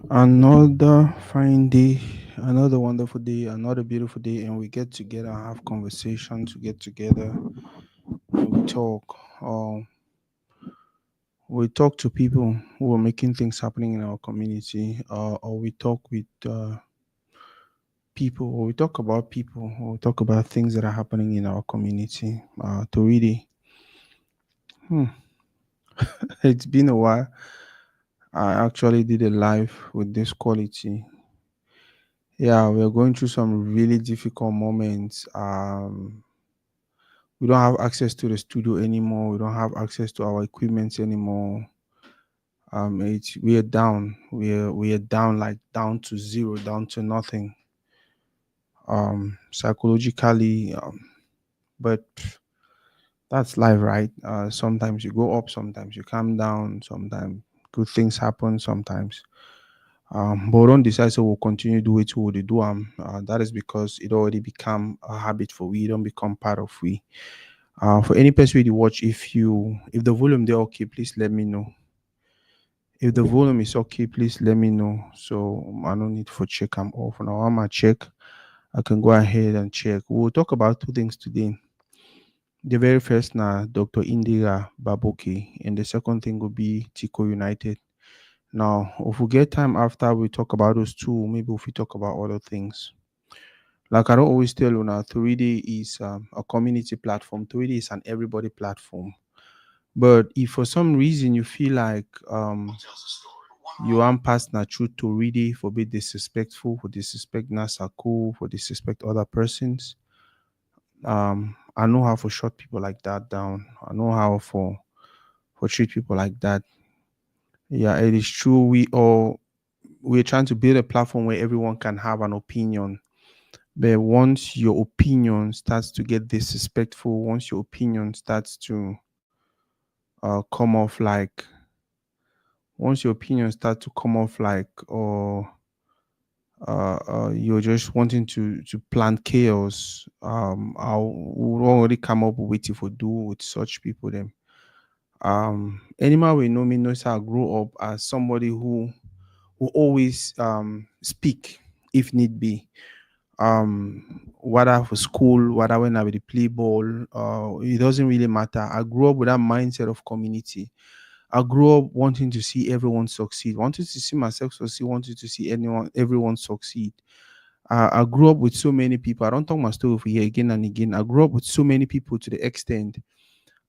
Another fine day, another wonderful day, another beautiful day, and we get together and have conversation to get together and we talk. We talk to people who are making things happening in our community, or we talk with people, or we talk about people, or we talk about things that are happening in our community. Toridey, hmm, it's been a while. I actually did a live with this quality. Yeah, we're going through some really difficult moments. We don't have access to the studio anymore. We don't have access to our equipment anymore. It's we are down. We are down, like down to zero, down to nothing. Psychologically, but that's life, right? Sometimes you go up, sometimes you come down, sometimes good things happen, sometimes. But we don't decide so we'll continue do it. We'll do that is because it already become a habit for we. It don't become part of we. For any person you watch, if the volume they okay, please let me know. If the volume is okay, please let me know. So I don't need for check. I'm off now. I'm at check. I can go ahead and check. We'll talk about two things today. The very first now, Dr. Indira Baboke, and the second thing will be Tiko United. Now, if we get time after we talk about those two, maybe if we talk about other things. Like I don't always tell you now, Toridey is a community platform. Toridey is an everybody platform. But if for some reason you feel like you aren't pass na truth to really for be disrespectful, for disrespect Nasako, for disrespect other persons, I know how for shut people like that down. I know how for treat people like that. Yeah, it is true. We're trying to build a platform where everyone can have an opinion. But once your opinion starts to get disrespectful, once your opinion starts to come off like once your opinion starts to come off like or you're just wanting to plant chaos, I would already come up with it for do with such people then. Anyone we know me knows how I grew up as somebody who always speak if need be. Whether for school, whether when I would play ball, it doesn't really matter. I grew up with that mindset of community. I grew up wanting to see everyone succeed, wanting to see myself succeed, wanting to see everyone succeed. I grew up with so many people. I don't talk my story for here again and again. I grew up with so many people to the extent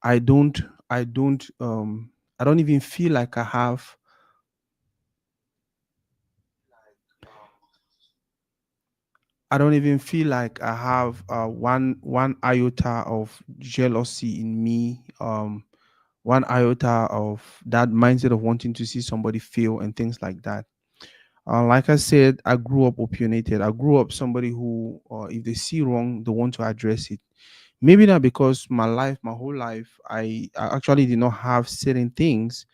I don't, I don't, I don't even feel like I don't even feel like I have one iota of jealousy in me. One iota of that mindset of wanting to see somebody fail and things like that. Like I said, I grew up opinionated. I grew up somebody who, if they see wrong, they want to address it. Maybe not because my whole life, I actually did not have certain things.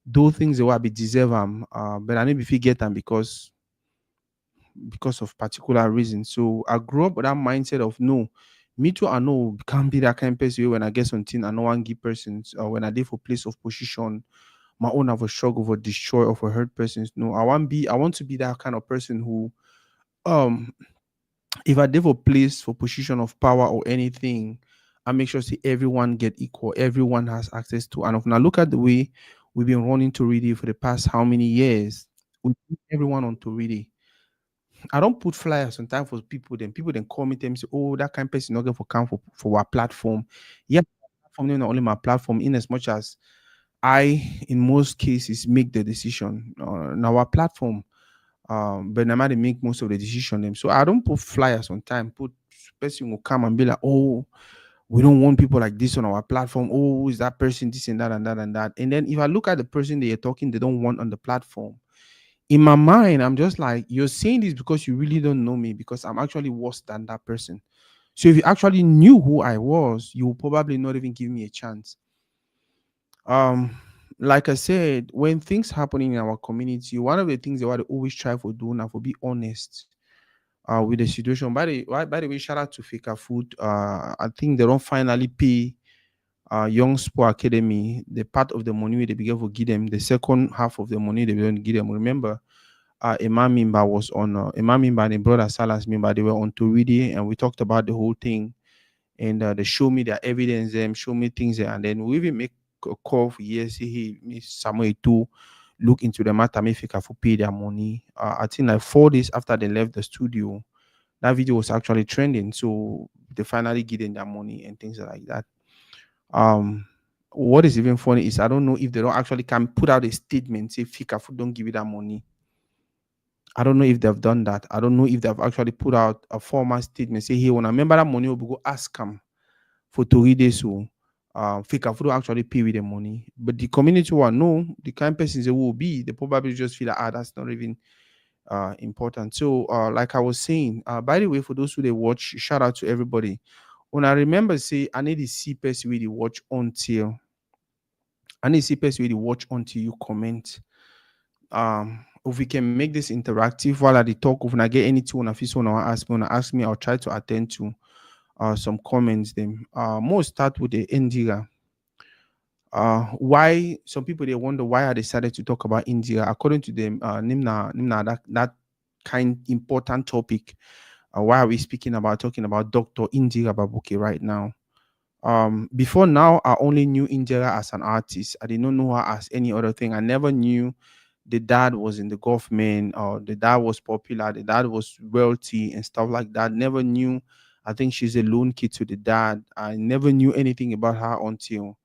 Those things they will be deserve them, but I need to get them because of particular reasons. So I grew up with that mindset of no, me too. I know can't be that kind of person when I get something. I know one give persons or when I did for place of position my own have a struggle for destroy or for hurt persons. No, I want to be that kind of person who um if I give a place for position of power or anything, I make sure see everyone get equal, everyone has access to. And if now look at the way we've been running to ready for the past how many years, we put everyone on to ready. I don't put flyers sometimes for people then call me them say, oh, that kind of person not going for come for our platform. Yeah, platform not only my platform, in as much as I in most cases make the decision on our platform. But no matter make most of the decision them. So I don't put flyers on time. Put person will come and be like, oh, we don't want people like this on our platform. Oh, is that person this and that and that and that? And then if I look at the person they are talking, they don't want on the platform. In my mind, I'm just like, you're saying this because you really don't know me, because I'm actually worse than that person. So if you actually knew who I was, you would probably not even give me a chance. Um, like I said, when things happening in our community, one of the things that I always try for do now for be honest with the situation. By the way, shout out to Fika Food. I think they don't finally pay Young Sport Academy the part of the money they begin to give them. The second half of the money they don't give them. Remember, Imam Mimba was on Imam Mimba and brother Salah's Mimba. They were on Toridey, and we talked about the whole thing. And they show me their evidence, them show me things there, and then we even make a call for years. He Miss Samuel to look into the matter. If he can pay their money. I think like 4 days after they left the studio, that video was actually trending. So they finally getting their money and things like that. Um, what is even funny is I don't know if they don't actually can put out a statement say Fika Food don't give you that money. I don't know if they've done that. I don't know if they've actually put out a formal statement say, hey, when I remember that money, we'll go ask them for Toridey so Fika Food will actually pay with the money. But the community will know the kind of persons they will be, they probably just feel like that's not even important. So like I was saying, by the way, for those who they watch, shout out to everybody. When I remember say I need to see person really watch until I need to see person really watch until you comment. If we can make this interactive while I talk, if I get anything on a face want to ask me, I'll try to attend to some comments. Them most start with the Indira. Why some people they wonder why I decided to talk about India. According to them, Nimna that kind important topic. Why are we speaking about talking about Dr. Indira Baboke right now? Before now, I only knew Indira as an artist. I did not know her as any other thing. I never knew the dad was in the government or the dad was popular, the dad was wealthy and stuff like that. Never knew. I think she's a lone kid to the dad. I never knew anything about her until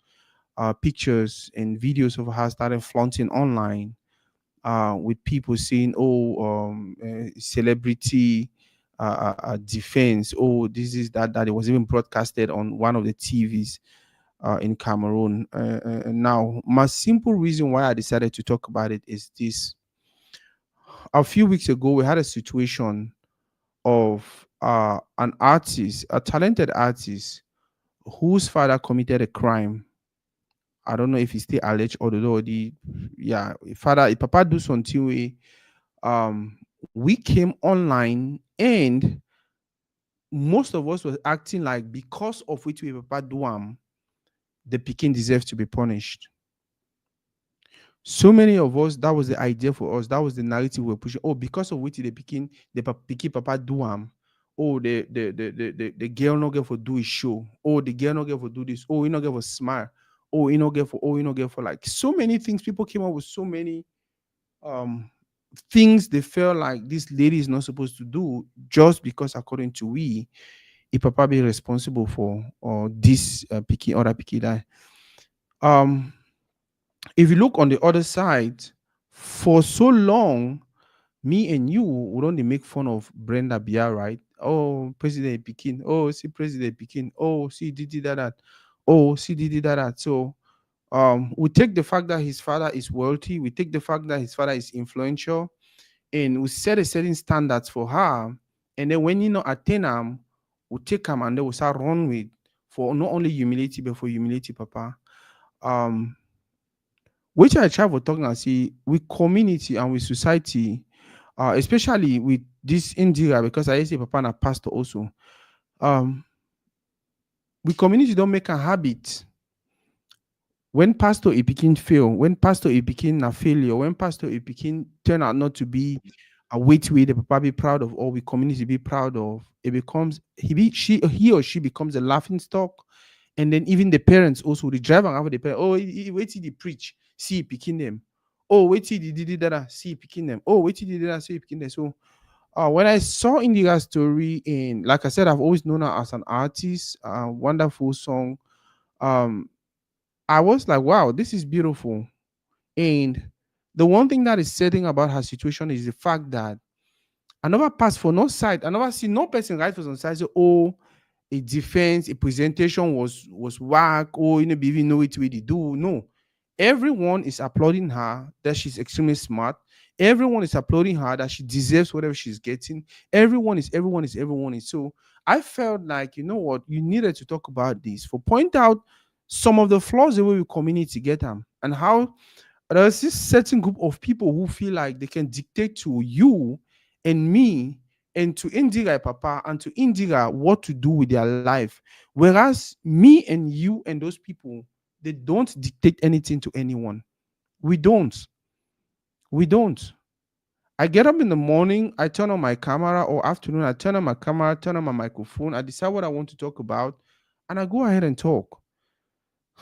pictures and videos of her started flaunting online with people saying, "Oh, celebrity defense. Oh, this is that." That it was even broadcasted on one of the TVs in Cameroon. Now, my simple reason why I decided to talk about it is this: a few weeks ago, we had a situation of an artist, a talented artist, whose father committed a crime. I don't know if he's still alleged or the yeah, father, if papa do something um we came online and most of us were acting like because of which we papa do the Pekin deserves to be punished. So many of us, that was the idea for us. That was the narrative we were pushing. Oh, because of which the Pekin, Pekin papa do oh, the girl not get for do his show. Oh, the girl not get for do this. Oh, he not get for smile. Oh, he not get for he not get for like so many things. People came up with so many um things they felt like this lady is not supposed to do just because according to we, he papa be responsible for or this Pekin other Pekin die. Um if you look on the other side, for so long, me and you would only make fun of Brenda Bia, right? Oh, President Pekin. Oh, see President Pekin. Oh, see Didi that. Oh, see Didi that. So we take the fact that his father is wealthy, we take the fact that his father is influential, and we set a certain standards for her. And then when you know attain them, we take them and then we start run with for not only humility but for humility, Papa. Um which I try for talking and see with community and with society, especially with this Indira, because I say Papa and a pastor also. Um, with community don't make a habit. When pastor it became fail, when pastor it became a failure, when pastor it became turn out not to be a way the papa be proud of or we community be proud of, it becomes he or she becomes a laughing stock. And then even the parents also the driver and the parent, oh wait till they preach, see picking them. Oh, wait till they did that, see picking them. Oh, wait till they did that, see picking them. So when I saw India's story, in like I said, I've always known her as an artist, wonderful song. Um, I was like, wow, this is beautiful. And the one thing that is setting about her situation is the fact that I never pass for no side. I never see no person right for some side say, oh, a defense, a presentation was whack, or you know, even know it really do. No. Everyone is applauding her that she's extremely smart. Everyone is applauding her that she deserves whatever she's getting. Everyone is. So I felt like, you know what, you needed to talk about this for point out some of the flaws the way we community get them and how there's this certain group of people who feel like they can dictate to you and me and to Indira Papa and to Indira what to do with their life. Whereas me and you and those people, they don't dictate anything to anyone. We don't. We don't. I get up in the morning, I turn on my camera, or afternoon, I turn on my camera, turn on my microphone, I decide what I want to talk about, and I go ahead and talk.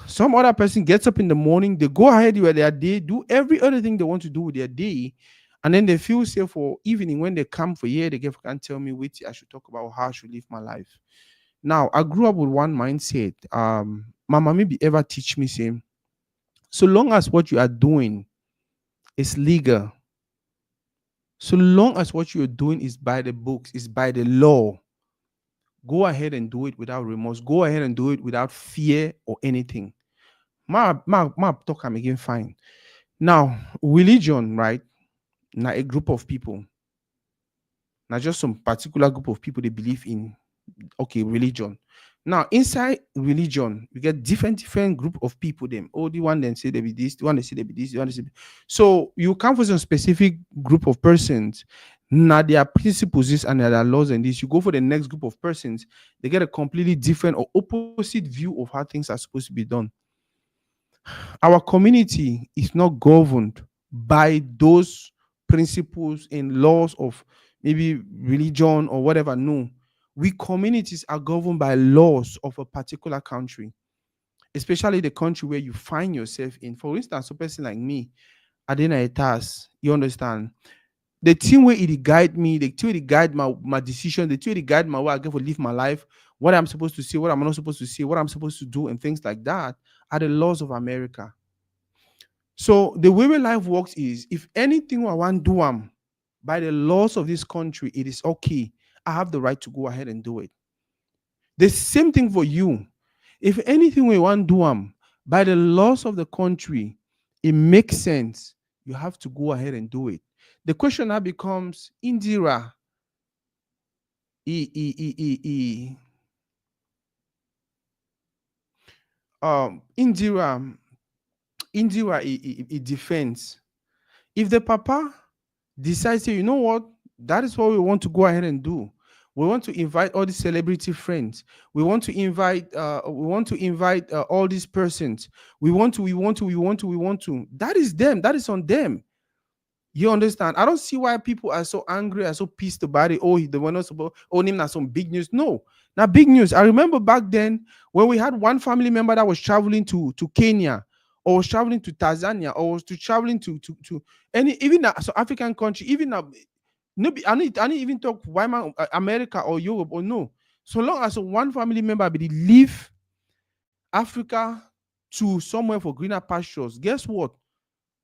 Some other person gets up in the morning, they go ahead with their day, do every other thing they want to do with their day, and then they feel safe for evening when they come for here, they can't tell me which I should talk about, how I should live my life. Now, I grew up with one mindset. My mommy be ever teach me saying, so long as what you are doing is legal, so long as what you're doing is by the books, is by the law, go ahead and do it without remorse. Go ahead and do it without fear or anything. Ma talk am again fine. Now, religion, right? Now a group of people, not just some particular group of people they believe in. Okay, religion. Now, inside religion, we get different group of people. Them, oh, the one then say they be this, the one they say they be this, the one they say. So you come for some specific group of persons. Now their principles is and their laws and this. You go for the next group of persons, they get a completely different or opposite view of how things are supposed to be done. Our community is not governed by those principles and laws of maybe religion or whatever. No, we communities are governed by laws of a particular country, especially the country where you find yourself in. For instance, a person like me, Adena Etas, you understand? The thing where it guide me, the thing where it guide my decision, the thing where it guide my way I get to live my life, what I'm supposed to say, what I'm not supposed to say, what I'm supposed to do, and things like that are the laws of America. So the way life works is if anything I want to do by the laws of this country, it is okay. I have the right to go ahead and do it. The same thing for you. If anything we want to do by the laws of the country, it makes sense. You have to go ahead and do it. The question now becomes Indira. E, e, e, e, e. Indira, it defends. If the papa decides, you know what, that is what we want to go ahead and do. We want to invite all the celebrity friends. We want to invite. All these persons. We want to. We want to. We want to. We want to. That is them. That is on them. You understand? I don't see why people are so angry, are so pissed about it. Oh, they were not supposed. Oh, name not some big news. No, not big news. I remember back then when we had one family member that was traveling to Kenya, or was traveling to Tanzania, or was traveling to any even so African country, even no, I need even talk why America or Europe or no. So long as one family member be leave Africa to somewhere for greener pastures, guess what?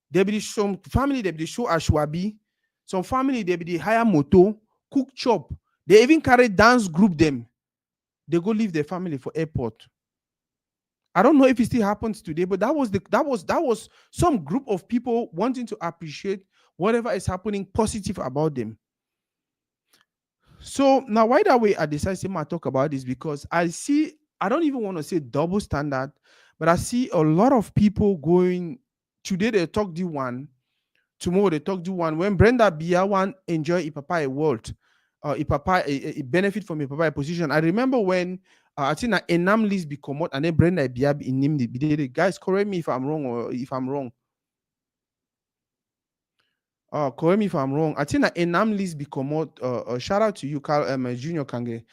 There be some family they be show ashwabi, some family they be the hire moto, cook chop. They even carry dance group them. They go leave their family for airport. I don't know if it still happens today, but that was some group of people wanting to appreciate whatever is happening positive about them. So now why that way I decided to talk about this because I don't even want to say double standard, but I see a lot of people going today they talk the one, tomorrow they talk the one. When Brenda Bia one enjoy Ipapa a world, Ipapa a benefit from Ipapa a position. I remember when I think that Enam list be come out and then Brenda Bia be in him the guys correct me if I'm wrong or if I'm wrong. Correct me if I'm wrong. I think that Enam list be come out. Shout out to you, Carl, Junior Kange.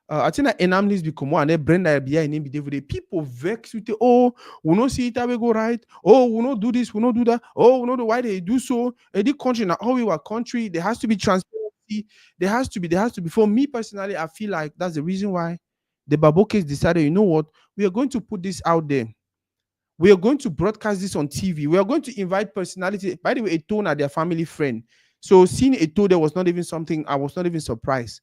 I think that Enam list be come out and then Brenda Bia in him the people vex with the, oh, we not see it we go right. Oh, we not do this, we not do that. Oh, we not do why they do so. The country now, how we were country, there has to be transparency. There has to be. For me personally, I feel like that's the reason why the Babokes decided, you know what, we are going to put this out there. We are going to broadcast this on TV. We are going to invite personality. By the way, Eto are their family friend. So seeing Eto there was not even something, I was not even surprised.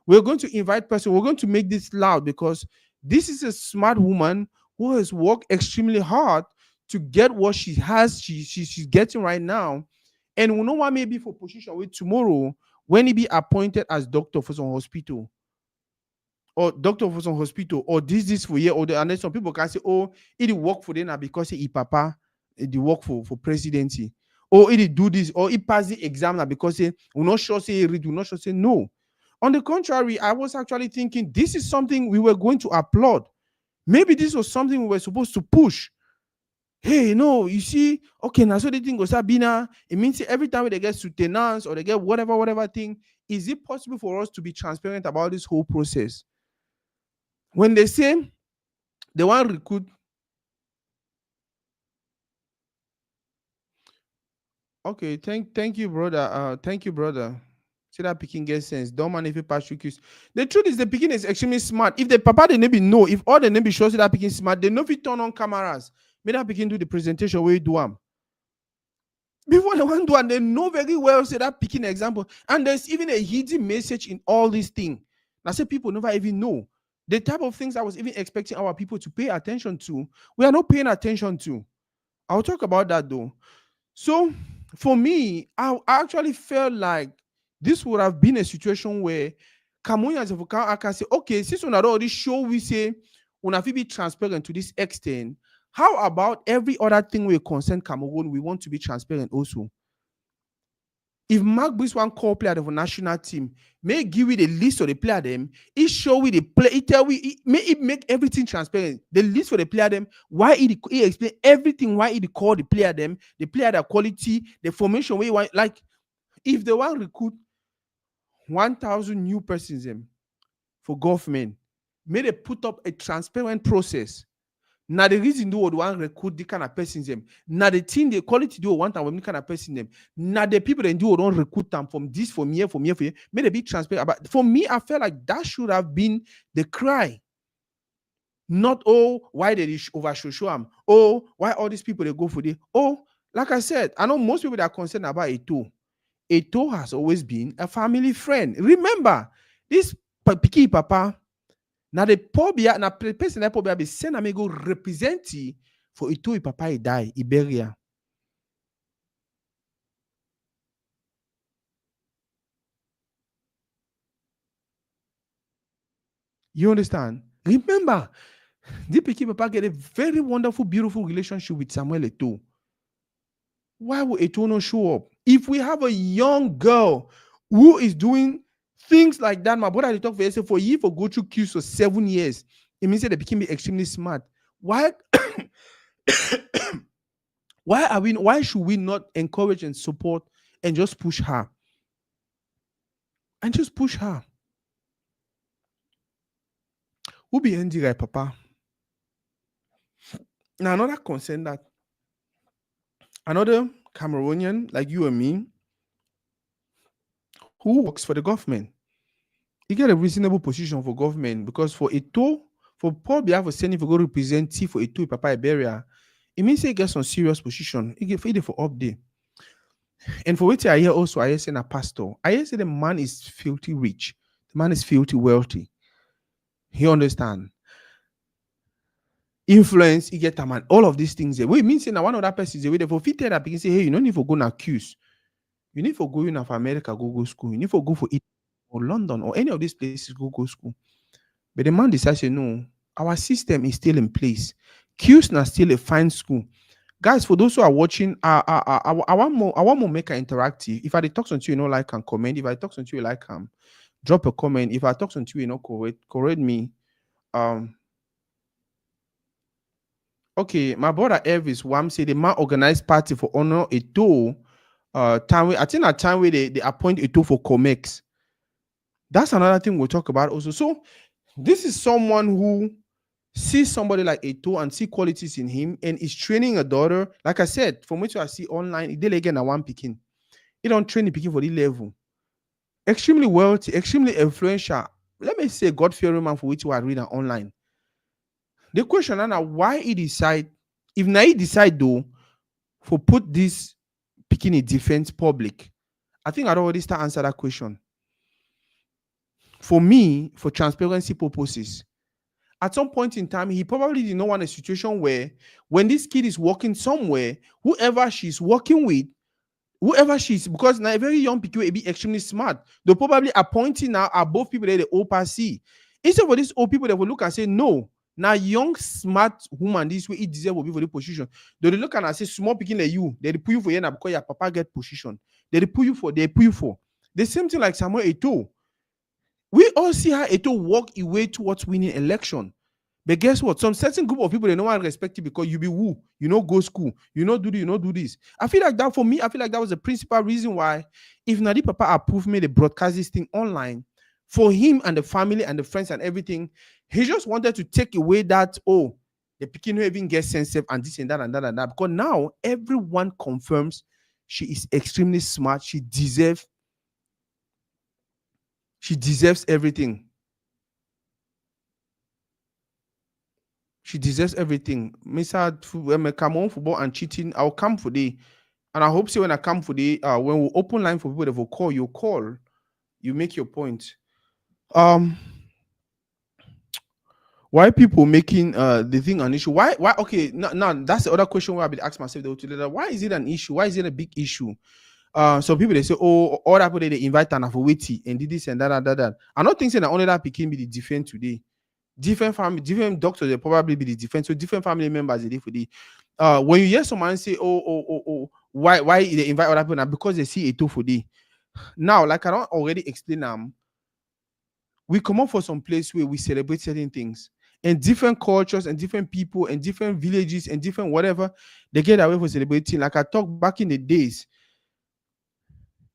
We're going to invite person. We're going to make this loud because this is a smart woman who has worked extremely hard to get what she has, she's getting right now. And we know what maybe for position with tomorrow when he be appointed as doctor for some hospital or doctor for some hospital or this for year or the, and then some people can say, oh, it work for them now because he papa it work for presidency. Or it do this or he pass the exam now because he will not sure say he read, will not sure say no. On the contrary, I was actually thinking this is something we were going to applaud. Maybe this was something we were supposed to push. Hey, no, you see, okay, now so the thing goes Sabina. It means every time they get sustenance or they get whatever thing, is it possible for us to be transparent about this whole process? When they say they want to recruit, okay, thank you, brother. Thank you, brother. See that picking gets sense. Don't man if you pass cues. The truth is the picking is extremely smart. If the papa they maybe know, if all the maybe shows that picking smart, they know if you turn on cameras, may that picking do the presentation where you do them. Before they want to do and they know very well say that picking example. And there's even a hidden message in all these things. Now say people never even know. The type of things I was even expecting our people to pay attention to, we are not paying attention to. I'll talk about that though. So for me, I actually felt like this would have been a situation where Cameroonians if I can say, okay, since we already show we say we have to be transparent to this extent, how about every other thing we concern Cameroon, we want to be transparent also. If Mark Brice one call player of a national team, may give you the list of the player them, it show we the play, it tell we it, may it make everything transparent. The list for the player them, why it explain everything, why it call the player them, the player the quality, the formation where you want like if they want recruit 1,000 new persons them for government, may they put up a transparent process. Now the reason do would want recruit the kind of persons them. Now the thing the quality do want and when kind of person them. Now the people that do don't recruit them from this from here from here for here. May they be transparent. But for me, I felt like that should have been the cry. Not oh why did they over show them? Oh why all these people they go for the oh like I said, I know most people that are concerned about Eto. Eto has always been a family friend. Remember this Piki Papa. Now the pobia na person that pobia be send am go represent for ito papa he die Iberia. You understand? Remember, the Piki Papa get a very wonderful, beautiful relationship with Samuel Eto. Why would Eto not show up? If we have a young girl who is doing things like that, my brother, they talk for yourself for you for go through queues for 7 years. It means that they became extremely smart. Why why should we not encourage and support and just push her? And just push her. Who be Indira Papa? Now another concern that another Cameroonian like you and me who works for the government, he get a reasonable position for government because for Eto, for Paul Biya for sending for go represent for Eto Papa Iberia, it means he gets some serious position. He get for up there. And for which I hear also, I hear saying a pastor. I hear say the man is filthy rich. The man is filthy wealthy. He understand. Influence, he get a man. All of these things. We mean saying that one other person is away there for fit that can say, hey, you don't need to go and accuse. You need to go in for America, go school. You need to go for it or London or any of these places, go school. But the man decides, no, our system is still in place. Q's now still a fine school. Guys, for those who are watching, I want more make an interactive. If I talk to you, like and comment. If I talk to you, like drop a comment. If I talk to you, correct me. Okay, my brother Elvis Wam say the man organized party for honor Eto. Time I think at time where they appoint Eto for Comex. That's another thing we'll talk about also. So this is someone who sees somebody like Eto and see qualities in him and is training a daughter. Like I said, from which I see online, they again a one picking. He don't train the picking for the level. Extremely wealthy, extremely influential. Let me say God-fearing man for which I read online. The question now why he decide, if now he decide though, for put this picking a defense public, I think I'd already start answer that question. For me, for transparency purposes, at some point in time, he probably did not want a situation where when this kid is working somewhere, whoever she's working with, whoever she's, because now a very young people will be extremely smart. They're probably appointing now above people that they oversee. Instead for these old people that will look and say, no, now young smart woman, this way it deserve will be for the position. They look and say, small picking like you, they put you for you because your papa get position. They put you for. The same thing like Samuel Eto. We all see how Eto walk away towards winning election. But guess what? Some certain group of people, they no one respect you because you be who, you know, go school, you know, do this, you know, do this. I feel like that for me, I feel like that was the principal reason why, if Nadi Papa approved me the broadcast this thing online, for him and the family and the friends and everything, he just wanted to take away that, oh, the Pekin who even gets sensitive and this and that and that and that. Because now everyone confirms she is extremely smart. She deserves everything. She deserves everything. Mr. When I come on football and cheating, I'll come for the. And I hope so when I come for the when we open line for people that will call, you make your point. Um why people making the thing an issue? Why okay, now that's the other question where I've been asking myself why is it an issue? Why is it a big issue? Some people they say, oh, all that people they invite and for waiting and did this and that. I'm not thinking that only that became be the defense today. Different family, different doctors, they probably be the different. So different family members they did for the when you hear someone say, why they invite other people now because they see a two for the now, like I don't already explain we come up for some place where we celebrate certain things and different cultures and different people and different villages and different whatever they get away for celebrating. Like I talked back in the days,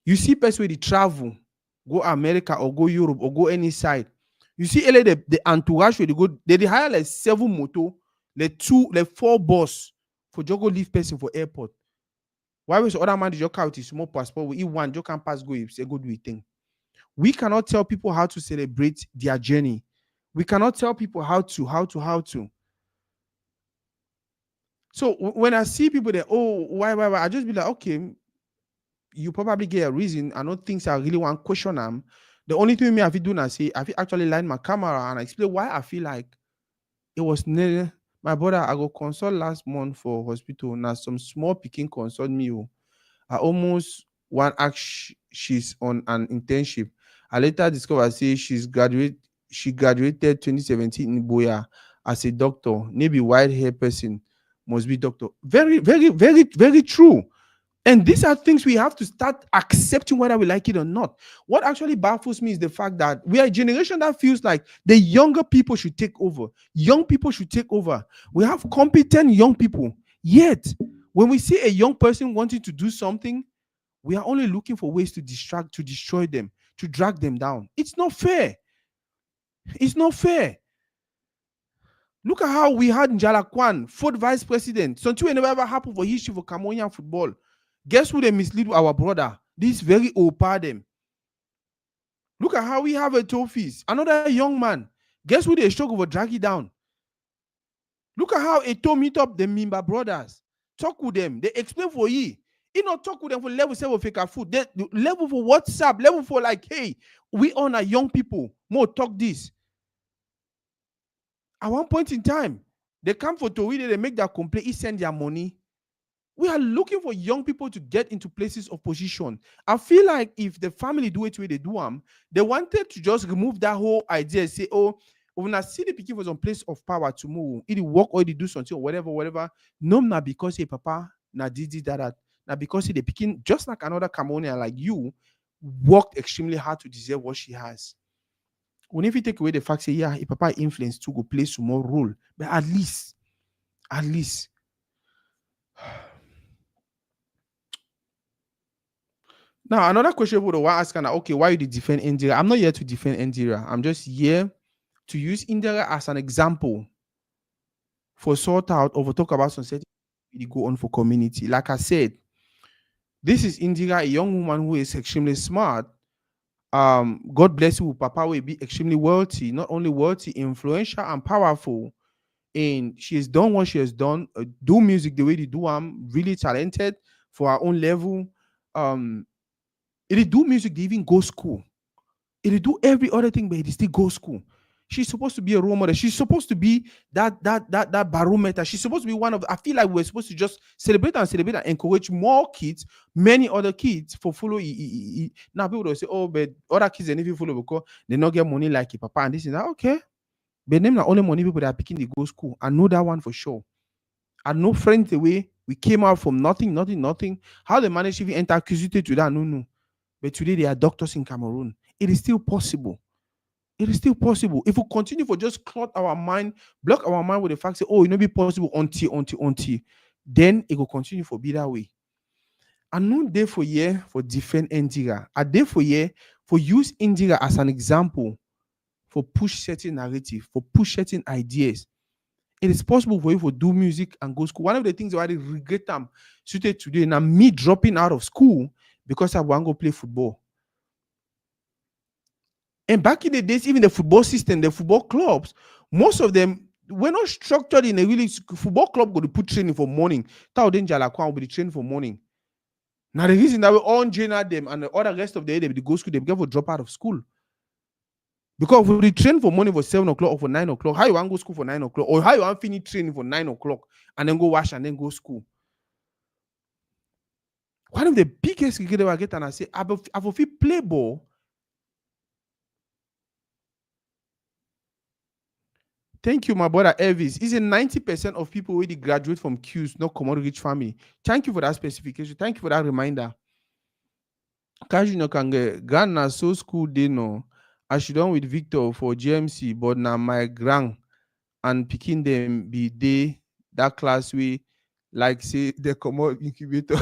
you see person where they travel, go America or go Europe or go any side. You see the entourage where they go, they hire like 7 moto, like 4 bus for just go leave person for airport. Why was other man just out his small passport? We eat one, just can't pass go if say go do a thing. We cannot tell people how to celebrate their journey. We cannot tell people how to. So when I see people that, oh, why, I just be like, okay, you probably get a reason. I don't think I really want to question them. The only thing me I feel do now say I feel actually line my camera and explain why I feel like it was near my brother. I go consult last month for hospital. Now some small picking consult me. I almost one ask she's on an internship. I later discovered say she graduated 2017 in Boya as a doctor. Maybe white hair person must be doctor. Very, very, very, very true. And these are things we have to start accepting whether we like it or not. What actually baffles me is the fact that we are a generation that feels like the younger people should take over. Young people should take over. We have competent young people. Yet, when we see a young person wanting to do something, we are only looking for ways to distract, to destroy them, to drag them down. It's not fair. It's not fair. Look at how we had Njala Kwan, fourth vice president. Something never ever happened for history for Cameroonian football. Guess who they mislead our brother? This very old them. Look at how we have a trophies. Another young man. Guess who they struggle for drag it down? Look at how Eto meet up the Mimba brothers. Talk with them. They explain for you. You know, talk with them for level 7 fake food. They, level for WhatsApp, level for like, hey, we honor young people. More talk this. At one point in time, they come for Toridey, they make their complaint, he send their money. We are looking for young people to get into places of position. I feel like if the family do it the way they do them, they wanted to just remove that whole idea, say, oh, when I see the picking for some place of power tomorrow, it work or it do something or whatever. No, not because hey, papa, na did that. Now because the picking, just like another Cameroonian like you, worked extremely hard to deserve what she has. When if you take away the fact, say, yeah, if papa influence to go play some more role, but at least. Now, another question people want ask, okay, why you defend Indira? I'm not here to defend Indira. I'm just here to use Indira as an example for sort out or talk about some certain really go on for community. Like I said, this is Indira, a young woman who is extremely smart. God bless you, Papa will be extremely wealthy, not only wealthy, influential and powerful. And she has done what she has done, do music the way they do. I'm really talented for her own level. It do music, they even go school. It do every other thing, but it still go school. She's supposed to be a role model. She's supposed to be that barometer. She's supposed to be one of. I feel like we're supposed to just celebrate and encourage more kids, many other kids for follow. Now people will say, oh, but other kids they never follow because they not get money like your papa and this is that. Okay, but them not only money people that are picking they go school. I know that one for sure. I know friends the way we came out from nothing. How they managed to even enter acquisitive to that, no. But today they are doctors in Cameroon. It is still possible. It is still possible. If we continue for just clot our mind, block our mind with the fact say, oh, it not be possible until, then it will continue for be that way. I no day for year for defend Indira. I day for year for use Indira as an example for push certain narrative, for push certain ideas. It is possible for you to do music and go school. One of the things why I regret I'm suited today now me dropping out of school because I want to go play football. And back in the days, even the football system, the football clubs, most of them were not structured in a really football club go to put training for morning. That would will be training for morning. Now the reason that we all train them and the other rest of the day they go school, they get for drop out of school. Because if we train for morning for 7 o'clock or for 9 o'clock, how you want to go school for 9 o'clock? Or how you want to finish training for 9 o'clock and then go wash and then go school? One of the biggest regret I get and I say, I will play ball. Thank you, my brother Elvis. Is it 90% of people who graduate from Q's, not commodity rich family? Thank you for that specification. Thank you for that reminder. Kajino Kange, Ghana so school they know. I should done with Victor for GMC, but now my grand and picking them be they that class we like say the commode incubator.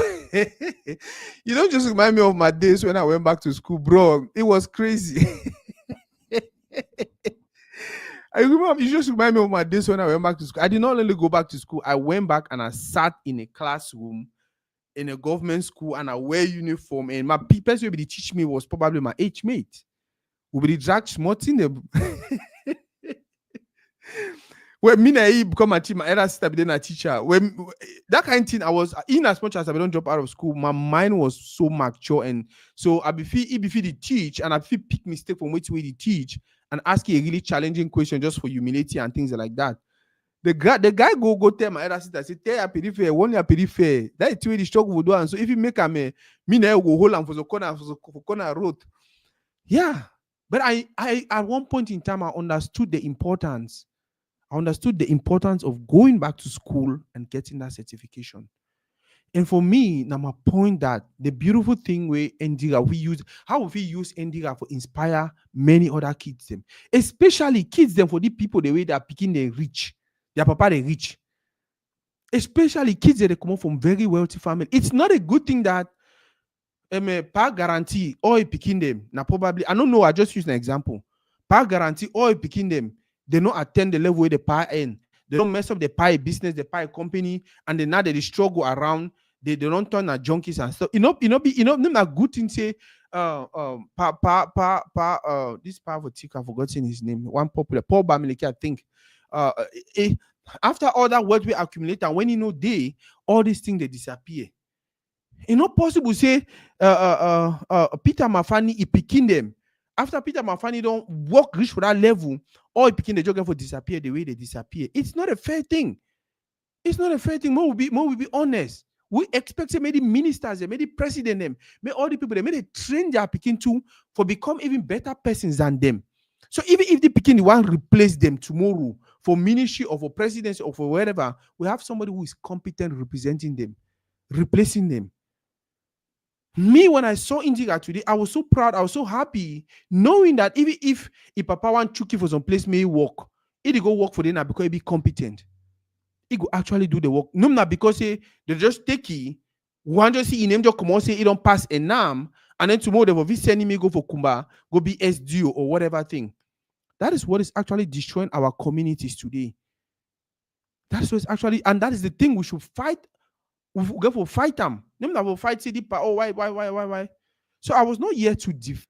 You don't just remind me of my days when I went back to school, bro. It was crazy. I remember you just remind me of my days when I went back to school. I did not only go back to school, I went back and I sat in a classroom in a government school and I wear uniform. And my person who teach me was probably my age mate. We be drag smarting them. When me and he become a teacher, my elder sister be then a teacher. When that kind of thing, I was in as much as I don't drop out of school, my mind was so mature, and so I be feel the teach, and I feel pick mistake from which way they teach, and ask you a really challenging question just for humility and things like that. The guy go tell my elder sister, say, tell your periphery, one your periphery. That is where the struggle will do. And so if you make a me now go hold on for the corner road. Yeah. But I at one point in time I understood the importance. I understood the importance of going back to school and getting that certification. And for me, now my point that the beautiful thing where Indira how we use Indira for inspire many other kids them, especially kids them for the people the way they are picking they rich, their papa they rich, especially kids that they come from very wealthy family. It's not a good thing that par guarantee all picking them. Now probably I don't know. I just use an example. Par guarantee all picking them. They don't attend the level where the pie end. They don't mess up the pie business, the pie company, and then now they struggle around. They don't turn at junkies and stuff. Not good thing say. This part for Tiko, I've forgotten his name. One popular Paul Bamileke, I think. After all that wealth we accumulate, and when all these things they disappear. It's not possible say Peter Mafani he picking them. After Peter Mafani don't work reach for that level, or he picking the joke for disappear the way they disappear. It's not a fair thing. It's not a fair thing. More will be honest. We expect say maybe ministers, maybe president them, may all the people they may they train their picking to for become even better persons than them. So even if the picking the one replace them tomorrow for ministry or for presidency or for wherever, we have somebody who is competent representing them, replacing them. Me, when I saw Indira today, I was so proud. I was so happy knowing that even if Papa want Chucky for some place may work, he go work for them now because he be competent. He go actually do the work. No, not because they just take it. One just see in him just come on say he don't pass a NAM, and then tomorrow they will be sending me go for Kumba, go be SDO or whatever thing. That is what is actually destroying our communities today. That's what's actually, and that is the thing we should fight. We go for fight them. Them that will fight CD. Oh, why? So I was not here to defend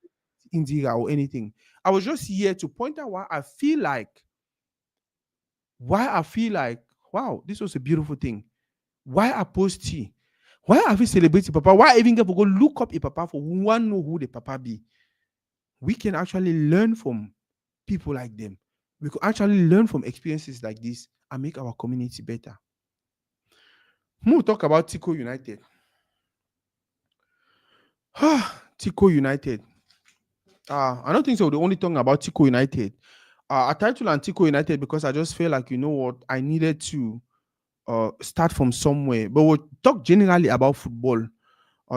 Indira or anything. I was just here to point out why I feel like, wow, this was a beautiful thing. Why I post T? Why have we celebrated Papa? Why I even get to go look up a Papa for one know who the Papa be? We can actually learn from people like them. We could actually learn from experiences like this and make our community better. We'll talk about Tiko United. Tiko United. I don't think so. The only talking about Tiko United. I titled on Tiko United because I just feel like, you know what, I needed to start from somewhere. But we'll talk generally about football.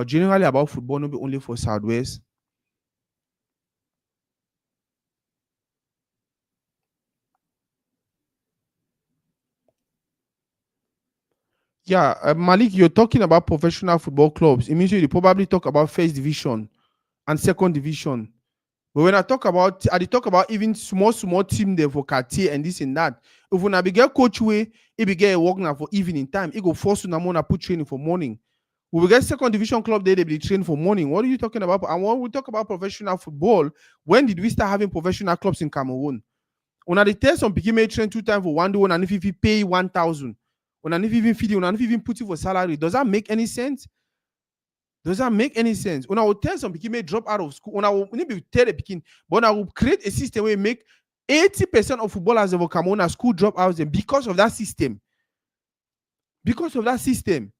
Generally about football, not only for Southwest. Yeah, Malik, you're talking about professional football clubs. It means you probably talk about first division and second division. But when I dey talk about even small, small team there for Cartier and this and that. If una be get coach way, if be get a work now for evening time, it go force una mona put training for morning. We will get second division club there, they be train for morning. What are you talking about? And when we talk about professional football, when did we start having professional clubs in Cameroon? Una dey tell some pikin make train 2 times for one day, and if you pay 1,000, una if even feed you, una if even put you for salary. Does that make any sense? Does that make any sense? When I will tell some people may drop out of school, when I will maybe tell the picking, but I will create a system where make 80% of footballers of Cameroon are school dropouts, and because of that system. Because of that system.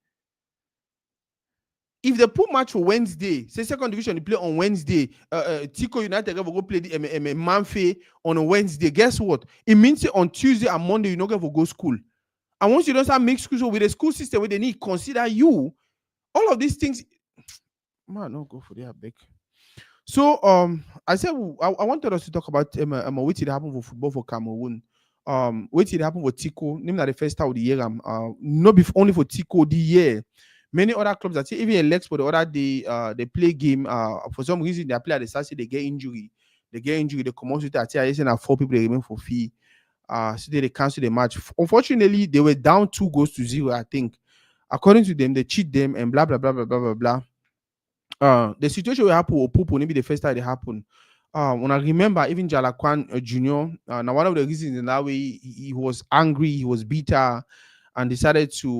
If they put match for Wednesday, say second division, they play on Wednesday. Tiko United will go play the Manfe on a Wednesday. Guess what? It means on Tuesday and Monday, you're not going to go school. And once you don't start make school, so with the school system where they need consider you, all of these things. Man, no go for the big. So I said I wanted us to talk about what did happen for football for Cameroon. What did happen for Tiko? Name that the first time of the year. Not only for Tiko the year. Many other clubs that even Lex for the other day they play game. For some reason they play at the Saturday, they get injury. They come out with that. I say 4 people they remain for fee. So they cancel the match. Unfortunately, they were down 2-0, I think. According to them, they cheat them and blah blah blah blah blah blah blah. The situation will happen with Pupo, maybe the first time it happened. When I remember, even Jalakwan Jr., now one of the reasons in that way he was angry, he was bitter, and decided to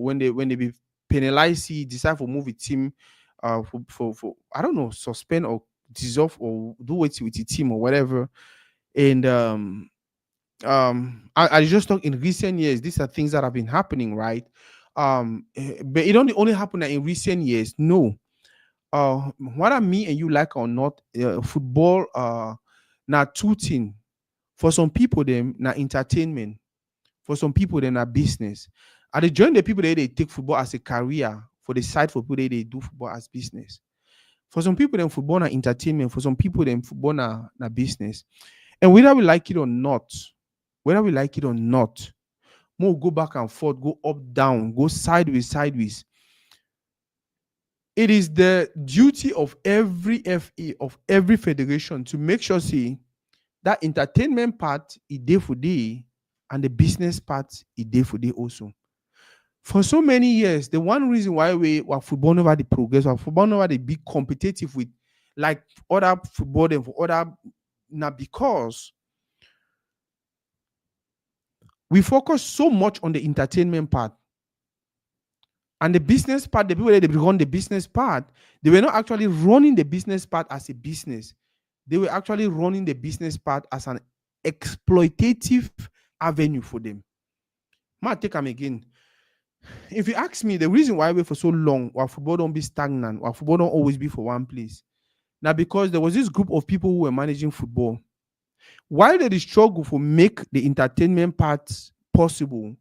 when they be penalized, he decided to move with team for I don't know, suspend or dissolve or do it with the team or whatever. And I just talk in recent years, these are things that have been happening, right? But it only happened in recent years. No, whether me and you like or not, football now two things. For some people, them now entertainment. For some people, them now business. And they join the people that they take football as a career. For the side for people they do football as business. For some people, them football now entertainment. For some people, them football now business. And whether we like it or not, more go back and forth, go up, down, go sideways. It is the duty of every FA, of every federation to make sure, see, that entertainment part is day for day and the business part is day for day also. For so many years, the one reason why we were football never the progress, or football never the be competitive with like other football and for other, now because we focus so much on the entertainment part. And the business part, the people that they run the business part, they were not actually running the business part as a business. They were actually running the business part as an exploitative avenue for them. Might take them again. If you ask me, the reason why we for so long, why football don't be stagnant, why football don't always be for one place. Now, because there was this group of people who were managing football. While they struggle for make the entertainment part possible,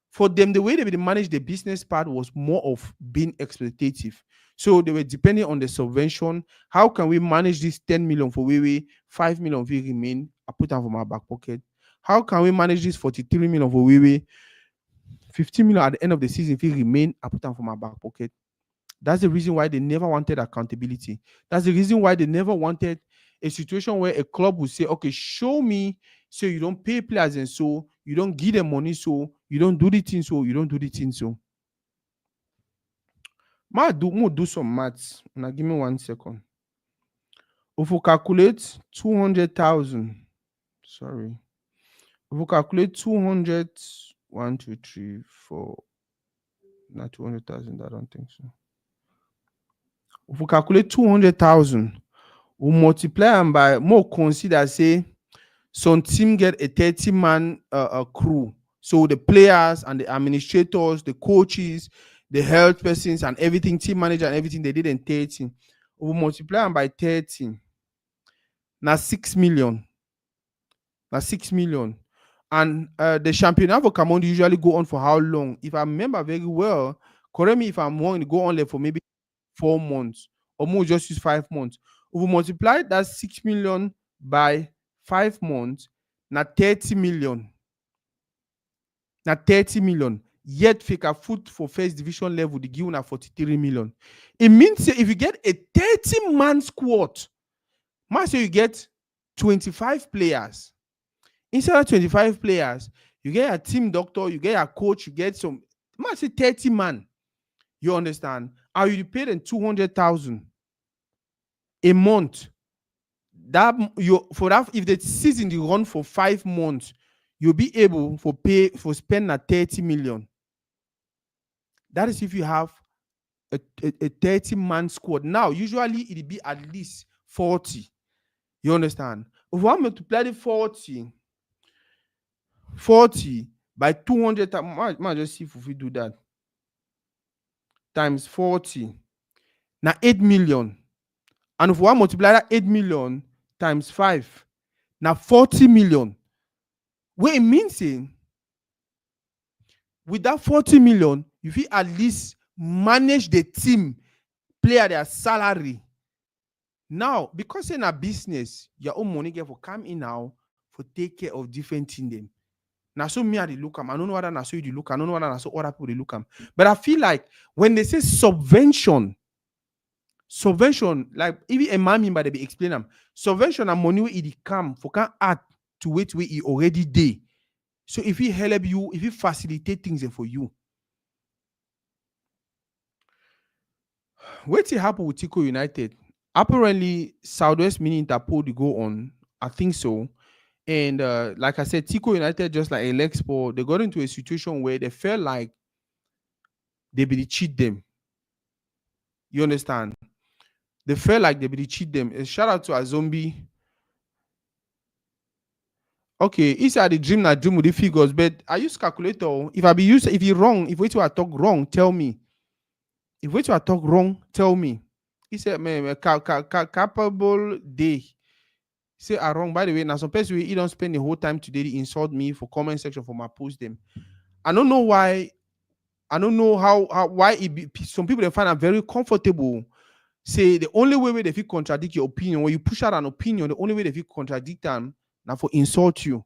for them, the way they manage the business part was more of being exploitative. So they were depending on the subvention. How can we manage this 10 million for we 5 million we remain? I put them from our back pocket. How can we manage this 43 million for we 15 million at the end of the season if we remain? I put them from our back pocket. That's the reason why they never wanted accountability. That's the reason why they never wanted a situation where a club would say, okay, show me, so you don't pay players and so you don't give them money, so you don't do the thing, so you don't do the thing, so. Do some maths. Now give me 1 second. If we calculate 200,000, sorry. If we calculate 200, 1, 2, 3, 4, not 200,000, I don't think so. If we calculate 200,000, we multiply them by more, consider say some team get a 30-man crew. So the players and the administrators, the coaches, the health persons and everything, team manager and everything they did in 30. We multiply them by 30. Now 6 million. Now 6 million. And the championnat for Cameroon usually go on for how long? If I remember very well, correct me if I'm wrong, go on there for maybe 4 months, or more just use 5 months. If we multiply that 6 million by 5 months, now 30 million. Now 30 million. Yet fake foot for first division level, they give una 43 million. It means if you get a 30-man squad, man say you get 25 players. Instead of 25 players, you get a team doctor, you get a coach, you get some, man say 30 man. You understand? How you pay them 200,000 a month. That you for that, if the season you run for 5 months, you'll be able for pay for spend at 30 million. That is if you have a 30-man squad. Now, usually it'll be at least 40. You understand? If I multiply the 40 by 200, man, just see if we do that. Times 40. Now 8 million. And if we multiply that 8 million times 5, now 40 million. What it means is, with that 40 million, you feel at least manage the team, play at their salary. Now, because in a business, your own money get for come in now for take care of different things. Them. Now, so me I look am. I don't know whether na so you look. I don't know whether na so other people they look am. But I feel like when they say subvention, like even a man member they be explain them. Subvention and money it come for can add to wait where it already day. So if he help you, if he facilitate things for you. What's happen with Tiko United? Apparently, Southwest Mini Interpol to go on. I think so. And like I said, Tiko United, just like Alexpo, they got into a situation where they felt like they be cheat them. You understand? They felt like they be cheat them. And shout out to a zombie. Okay, it's at the dream that dream with the figures, but I use calculator. If you wrong, if what you are talk wrong, tell me. If what you are talk wrong, tell me. He said, man, capable day. Say I wrong. By the way, now some person he don't spend the whole time today to insult me for comment section for my post them. I don't know why. I don't know why some people they find it very comfortable. Say the only way they feel contradict your opinion, when you push out an opinion, the only way they feel contradict them now for insult you.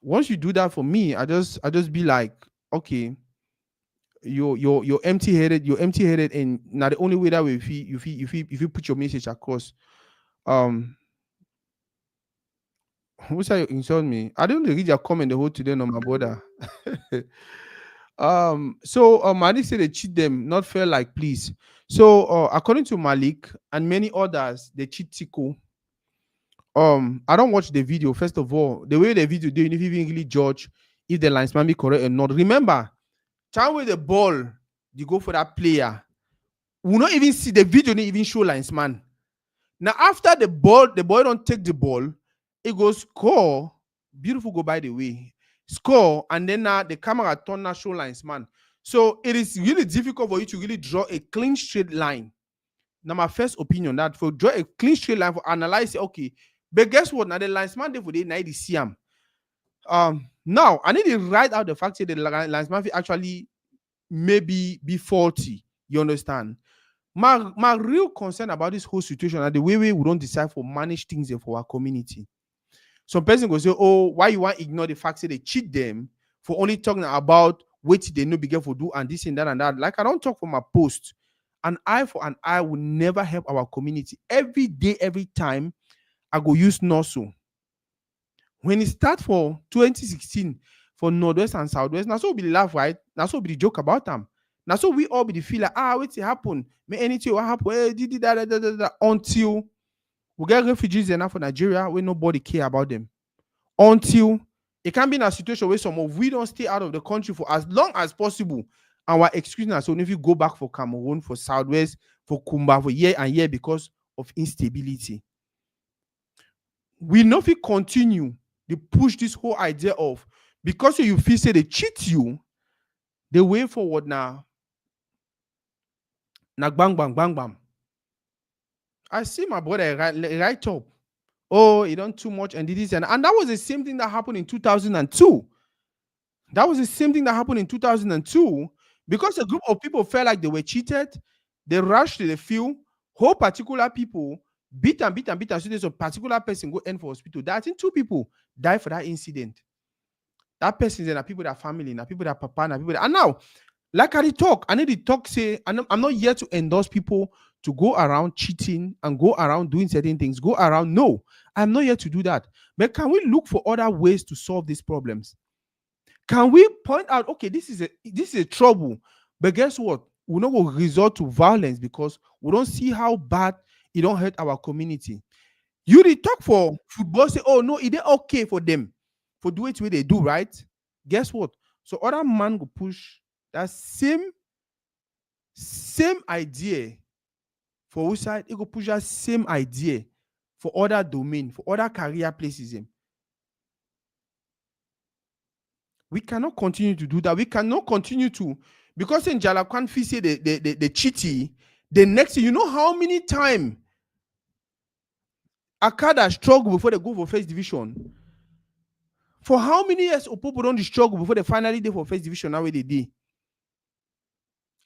Once you do that for me, I just be like, okay, you're empty-headed, and now the only way that way if you put your message across. Who's that you insult me? I don't read your comment the whole today on my brother. So Malik said they cheat them, not fair like please. So according to Malik and many others, they cheat Tiko. I don't watch the video. First of all, the way the video do, if you even really judge if the linesman be correct or not. Remember, time with the ball, you go for that player. We not even see the video, not even show linesman. Now after the boy don't take the ball, it goes score. Beautiful go by the way. Score, and then the camera turn that show linesman. So it is really difficult for you to really draw a clean straight line. Now my first opinion that for draw a clean straight line for analyze it, okay. But guess what? Now the linesman they for the night see him. Now I need to write out the fact that the linesman actually maybe be faulty. You understand? My real concern about this whole situation are the way we don't decide for manage things for our community. Some person will say, oh, why you want to ignore the fact that they cheat them for only talking about what they know begin for do and this and that and that. Like I don't talk for my post. An eye for an eye will never help our community. Every day, every time, I go use NOSO. When it start for 2016 for Northwest and Southwest, now so be the laugh, right? Now so be the joke about them. Now so we all be the feel like, what's happen? May anything what happen? Until we get refugees enough for Nigeria where nobody care about them. Until it can be in a situation where some of we don't stay out of the country for as long as possible. And we're excusing us. So if you go back for Cameroon, for Southwest, for Kumba, for year and year because of instability. We know if we continue to push this whole idea of because you feel say they cheat you, the way forward now. Now bang bang bang bang. I see my brother right up. Oh, he done too much and did this and that was the same thing that happened in 2002. That was the same thing that happened in 2002 because a group of people felt like they were cheated. They rushed to the field. Whole particular people beat and so there's a particular person go end for hospital. I think 2 people died for that incident. That person is people that family, na people that papa, na people that, and now, like I dey talk, I need to talk say I'm not here to endorse people to go around cheating and go around doing certain things. Go around. No, I'm not here to do that. But can we look for other ways to solve these problems? Can we point out, okay, this is a trouble, but guess what? We not go resort to violence because we don't see how bad it don't hurt our community. You dey talk for football, say, oh no, it is okay for them for do it way they do, right? Guess what? So other man go push that same idea for which side, it go push that same idea for other domain, for other career places. We cannot continue to do that. We cannot continue to, because in Jalakwan fee say the cheaty, the next thing, you know how many times Akada struggle before they go for first division? For how many years Opopo don't struggle before they finally go for first division now where they did?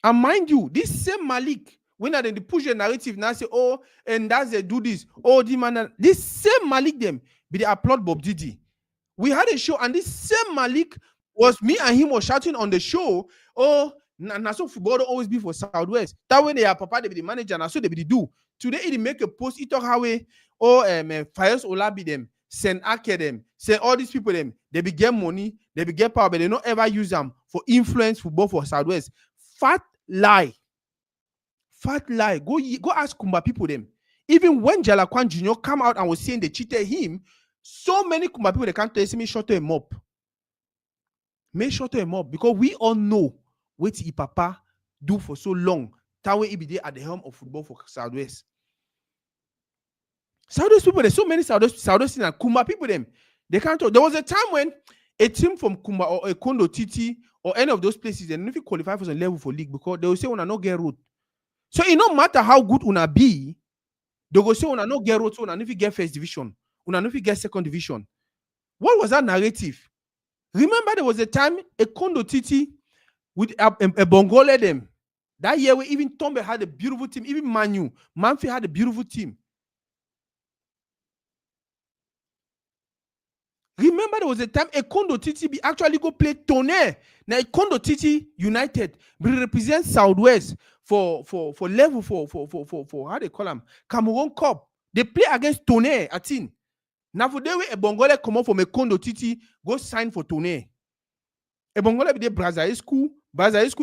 And mind you, this same Malik, when they push the narrative now say, oh, and that's they do this, oh, the man, this same Malik them, be they applaud Bob Didi. We had a show, and this same Malik was me and him was shouting on the show, oh, na so football don't always be for Southwest. That way they are papa, they be the manager, and so they be the do. Today, he make a post, he talk how we, oh, Fires Olabi them, send Ake them, send all these people them, they be get money, they be get power, but they don't ever use them for influence football for Southwest. Fat lie. Go ask Kumba people them. Even when Jalakwan Jr. come out and was saying they cheated him, so many Kumba people they can't tell me shut him up. Make shut him up because we all know what he papa do for so long. That way he be there at the helm of football for Southwest. Southwest people, there's so many Southwest and Kumba people them. They can't talk. There was a time when a team from Kumba or a Kondo Titi or any of those places, they don't qualify for some level for league because they will say una no get road. So it no matter how good una be, they go say una no get road, so una no fit get first division, una no fit get second division. What was that narrative? Remember there was a time a Kondo Titi with a Bongole them. That year where even Tombe had a beautiful team, even Manfi had a beautiful team. Remember there was a time a Kondo Titi be actually go play Tonnerre. Now a Kondo Titi United will represent Southwest for level for how they call them Cameroon Cup. They play against Tonnerre at team. Now for the way a Bongole come up from a Kondo Titi go sign for Tonnerre. A Bongole be the Brazil school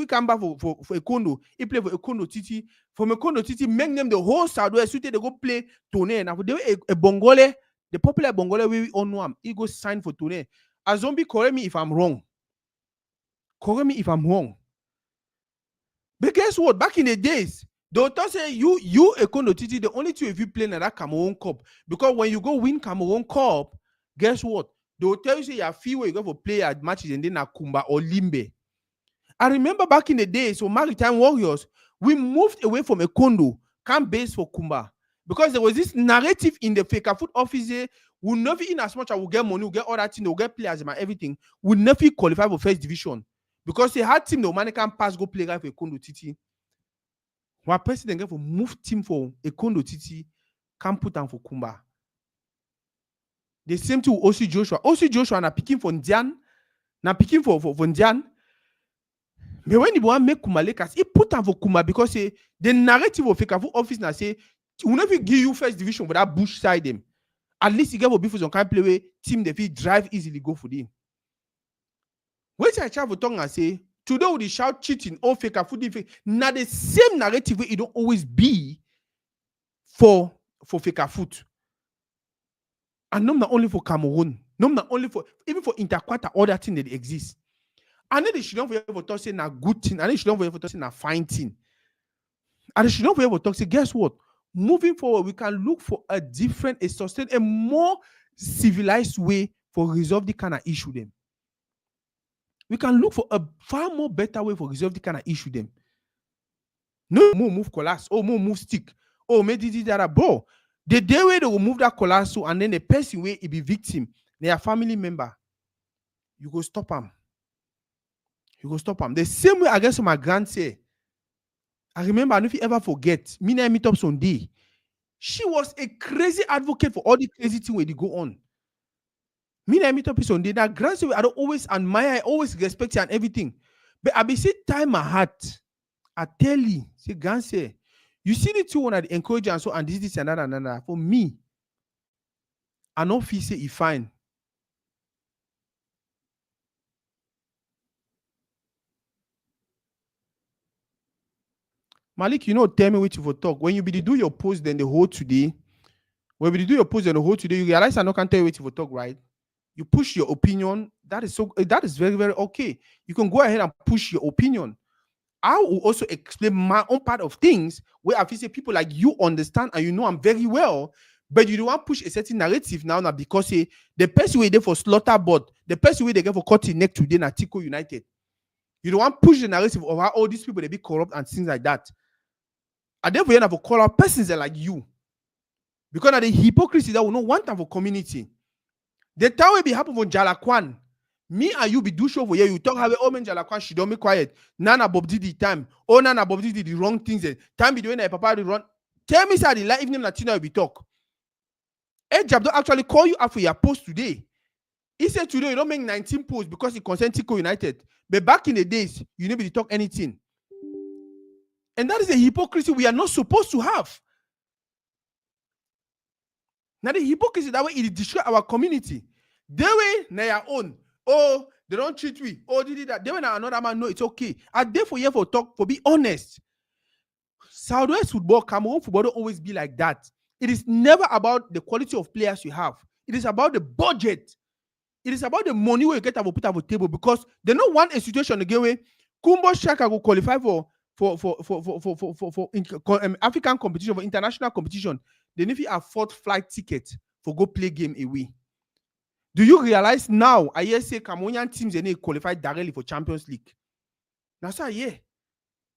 come back for a Kondo. He play for a Kondo Titi. From a Kondo Titi, make them the whole Southwest. So they go play Tonnerre. Now for the way a Bongole, the popular Bongole we all know him, he go sign for Tonnerre. A zombie correct me if I'm wrong. But guess what? Back in the days, they would say you a Kondo Titi, the only two if you play in that Cameroon Cup. Because when you go win Cameroon Cup, guess what? They will tell you say your fee where you go for play at matches and then Kumba or Limbe. I remember back in the days, so Maritime Warriors, we moved away from a Kondo, camp base for Kumba. Because there was this narrative in the Feka Foot office, we'll never, in as much as we'll get money, we'll get all that thing, we'll get players and everything, we'll never qualify for first division. Because they had team, the man can pass, go play right for a Kondo Titi. One president get for move team for a Kondo Titi, can put down for Kumba. The same to OC Joshua. OC Joshua na picking for Ndian, na picking for Ndian. But when you want to make Kumba Lakers, he put down for Kumba because the narrative of Feka Foot office now say, we'll never give you first division for that bush side them. At least you get for before some kind of play where team they feel drive easily go for them. When I try to talk and say, today with the shout cheating or Feka Foot, now the same narrative where it don't always be for Feka Foot. And not only for Cameroon, not only for, even for Interquarter, all that thing that exists. And then they should not be able to say a good thing, and they should not be able to say a fine thing. And they should not be able to say, guess what? Moving forward, we can look for a different, a sustained, a more civilized way for resolve the kind of issue them. We can look for a far more better way for resolve the kind of issue them. No more move collapse, or more move stick, or maybe that bro. The day where they will move that collapse, and then the person where it be victim, they are family member. You go stop them. The same way I guess my grand say. I remember, I don't know if you ever forget, me and I meet up Sunday. She was a crazy advocate for all the crazy things where they go on. Me na meet up Sunday. That grand I don't always admire, I always respect you and everything. But I be say time my heart. I tell you, say Ganse, you see the two one that encourage and so and this and that and that. For me, I don't feel say it fine. Malik, tell me what you for talk. When you be do your post, then the whole today. When you do your post, then the whole today, you realize I not can tell you what you for talk, right? You push your opinion. That is very, very okay. You can go ahead and push your opinion. I will also explain my own part of things where I feel say people like you understand and I'm very well, but you don't want to push a certain narrative now because the person we there for slaughter board, the person we they get for cutting neck today na Tiko United. You don't want to push the narrative of how all these people they be corrupt and things like that. And therefore you have to call out persons that like you. Because of the hypocrisy that will not want them for community. The time will be happen for Jalakwan. Me and you be do show for you. You talk how oh man Jalakwan she don't be quiet. Nana Bob did the time. Oh Nana Bob did the wrong things. Time be doing a papa the wrong. Tell me sir the live evening Latina will be talk. Ejab don't actually call you up for your post today. He said today you don't make 19 posts because he consent Tiko United. But back in the days, you never talk anything. And that is a hypocrisy we are not supposed to have. Now the hypocrisy that way it destroy our community. They way na your own. Oh, they don't treat me. Oh, they did that. They when another man know it's okay. I therefore here for talk for be honest. Southwest football, Cameroon football don't always be like that. It is never about the quality of players you have. It is about the budget. It is about the money where you get to put on the table because they don't want a situation again where Kumbo Shaka will qualify for African competition, for international competition. They need to afford flight ticket for go play game away. Do you realize now? I hear say Cameroonian teams they need qualify directly for Champions League. That's why yeah.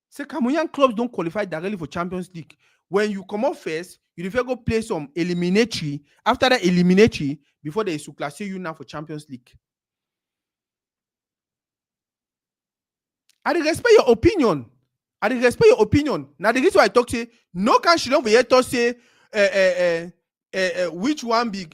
Say Cameroonian clubs don't qualify directly for Champions League. When you come up first, you prefer go play some eliminatory. After that eliminatory, before they class you now for Champions League. I respect your opinion. I respect your opinion. Now the reason why I talk say no can she don't forget to say which one be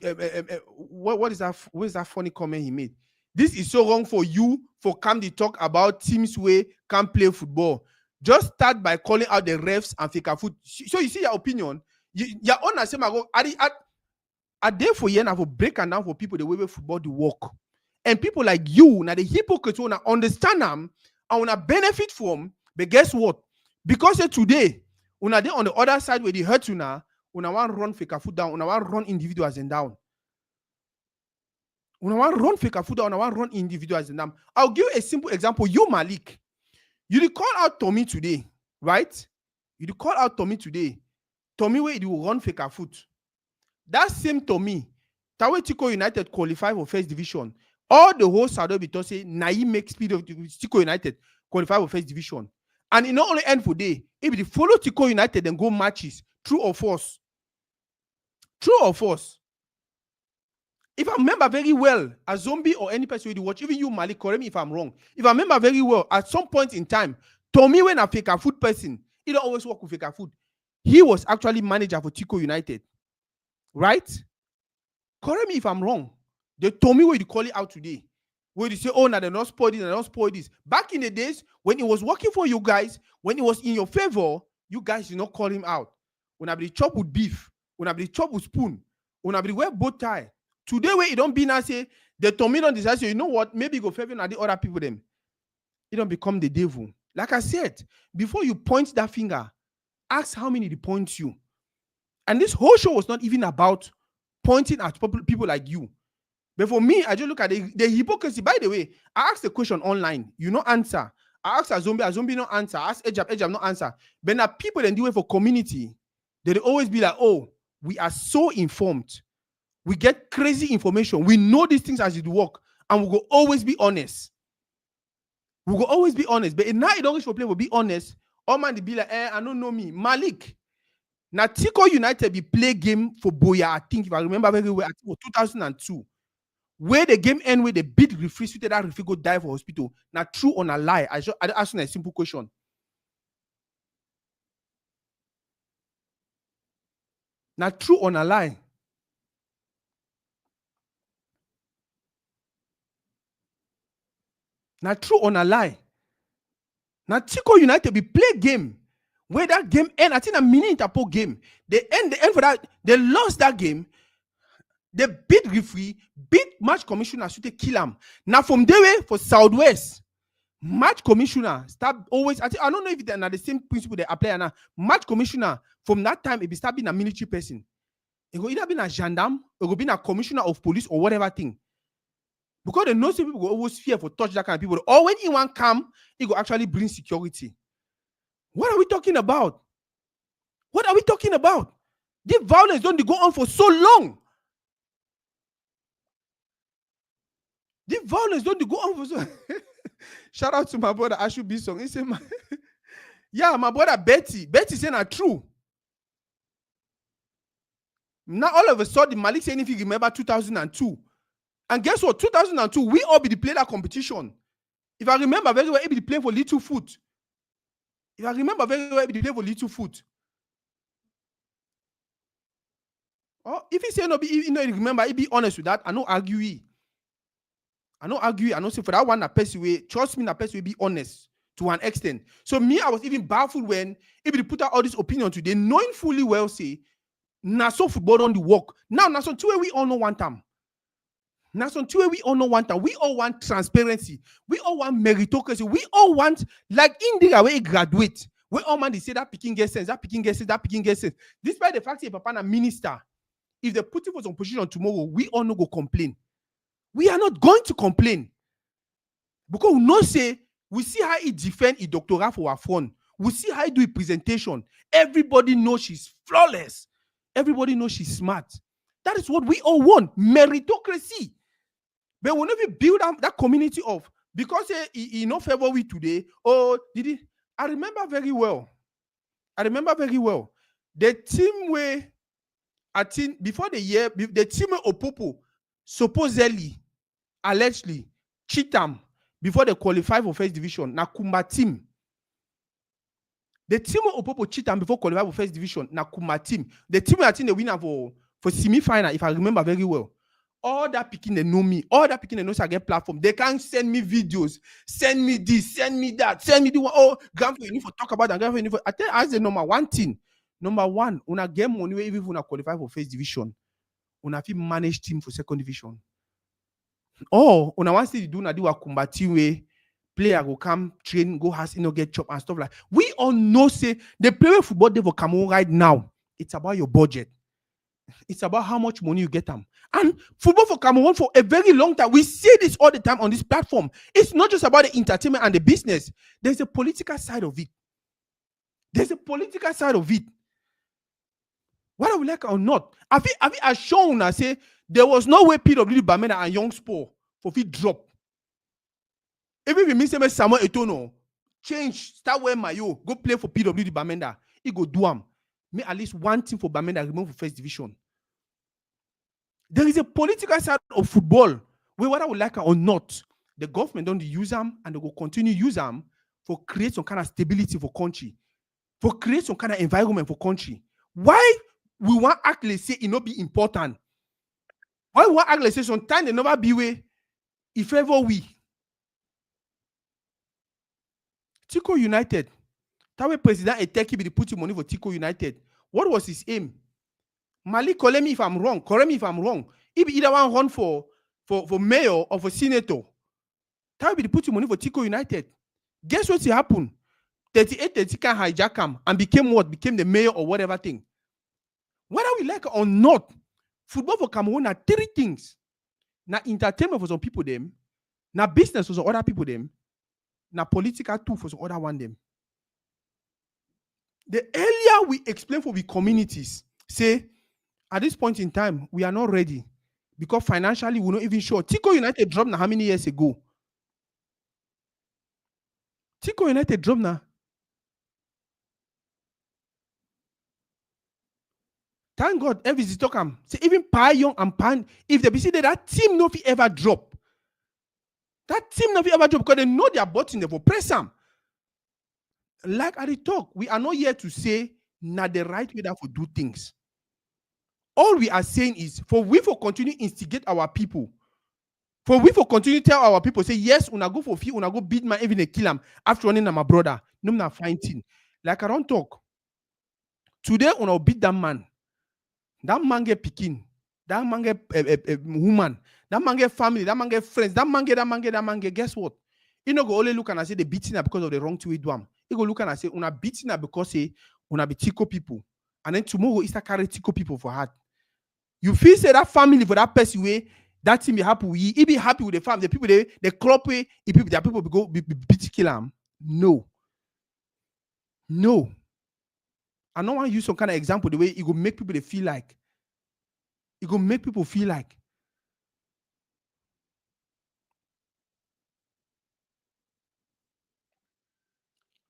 what is that? What is that funny comment he made? This is so wrong for you for come to talk about teams where can't play football. Just start by calling out the refs and fake foot. So you see your opinion. Your own as I therefore you have to break down for people the way football do work. And people like you, now the hypocrites wanna understand them and wanna benefit from. But guess what? Because today, una they on the other side where they hurt you now, una want run fake foot down, una want run individuals and down. Una want run fake foot down, una want run individuals and down. I'll give you a simple example. You, Malik, you did call out Tommy today, right? You did call out Tommy today. Tommy where you run fake foot. That same Tommy, Tawe Tiko United qualify for first division. All the whole Saudi Arabia say Nai make speed of Tiko United qualify for first division. And it not only end for day, if they follow Tiko United and go matches, true or false. True or false. If I remember very well, a zombie or any person you watch, even you, Malik, correct me if I'm wrong. If I remember very well, at some point in time, Tommy, when a fake food person, he don't always work with fake food. He was actually manager for Tiko United. Right? Correct me if I'm wrong. They told me where you call it out today. Where you say, oh, now they're not spoiled this, they're not spoiled this. Back in the days, when it was working for you guys, when it was in your favor, you guys did not call him out. When I be chop with beef, when I be chop with spoon, when I be wear bow tie. Today, where it don't be now say, the Tommy don't decide, so you know what, maybe go favor and the other people them. It don't become the devil. Like I said, before you point that finger, ask how many they point you. And this whole show was not even about pointing at people like you. But for me, I just look at the hypocrisy. By the way, I asked the question online. You no answer. I asked a zombie no answer. I asked Ejab no answer. But now people then do it for community. They always be like, oh, we are so informed. We get crazy information. We know these things as it work. And we will always be honest. We will always be honest. But now it don't reach for play, we'll be honest. All man, they be like, I don't know me. Malik. Now, Tiko United be play game for Boya, I think, if I remember very well, I think it was 2002. Where the game end with the beat referee, so that referee go die for hospital. Now, true or a lie? I ask you a simple question. Now, true or a lie? Now true or na lie. Now Tiko United we play game. Where that game end, I think a mini interpol game. They end for that. They lost that game. They beat referee, beat match commissioner, so they kill him. Now from there for Southwest, match commissioner start always. I don't know if they're the same principle they apply now. Match commissioner from that time it be start being a military person. It go either be a gendarme, it go be a commissioner of police or whatever thing. Because they know some people go always fear for touch that kind of people. Or when anyone come, it go actually bring security. What are we talking about? What are we talking about? The violence don't go on for so long. The violence don't go on for so. Shout out to my brother Ashu B song. He said, yeah, my brother Betty. Betty saying are true. Now all of a sudden, Malik saying if you remember 2002. And guess what? 2002, we all be the play that competition. If I remember very well, it be the play for Little Foot. If I remember very well, it be the play for Little Foot. Oh, if he say no, remember, he be honest with that. I no argue. I no argue. I no say for that one, that person way. Trust me, that person will be honest to an extent. So me, I was even baffled when if they put out all this opinion today, knowing fully well say, Naso football on the work. Now, Naso two we all know one time. Naso two we all know one time. We all want transparency. We all want meritocracy. We all want like Indira where he graduate. We all man they say that picking get sense, that picking get sense, that picking get sense. Despite the fact that Papa a minister. If they put him for some position tomorrow, we all no go complain. We are not going to complain. Because we know say, we see how he defend his doctorate for our phone. We see how he do a presentation. Everybody knows she's flawless. Everybody knows she's smart. That is what we all want. Meritocracy. But whenever we build up that community of, because he no favor we today, or did he? I remember very well. The team where I think before the year, the team Opopo supposedly, allegedly, cheat them before they qualify for first division. Na Kumba team. The team Opopo cheat them before qualify for first division. Na Kumba team. The team I think they winner for semi-final, if I remember very well. All that picking they know me. All that picking they know I get platform. They can send me videos, send me this, send me that, send me the one. Oh, grandpa, you need to talk about that. Grandpa, you need to. I tell you, as the number one thing. Number one, una get money even if una qualify for first division. Una fit manage team for second division. Or una want to do na do a combative way. Player go come train, go has get chop and stuff like. We all know say the player football they for Cameroon right now. It's about your budget. It's about how much money you get them. And football for Cameroon for a very long time. We see this all the time on this platform. It's not just about the entertainment and the business. There's a political side of it. Whether we like it or not, I shown I say there was no way PWD Bamenda and Young Sport for fit drop. Even if we miss Samuel Etono, change, start wearing mayo, go play for PWD Bamenda, he go do am. Make at least one team for Bamenda remove for first division. There is a political side of football where whether we like it or not, the government don't use them and they will continue to use them for create some kind of stability for country, for create some kind of environment for country. Why we want actually say it not be important? Why we want actually say sometimes they never be way if ever we Tiko United, that way President Eteki be putting money for Tiko United. What was his aim? Malik, correct me if I'm wrong. If either one run for mayor or for senator, that would be putting money for Tiko United. Guess what happened? 38 can hijack him and became what? Became the mayor or whatever thing. Whether we like it or not, football for Cameroon are three things. Now entertainment for some people them, now business for some other people them, now political too for some other one them. The earlier we explain for the communities, say at this point in time we are not ready because financially we're not even sure. Tiko United dropped now how many years ago? Tiko United dropped now. Thank God, every visitor come. Say even Young and Pan, if they be see that team no ever drop. That team no ever drop because they know they are botting them for press them. Like I talk, we are not here to say not the right way that for do things. All we are saying is for we for continue instigate our people For we for continue to tell our people, say, yes, una go for fee, una go beat my even a kill him after running my brother. No, na fine thing. Like I don't talk. Today, una beat that man. That man get picking. That man get woman. That man get family. That man get friends. That man get. Guess what? You know, go only look and I say they beating her because of the wrong way do am. You go look and I say, una beating her because say una be Tiko people. And then tomorrow, Easter carry Tiko people for heart. You feel say that family for that person way, that team be happy with you. He be happy with the family. The people they club way, people their people go be beat kill them. No. No. I don't want to use some kind of example the way it will make people they feel like. It will make people feel like.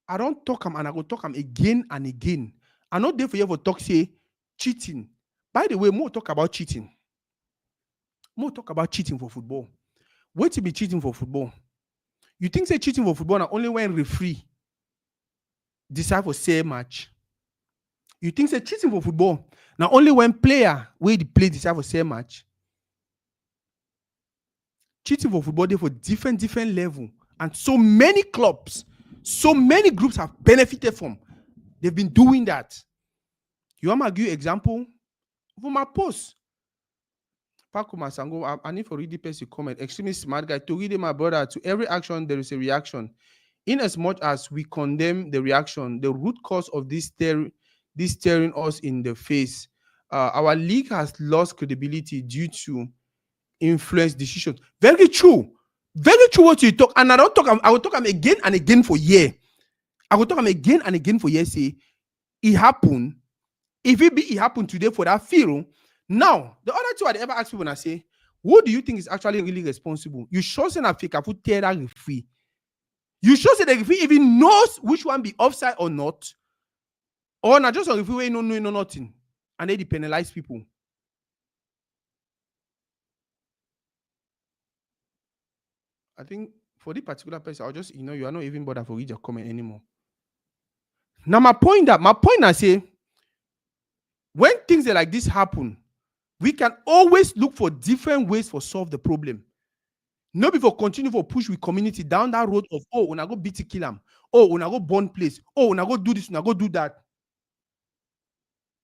I don't talk them and I go talk them again and again. I not there for you for talk say cheating. By the way, more talk about cheating. More talk about cheating for football. Wait to be cheating for football. You think say cheating for football now only when referee decide for say match. You think say cheating for football now only when player where the play decide for say match. Cheating for football they for different level, and so many clubs, so many groups have benefited from. They've been doing that. You want to give example for my post. Paco Masango, I need for read the person comment. Extremely smart guy. Toridey, my brother, to every action there is a reaction. In as much as we condemn the reaction, the root cause of this staring us in the face, our league has lost credibility due to influence decisions. Very true. Very true what you talk. And I don't talk, I will talk again and again for year. I will talk again and again for year. Say it happened. If it happened today for that film. Now, the other two I ever ask people and I say, who do you think is actually really responsible? You sure say that fake put tear that referee. You sure say the referee even knows which one be offside or not? Or not just a referee no nothing. And they penalize people. I think for this particular person, I'll just, you are not even bother for read your comment anymore. Now, my point I say, when things like this happen, we can always look for different ways for solve the problem. Not before continue for push with community down that road of, oh, when I go beat kill them, oh, when I go burn place, oh, when I go do this, when I go do that.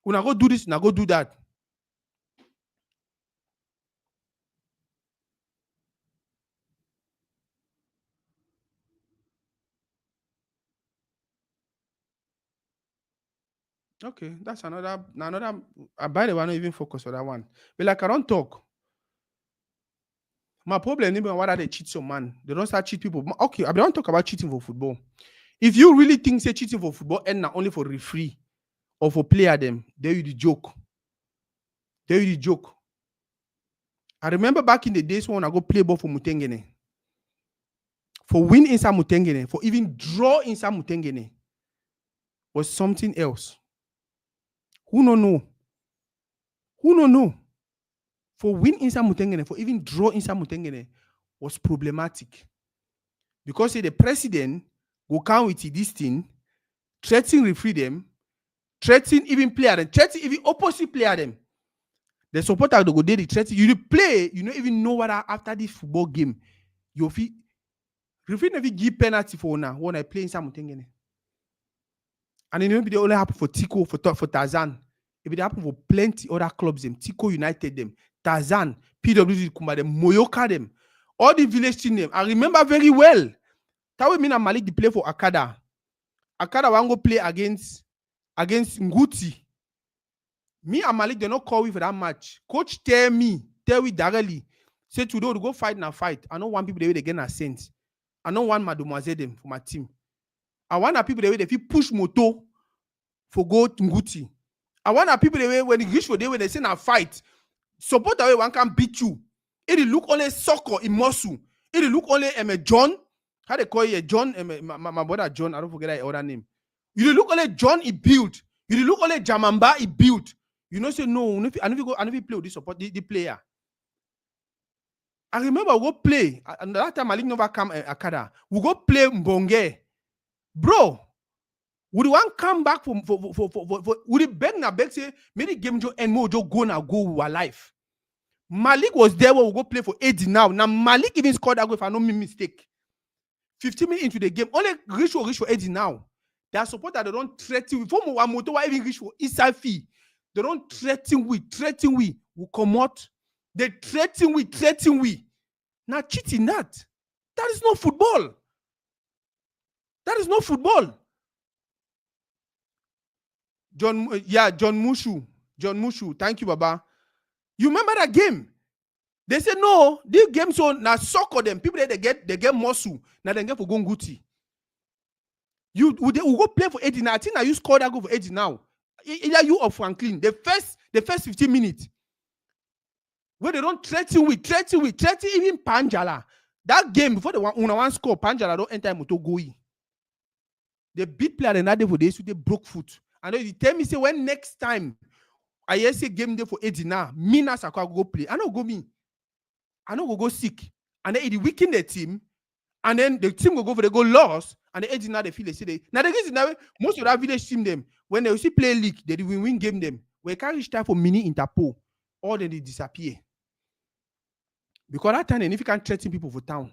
When I go do this, when I go do that. Okay, that's another. By the way, I don't even focus on that one. But like I don't talk. My problem is whether they cheat some man. They don't start cheat people. Okay, I don't talk about cheating for football. If you really think say cheating for football and not only for referee or for player them, there you the joke. There you the joke. I remember back in the days when I go play ball for Mutengene. For win inside Mutengene, for even draw inside Mutengene was something else. Who no know? Who no know? For win inside Mutengene, for even draw inside Mutengene was problematic. Because say the president will come with this thing, threatening referee them, threatening even player them, threatening even opposite player them. The supporter go there, the threatening. You play, you don't even know what after this football game, you feel referee never give penalty for now when I play inside Mutengene. And it maybe only happen for Tiko, for Tarzan. If it happen for plenty other clubs, them Tiko United, them Tarzan, PWG Kumba, them Moyoka, them all the village team them. I remember very well. That way, me and Malik they play for Akada. Akada want go play against Nguti. Me and Malik they not call me for that match. Coach tell me directly, say today we go fight na fight. I don't want people they get a sense. I don't want mademoiselle them for my team. I want people the way they push moto for go to Nguti. I want people the way when they reach for day when they say na fight, support the way one can beat you. It look only soccer in muscle. It look only John. How they call it John? My brother John. I don't forget that other name. You look only John he built. You look only Jamamba he built. You know say no. I never play with this support the player. I remember we go play. And that time Malik never come Akada. We go play Mbonge. Bro, would one come back for would it beg say maybe game jo and more jo go now go alive? Malik was there when we go play for AD now. Now Malik even scored that goal if I don't make mistake. 15 minutes into the game, only reach for AD now. They are supporters, they don't threaten. Before Moto even reach for Isafi, they don't threaten we come out. They threaten we. Now cheating that. That is not football. That is not football. John Mushu. Thank you, Baba. You remember that game? They say no, this game so now soccer them. People they get muscle. Now they get for Gonguti. You will go play for 80 now. I think you scored that goal for 80 now. Either you or Franklin. The first 15 minutes. Where they don't threaten even Panjala. That game before the one score, Panjala don't enter Moto Goi. They beat player and day for days they broke foot. And they tell me say when next time I hear say game day for 80 now, me na Sakwa go play. I don't go sick. And then it weaken the team. And then the team will go for the goal loss. And the 80 now they feel they say they. Now the reason now most of that village team them when they see play league, they win game them. When can't reach time for mini interpol, or then they disappear. Because that time if you can't threaten people for town.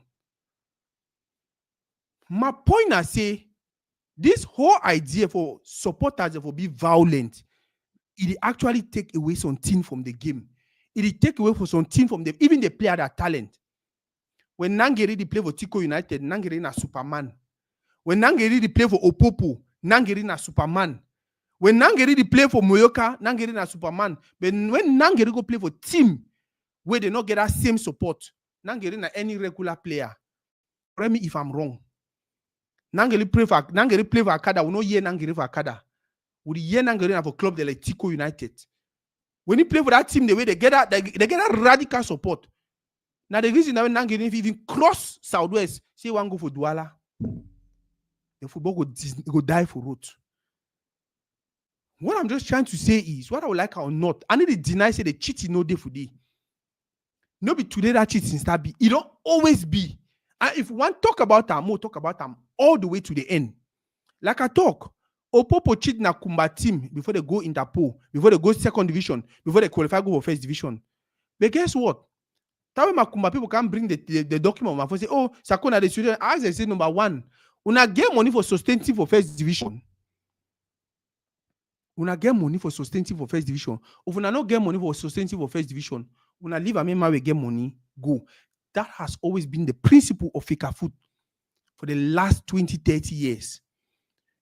My point I say this whole idea for supporters for be violent, it actually take away something from the game. It take away something from them, even the player that talent. When Nangeri play for Tiko United, Nangeri na Superman. When Nangeri play for Opopo, Nangeri na Superman. When Nangeri play for Moyoka, Nangeri na Superman. But when Nangeri go play for team where they not get that same support, Nangeri na any regular player. Correct me if I'm wrong. Nangeri play for Akada. We no hear Nangeri for Akada. We hear Nangeri for club like Tiko United. When you play for that team, the way they get that radical support. Now the reason that Nangeri even cross Southwest, say one go for Douala, the football go die for road. What I'm just trying to say is, what I would like or not, I need to deny say the cheating no day for day. No be today that cheating start be. It don't always be. And if one talk about them, more talk about them all the way to the end. Like I talk, Opopo cheat na Kumba team before they go Interpol, before they go second division, before they qualify go for first division. But guess what? That way Makumba people can bring the document and say, oh, Sakona the student, as I say number one, una get money for sustaining for first division. Una get money for sustaining for first division. If una not get money for sustaining for first division, una leave a member we get money, go. That has always been the principle of Fika Foot for the last 20, 30 years.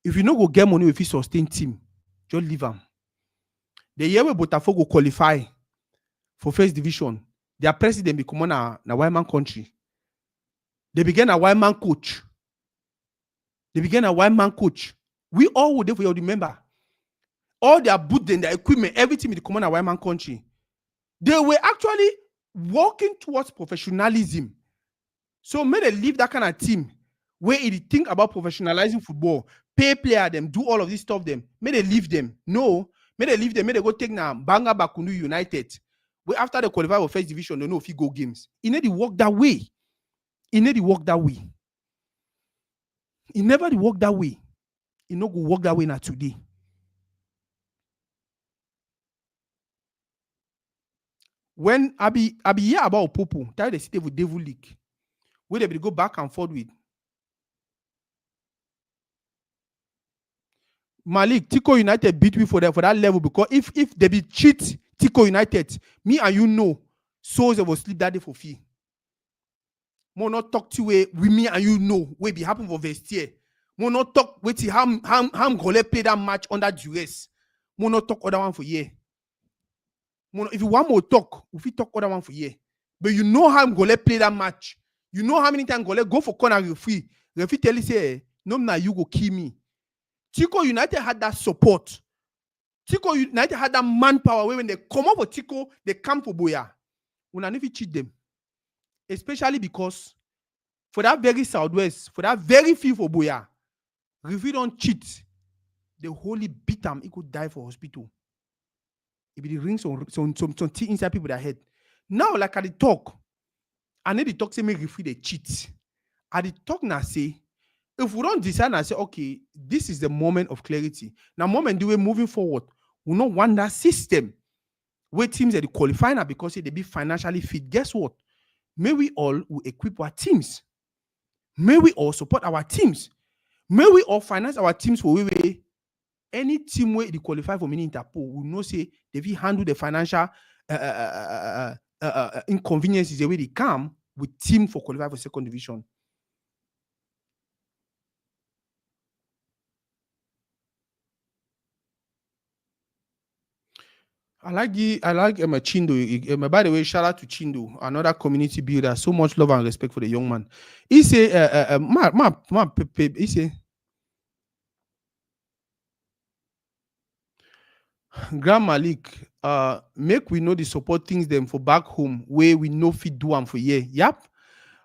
If you no go get money with a sustain team, just leave them. The year where Botafogo qualify for first division, their president become na white man country. They began a white man coach. We all would therefore remember. All their boot and their equipment, everything in the common white man country. They were actually working towards professionalism. So may they leave that kind of team where it think about professionalizing football, pay player them, do all of this stuff them. May they leave them. No, may they leave them. May they go take now Banga Bakundu United. Where after they qualify for first division, they know if you go games. It need to work that way. It never work that way. It no go work that way now today. When I be here about Opopo, tell they stay with Devil League, where they will go back and forth with Malik. Tiko United beat me for that level because if they be cheat Tiko United, me and you know, souls they will sleep that day for fee. More not talk to with me and you know what be happen for Vestier. More not talk with ham Gole play that match under duress. More not talk other one for year. If you want more talk, if you talk other one for year. But you know how Gole play that match. You know how many times Gole go for corner referee. Referee tell you say, no, now you go kill me. Tiko United had that support. Tiko United had that manpower where when they come up for Tiko, they come for Boya. We not even cheat them. Especially because for that very Southwest, for that very feel for Boya, if you don't cheat, the holy beat them, it could die for hospital. It be the ring some tea inside people that head. Now, like at the talk, I need the talk say make referee they cheat. At the talk now say, if we don't decide and say, okay, this is the moment of clarity. Now, moment the way moving forward, we don't want that system Where teams that qualify now because they be financially fit. Guess what? May we all will equip our teams. May we all support our teams. May we all finance our teams for way any team where they qualify for mini Interpol will know say they will handle the financial inconveniences the way they come with team for qualify for second division. I like Chindo. By the way, shout out to Chindo, another community builder. So much love and respect for the young man. He say, he say, Grand Malik, make we know the support things them for back home where we know fit do them for year. Yep.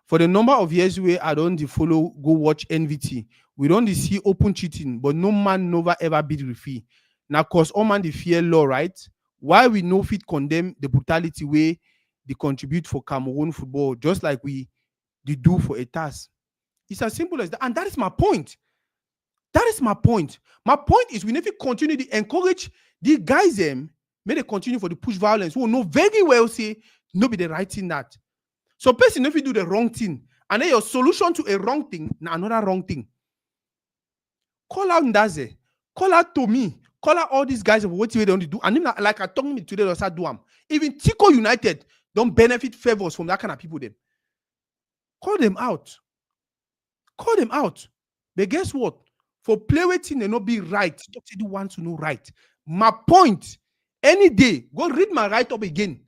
For the number of years where I don't follow go watch NVT, we don't see open cheating, but no man never ever beat referee. Now, cause all man the fear law, right? Why we no fit condemn the brutality way they contribute for Cameroon football, just like we do for ETAS. It's as simple as that, and that is my point. That is my point. My point is we need to continue to encourage the guys them, may they continue for the push violence. Who will know very well say no be the right thing that. So person if you do the wrong thing, and then your solution to a wrong thing, now another wrong thing. Call out Ndaze, call out Tommy, call out all these guys of what they don't do. And then, like I told me today, they'll start doing. Even Tiko United don't benefit favors from that kind of people. Then call them out. Call them out. But guess what? For play waiting, they not be right. Don't say you want to know right. My point, any day, go read my write-up again.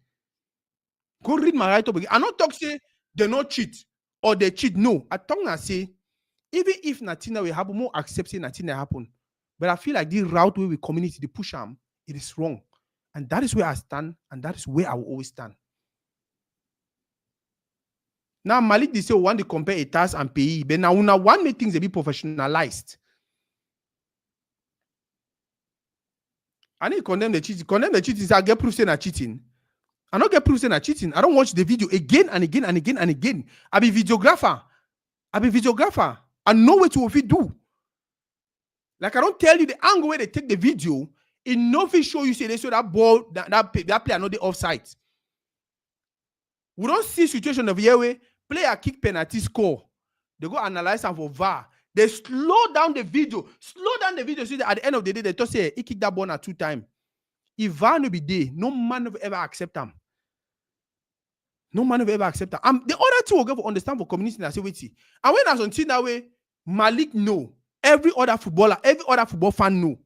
Go read my write-up again. I not talk say they not cheat or they cheat. No. I talk and say, even if Natina will happen, more accepting Natina happen. But I feel like the route where we community, the push them, it is wrong. And that is where I stand, and that is where I will always stand. Now, Malik, they say, want to compare ETAS and PE, but now one make things a bit professionalized. I need to condemn the cheating. Condemn the cheating. I get proof saying I'm cheating. I don't get proof saying I'm cheating. I don't watch the video again and again and again and again. I be videographer. I know what to do. Like I don't tell you the angle where they take the video. Enough to show you say they show that ball that player not the offside. We don't see situation of here where player kick penalty score. They go analyze them for VAR. They slow down the video so that at the end of the day, they just say, he kicked that ball at 2 times. If VAR no be there, no man will ever accept them. No man will ever accept them. The other two will go for understand for community and say, wait, see. And when I was until that way, Malik know. Every other footballer, every other football fan know.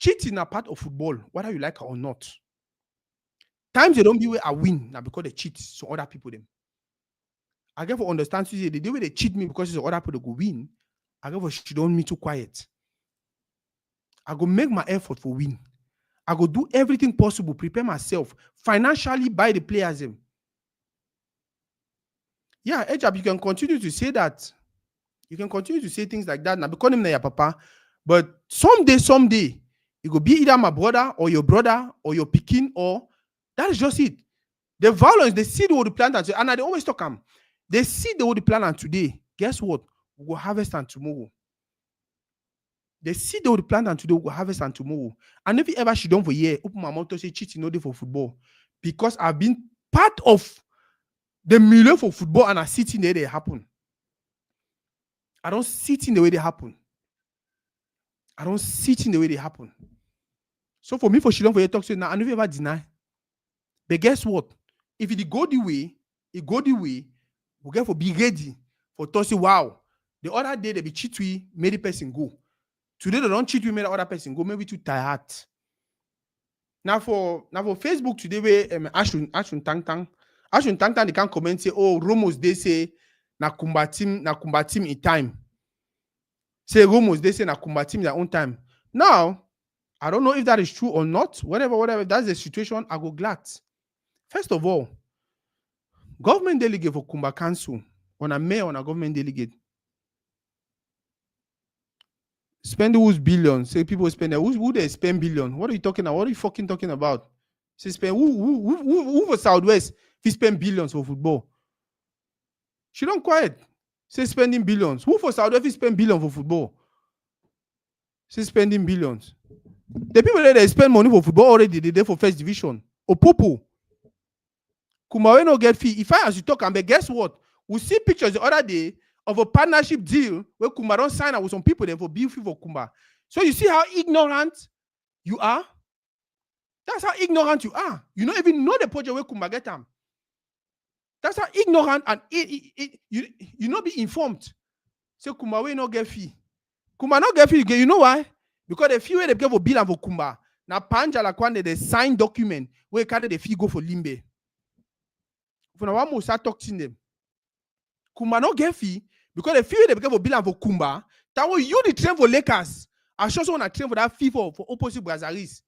Cheating are part of football, whether you like it or not. Times they don't be where I win now because they cheat, so other people them. I get for understand the day where they cheat me because it's other people that go win. I get for she don't me too quiet. I go make my effort for win. I go do everything possible, prepare myself financially, buy the players them. Yeah, Ejab, you can continue to say that. You can continue to say things like that. Now because him na your papa, but someday, it could be either my brother or your pikin, or that is just it. The violence, they see the old plant and they always talk them. They see the old plan and today. Guess what? We will harvest and tomorrow. They see the old plan and today we will harvest and tomorrow. And if you ever she done for a year, open my mouth to say cheating no day for football. Because I've been part of the milieu for football and I sit in the way they happen. I don't sit in the way they happen. So for me, for she done for a talk say now, I never ever deny. But guess what? If it go the way, we get for be ready for to say, wow, the other day they be cheat we made the person go. Today they don't cheat we made the other person go. Maybe too tired. Now for Facebook today where Ashun Tang they can comment say, oh, Romos they say na Kumba team in time. Say Romos they say na Kumba team their own time. Now I don't know if that is true or not. Whatever that's the situation. I go glad. First of all, government delegate for Kumba Council on a mayor on a government delegate. Spend who's billions? Say people spend who they spend billion? What are you talking about? What are you fucking talking about? Say spend who for Southwest if he spend billions for football? She don't quiet. Say spending billions. Who for Southwest if he spend billions for football? Say spending billions. The people that they spend money for football already, they there for first division. Opopo. Kumba no get fee. If I as you talk, and but guess what? We see pictures the other day of a partnership deal where Kumba don't sign up with some people there for bill fee for Kumba. So you see how ignorant you are? That's how ignorant you are. You don't even know the project where Kumba get them. That's how ignorant and you not be informed. Say Kumba we no get fee. Kumba no get fee. You know why? Because the fee where they get for bill and for Kumba. Now Panja la kwande they sign document where carry the fee go for Limbe. For now, we start talking them. Kumba no get fee because the fee they get for bill and for Kumba. That way you the train for Lakers. I just want to train for that fee for opposite Brazaris.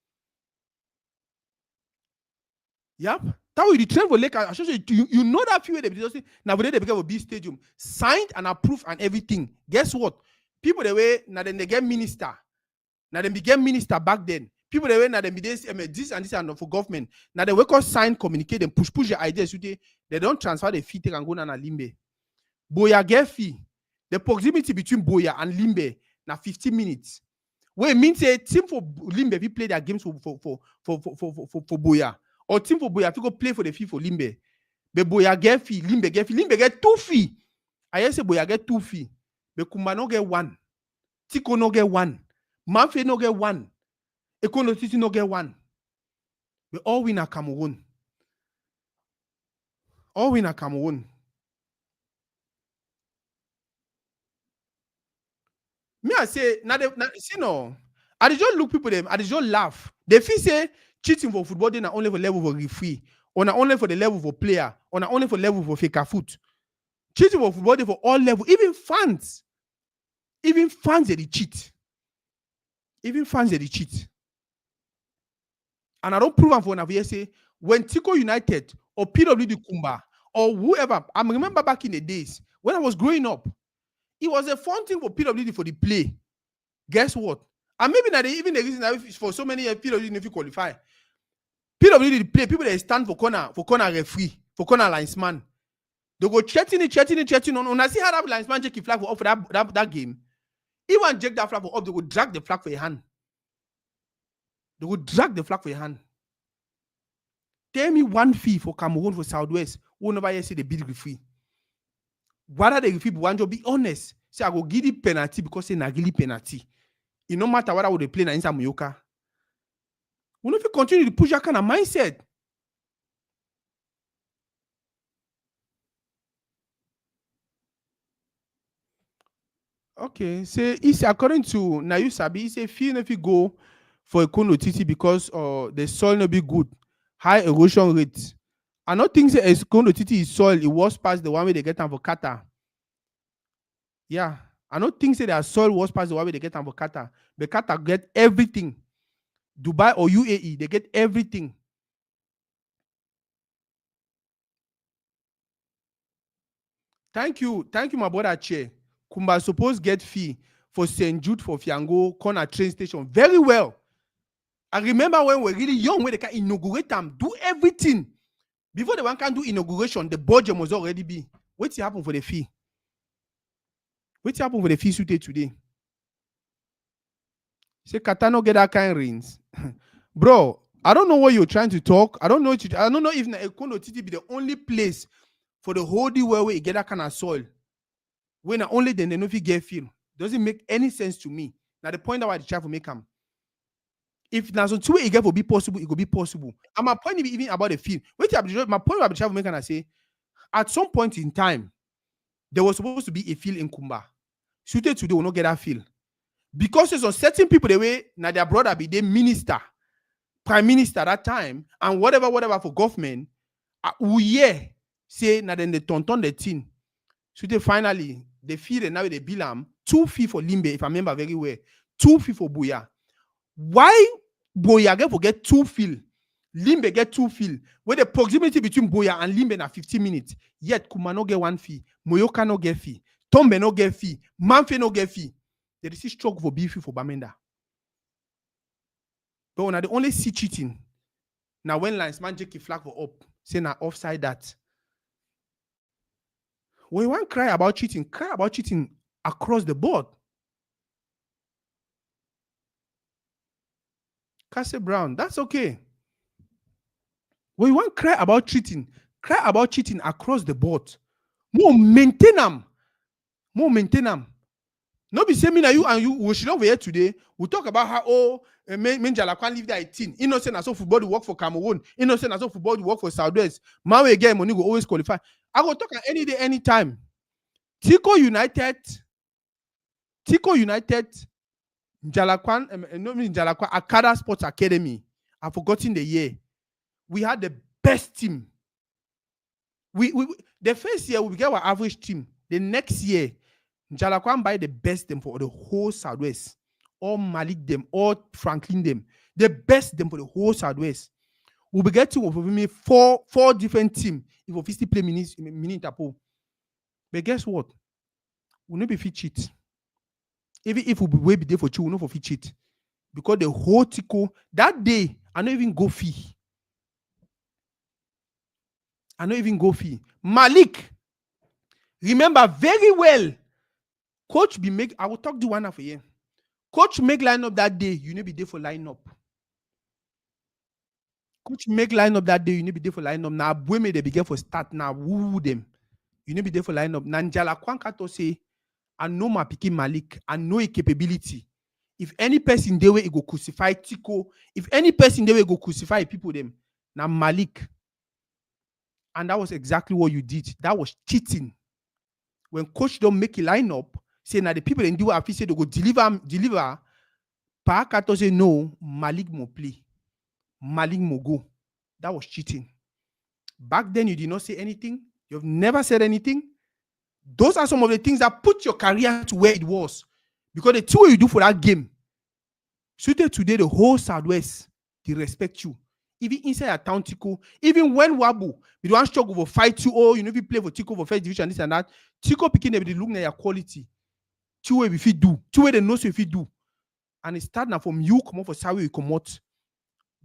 Yep. That way the train for Lakers. You know that few they just now they become a big stadium, signed and approved and everything. Guess what? People the way now then they get minister. Now they became minister back then. People the way now they be this and this and for government. Now they work on sign, communicate and push your ideas. They don't transfer the fee they can go na Limbe. Boya get fee. The proximity between Boya and Limbe na 15 minutes. Where it means a team for Limbe we play their games for Boya. Or team for Boya, if you go play for the fee for Limbe. But Boya get fee, Limbe get fee. Limbe get 2 fee. I say Boya get 2 fee. But Kumba no get 1. Tiko no get 1. Manfred no get 1. Ekono Titi no get 1. We all win at Cameroon. All win at Cameroon. Me, I say, see no. I just look people them, I just laugh. They feel say cheating for football, they not only for level for referee, or not only for the level for player, or not only for level for faker foot. Cheating for football, they for all level, even fans. Even fans they cheat. Even fans they cheat. And I don't prove them for now. Say when Tiko United or PWD Kumba or whoever, I remember back in the days when I was growing up, it was a fun thing for PWD for the play. Guess what? And maybe not even the reason that for so many years PWD if you qualify. PWD play people that stand for corner referee, for corner linesman. They go chatting on. I see how that linesman check the flag for up for that game. Even check that flag for up, they go drag the flag for your hand. They will drag the flag for your hand. Tell me 1 fee for Cameroon for Southwest. Who never yet say the big referee. Whether the referee want to be honest, say I go give the penalty because say nagili penalty. It no matter what I would play na inside Muyoka. We don't continue to push that kind of mindset. Okay, say it's according to Nayu Sabi, he say feel if you go for a Kono Titi because the soil no be good, high erosion rate. I don't think say Kono Titi is soil, it was past the one way they get them for Qatar. Yeah, I don't think say their soil was past the one way they get them for Qatar. But Qatar get everything. Dubai or UAE, they get everything. Thank you, my brother Che. Kumba supposed get fee for St. Jude for Fiango corner train station very well. I remember when we were really young, when they can inaugurate them, do everything. Before the one can do inauguration, the budget must already be. What's happen for the fee? What's happen for the fee suited today? Say Katano get that kind of rings. Bro, I don't know what you're trying to talk. I don't know if Ekono Titi be the only place for the whole world where you get that kind of soil. When only then they know if you get feel. Doesn't make any sense to me. Now the point that I try to make them. If there's two way it get for be possible, it could be possible. And my point is even about the field. Wait, my point about the try to make and I say, at some point in time, there was supposed to be a field in Kumba. Suited today will not get that field. Because there's certain people the way now their brother be the minister, prime minister at that time, and whatever for government, we say now then they turn the thing. So they finally they feel and now they bill them 2 fee for Limbe, if I remember very well, 2 fee for Boya. Why Boya get 2 fee? Limbe get 2 fee. Where the proximity between Boya and Limbe na 15 minutes. Yet Kuma no get 1 fee. Moyoka no get fee. Tombe no get fee. Manfe no get fee. There is a struggle for B fee for Bamenda. But when I the only see cheating, now when linesman take a flag for up, say na offside that. When you want cry about cheating across the board. Cassie Brown. That's okay. When you want cry about cheating across the board. More maintain them. More maintain them. No be say me na you and you we should over here today. We talk about how Menjala can't leave that 18. Innocent as so football work for Cameroon. Innocent as so football work for Southwest. Mawe again money go always qualify. I go talk any day, anytime. Tiko United, Njalakwan, no mean Njalakwan Akada Sports Academy. I've forgotten the year. We had the best team. We the first year we get our average team. The next year, Njalakwan buy the best them for the whole Southwest. All Malik them, all Franklin them. The best them for the whole Southwest. We'll be getting four different teams if we still play mini interpol. But guess what? We'll not be fit cheat. Even if we be there for you, we'll not for fit cheat. Because the whole Tiko, that day, I don't even go fee. Malik, remember very well, coach be make, I will talk to one half a year. Coach make line up that day, you need to be there for line up. Coach make line up that day, you need to be there for line up. Now, boy, may they be for start now, woo them. You need to be there for line up. Nanjala Kwankato say, I know my picking Malik, I know his capability. If any person there will go crucify Tiko, if any person there will go crucify people them, now Malik. And that was exactly what you did. That was cheating. When coach don't make a lineup, say now the people in do say they go deliver. Pakato say no, Malik mo play. Malik mo go. That was cheating. Back then you did not say anything. You've never said anything. Those are some of the things that put your career to where it was. Because the two you do for that game. Suited today, the whole Southwest, they respect you. Even inside a town, Tiko, even when Wabu, we don't struggle for 5-2-0, you know, if you play for Tiko for first division, this and that, Tiko picking them, they look at your quality. Two way if you do, two way they know so if you do. And it start now from you, come on for Sawi, you come out.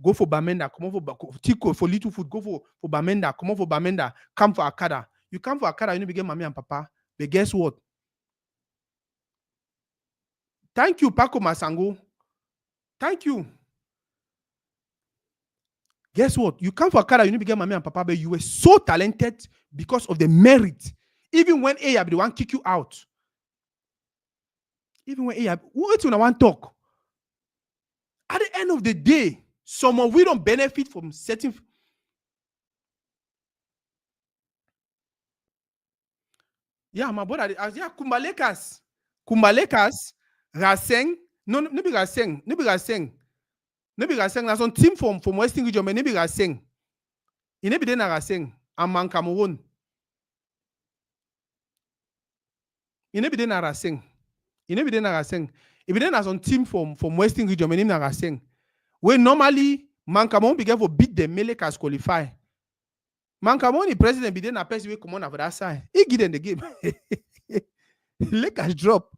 Go for Bamenda, come on for Tiko, for Little Foot, go for Bamenda, come on for Bamenda, come for Akada. You come for Akada, you know, begin mommy and papa. But guess what? Thank you, Paco Masango. Thank you. Guess what? You come for Akada, you need to get mommy and papa, but you were so talented because of the merit. Even when Ahab, they want to kick you out. Even when Ahab, wait when I want to talk. At the end of the day, some of we don't benefit from certain. Yeah, my brother, yeah, Kumbalekas, Raseng, no be Raseng. There's some team from Western region, but maybe Raseng. You never did Raseng. Among Cameroon. You never did Raseng. If you did some team from Western region, my name is Raseng. When normally Man Cameroon began to beat the Melekas qualify. Man Cameroon, the president, be then a person will come on over that side. He give them the game. Lakers drop.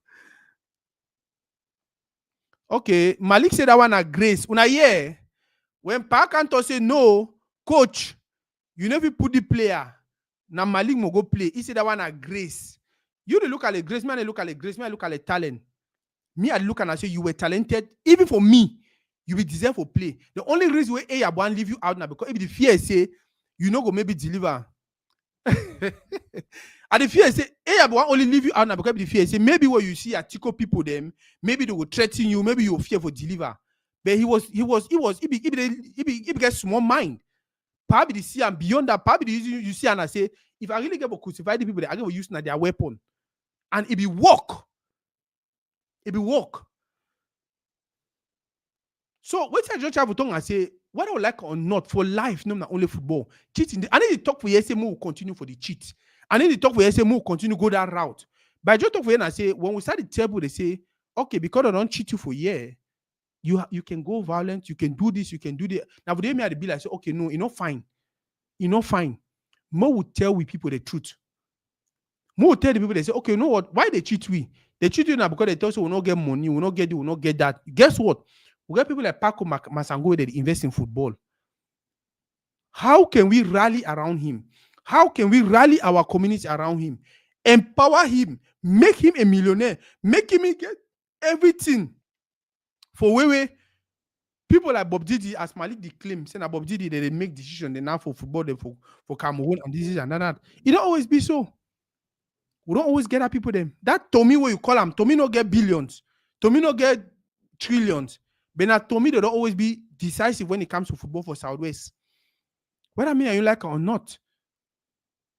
Okay, Malik said that one a grace. Una year when Parkanto say no, coach, you never put the player. Now Malik mo go play. He said that one a grace. You look at the grace, man. I look at the grace, man. I look at the talent. Me, I look and I say you were talented. Even for me, you will deserve for play. The only reason why Ahab won't leave you out now because if the fear say you know go maybe deliver. And the fear say, Ahab will only leave you out now because the fear say maybe what you see at Tiko people them, maybe they will threaten you, maybe you will fear for deliver. But he gets small mind. Probably the see and beyond that, probably you see and I say, if I really get to crucify the people, I will use their weapon. And it be work. So what I just travel tongue and say, whether I like or not, for life, no, not only football. Cheating. I need to talk for YSM will continue for the cheat. I need to talk for YSM will continue go that route. But I just talk for you and I say, when we start the table, they say, okay, because I don't cheat you for a year, you can go violent, you can do this, you can do that. Now, for them, I be like, say, okay, no, fine. More would tell we people the truth. More would tell the people, they say, okay, you know what? Why they cheat we? They cheat you now because they tell us we will not get money, we will not get it, we will not get that. Guess what? We get people like Paco Masango that invest in football. How can we rally around him? How can we rally our community around him? Empower him, make him a millionaire, make him get everything for where People like Bob Didi, as Malik the claim, saying that Bob Didi they make decision they now for football, they for Cameroon and this and that. It don't always be so. We don't always get that people them. That Tommy what you call them, Tommy no get billions, Tommy no get trillions. But now Tommy they don't always be decisive when it comes to football for Southwest. Whether me and you like it or not.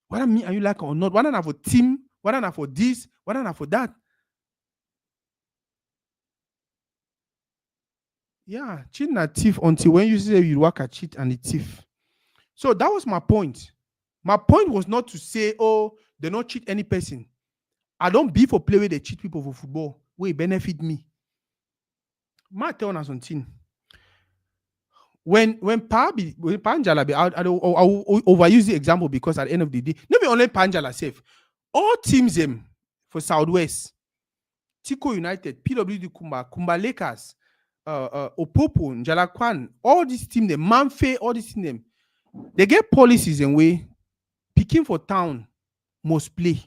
Whether me and you like it or not. Whether not for team, whether not for this, whether not for that. Yeah, cheating a thief until when you say you work at cheat and a thief. So that was my point. My point was not to say, oh, they don't cheat any person. I don't be for play where they cheat people for football. Where it benefit me. My tell us something. When Panjala be out, I will overuse the example because at the end of the day, not be only Panjala safe. All teams them for Southwest, Tiko United, PWD Kumba Lakers, Opopo, Njalakwan, all these teams, them, Manfe, all these teams, them, they get policies in way. Picking for town must play.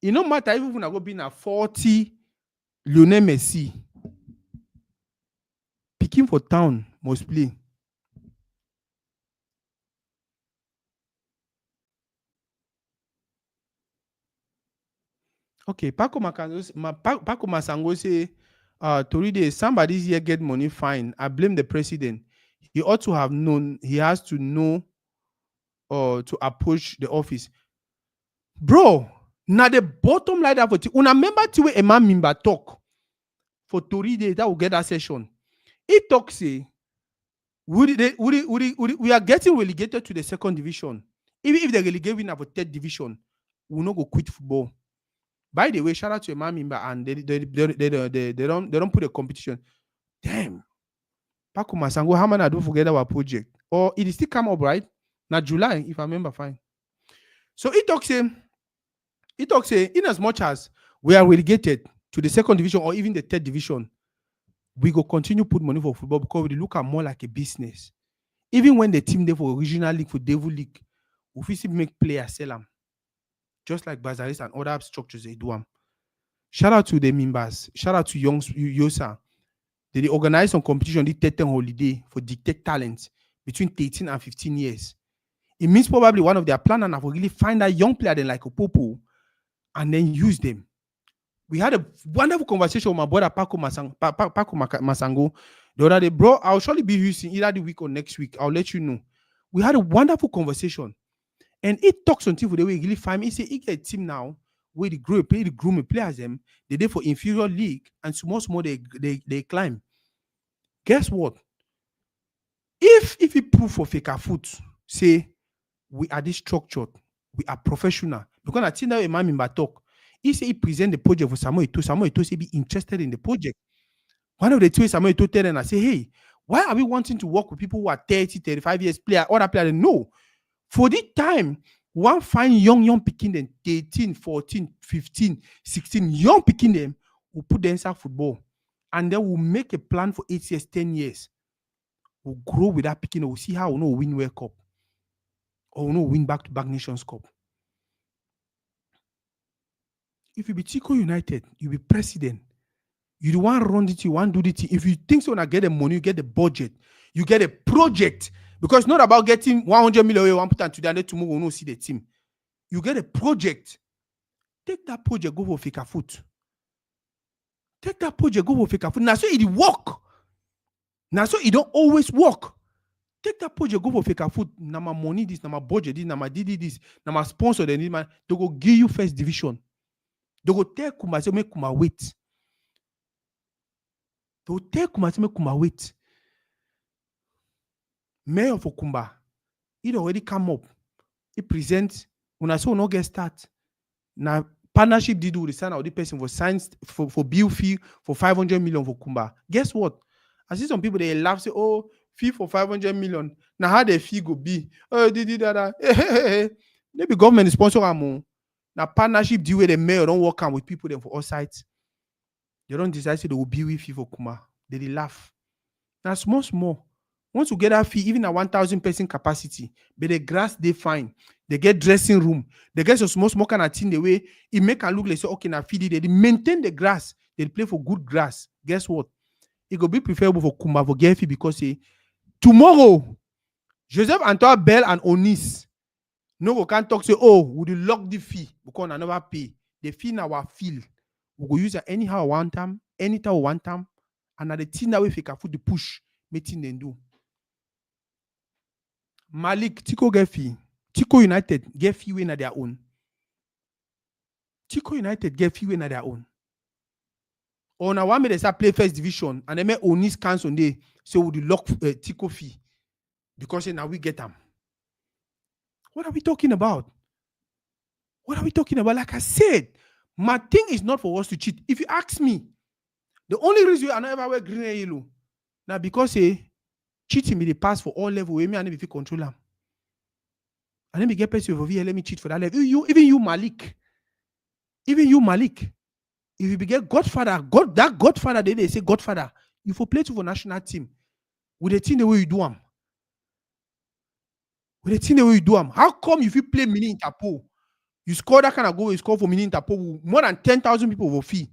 It no matter even when I go be na 40 Lionel Messi. Picking for town must play. Okay, Paco Masango say, Toridey, somebody's here get money fine. I blame the president. He ought to have known. He has to know to approach the office. Bro, now the bottom line of it. Una member to a man member talk for Toridey that will get that session. He talk say, we are getting relegated to the second division. Even if they relegate in our third division, we will not go quit football. By the way, shout out to a man member and they don't put a competition. Damn. Paco Masango, how many I don't forget our project? Or it is still come up, right? Now July, if I remember fine. So it talks in as much as we are relegated to the second division or even the third division, we go continue put money for football because we look at more like a business. Even when the team there for regional league, for Devil League, we still make players sell them. Just like Bazaris and other structures they do them. Shout out to the members. Shout out to Yosa. They organize some competition, the 13 holiday for dictate talents between 13 and 15 years. It means probably one of their planners will really find that young player then like a Popo and then use them. We had a wonderful conversation with my brother Paco Masango the other day. Bro, I'll surely be using either the week or next week. I'll let you know. We had a wonderful conversation. And it talks until for the way he really find me. He say he get a team now where they grow, play the groom players them. They did for inferior league and small they climb. Guess what? If he prove for Fika Foot, say we are this structured, we are professional. Because I think that a man in talk. He say he present the project for Samuel Eto'o say be interested in the project. One of the two Samuel Eto'o tell them I say, hey, why are we wanting to work with people who are 30, 35 years player, other player? No. For this time, one fine young picking them, 13, 14, 15, 16, young picking them, will put them inside football. And then we'll make a plan for 8 years, 10 years. We'll grow with that picking. We'll see how we'll win World Cup. Or we'll win back-to-back Nations Cup. If you be Tiko United, you be president. You don't want to run it, you want to do it. If you think so, now get the money, you get the budget, you get a project. Because it's not about getting 100 million one put on today and then tomorrow we'll not see the team. You get a project. Take that project, go for Fika Foot. Take that project, go for Fika Foot. Now so it work. Now so it don't always work. Take that project, go for Fika Foot. Now my money this, now my budget this, now my DD this, now my sponsor they go give you first division. They go tell Kumba say make Kumba wait. They go tell Kumba say make Kumba wait. Mayor for Kumba, it already come up. He presents when I saw no get start. Now partnership did do the sign of the person for science for bill fee for 500 million for Kumba. Guess what? I see some people they laugh say, oh, fee for 500 million. Now how the fee go be? Oh, that. Maybe government sponsor them. Now partnership deal with the mayor don't work on with people them for all sides. They don't decide they will be with fee for Kumba. They laugh. Now small. Once you get that fee, even a 1,000 person capacity, but the grass they fine. They get dressing room. They get some small kind of thing the way it make and look like say, okay, now feed it. They maintain the grass. They play for good grass. Guess what? it could be preferable for Kumba for Gefi because tomorrow Joseph Antoine Bell and Onis no go can't talk say, oh, would you lock the fee because I never pay. The fee now our feel. We go use it anyhow one time, anytime one time, and at the thing that we fake food the push, meeting them do. Malik, Tiko get fee. Tiko United get fee in their own. Tiko United get fee in their own. Or now one may they start play first division and they make Onis cancel on day, so would you lock Tiko fee because now we get them. What are we talking about? What are we talking about? Like I said, my thing is not for us to cheat. If you ask me, the only reason I never wear green and yellow now because cheating me the pass for all level. Me and if you control them, and then we get person over here. Let me cheat for that level. Even you Malik, if you get Godfather, that Godfather, they say Godfather, you for play to for national team with the team the way you do them. With the team the way you do them, how come if you play mini Interpol, you score that kind of goal, you score for mini Interpol, more than 10,000 people will fee.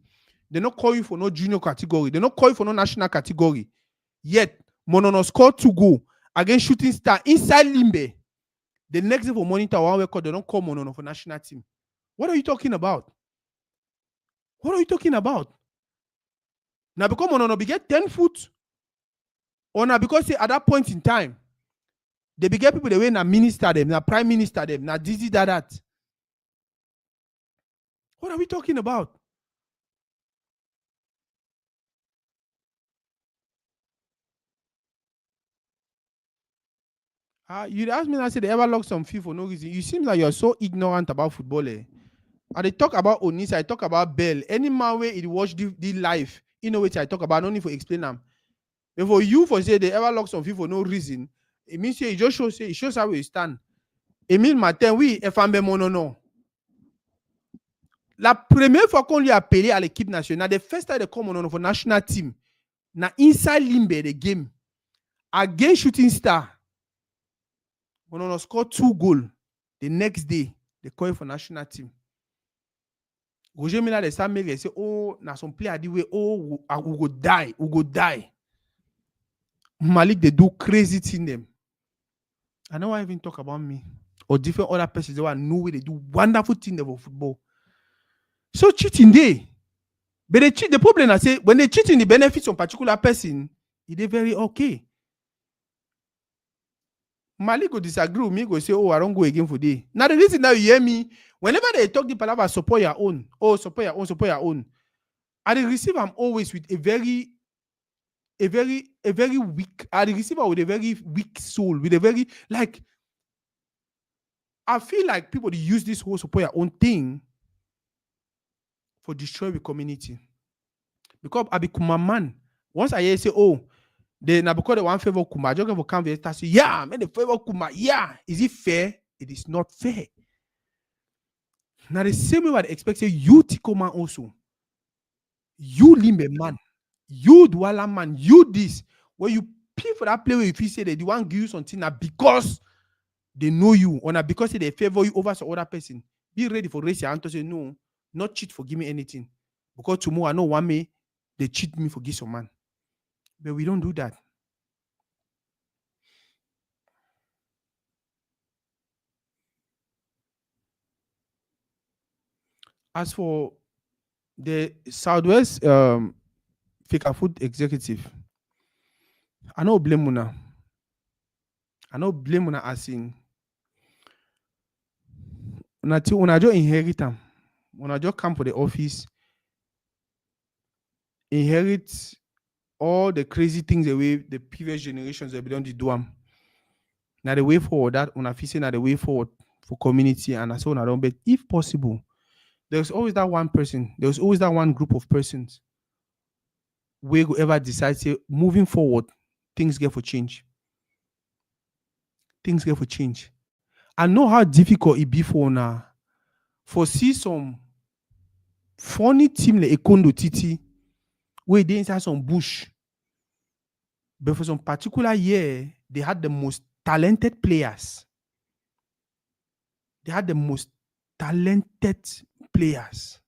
They not call you for no junior category. They not call you for no national category. Yet, Monono scored 2 goals against Shooting Star inside Limbe. The next day for monitor one record, they don't call Monono for national team. What are you talking about? What are you talking about? Now because Monono be get 10 foot, or now because at that point in time, they be get people the way na minister them, na prime minister them, na this, that. What are we talking about? You ask me, I said they ever lock some fee for no reason. You seem like you're so ignorant about football. I they talk about Onisa, I talk about Bell. Any man where it watch the life, you know what I talk about, no need for explain them. But for you for say they ever lock some fee for no reason, it means it just shows it shows how we stand. It means Martin, oui, FMB monono. La première fois qu'on lui a appelé à l'équipe nationale, the first time they come on for national team, na inside Limbe the game against Shooting Star. Monono scored 2 goals. The next day, they call for national team. Roger Mila they start making say, oh, na some player the way, oh, we go die. Malik they do crazy thing them. I know I even talk about me or different other persons that know where they do wonderful thing for football. So cheating day, but they cheat. The problem I say when they cheat in the benefits of particular person, it is very okay. Malik go disagree with me, go say, oh, I don't go again for day. Now the reason that you hear me, whenever they talk the palaver, support your own. Oh, support your own. I receive I'm always with a very weak, I receive with a very weak soul, with a very like I feel like people use this whole support your own thing for destroy the community. Because I become a man. Once I hear say, oh, they now because they want favor Kuma, I just go for come say, yeah, man, the favor Kuma, yeah. Is it fair? It is not fair. Now the same way I expect say you Tiko man also, you Limbe man, you Douala man, you this, when you pay for that play where if you say they want to give you something now because they know you, or now because they favor you over some other person, be ready for raise your hand to say no, not cheat for give me anything. Because tomorrow I know one may they cheat me for give some man. But we don't do that. As for the Southwest Fika Food executive, I don't blame Muna. I don't blame Muna as in una just inherit them. Una just come for the office, inherit all the crazy things the way the previous generations have done to do them. Now the way forward that una feel say now the way forward for community and so on. But if possible, there's always that one person, there's always that one group of persons where whoever decides say moving forward, things get for change. Things get for change. I know how difficult it be for now. For see some funny team like Ekondo Titi, where they inside some bush. But for some particular year, they had the most talented players. They had the most talented players.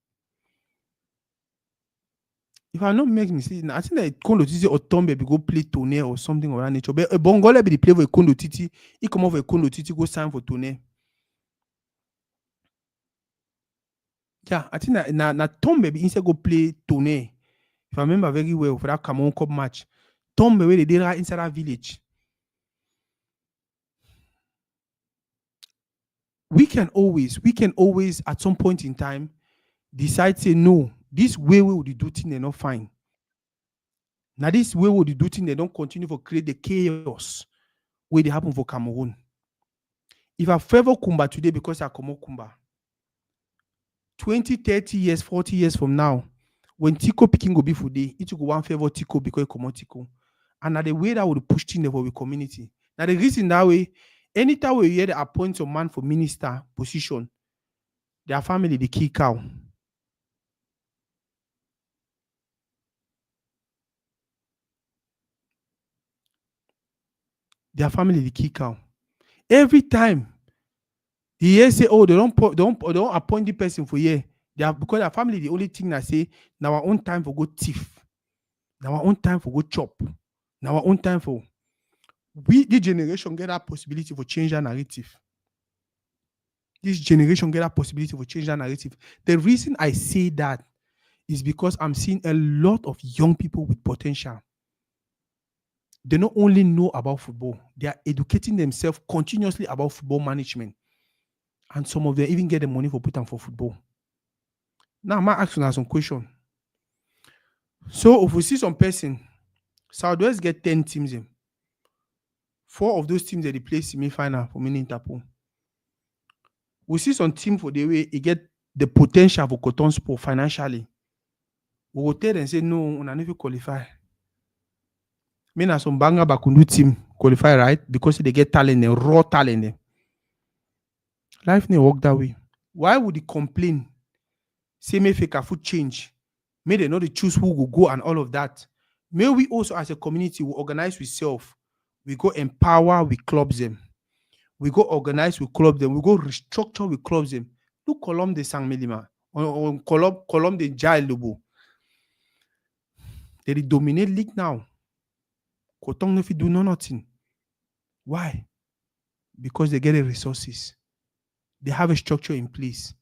If I not make mistake, I think that Kondo Titi or Tombe be go play Tone or something of that nature. But Bongola be the play for Kondo Titi. He come off a Kondo Titi go sign for Tone. Yeah, I think that na Tombe be inside go play Tone. If I remember very well for that Cameroon Cup match, Tombe where they did right inside that village. We can always at some point in time decide say no, this way we would do thing they not fine. Now this way we would do thing they don't continue for create the chaos where they happen for Cameroon. If I favor Kumba today because I come Kumba, 20, 30 years, 40 years from now, when Tiko picking go be for day, it will go one favor Tiko because come on Tiko. And now the way that would push things for the community. Now the reason that way, anytime we hear the appoint a man for minister position, their family the key cow. Their family the key cow. Every time he hear say, oh, they don't appoint the person for here. They are because their family the only thing that say now our own time for go thief. Now our own time for go chop. Now our own time for we this generation get that possibility for change that narrative. This generation get that possibility for change that narrative. The reason I say that is because I'm seeing a lot of young people with potential. They not only know about football, they are educating themselves continuously about football management. And some of them even get the money for putting for football. Now, I'm asking some question. So, if we see some person, Southwest get 10 teams in. 4 of those teams they play semi-final for mini Interpol. We see some team for the way it get the potential for Cotton Sport financially. We will tell them say no, we never qualify. Me na some Banga Bakundu team qualify, right? Because they get talent, raw talent. Life may work that way. Why would they complain? Say may fake a food change. May they not choose who will go and all of that. May we also as a community we organize with self. We go empower, we clubs them. We go organize, we club them. We go restructure, we clubs them. Look Column de Sang Melima. Or Column de Jai Lobo. They dominate league now. Kotong no fit do nothing. Why? Because they get the resources. They have a structure in place.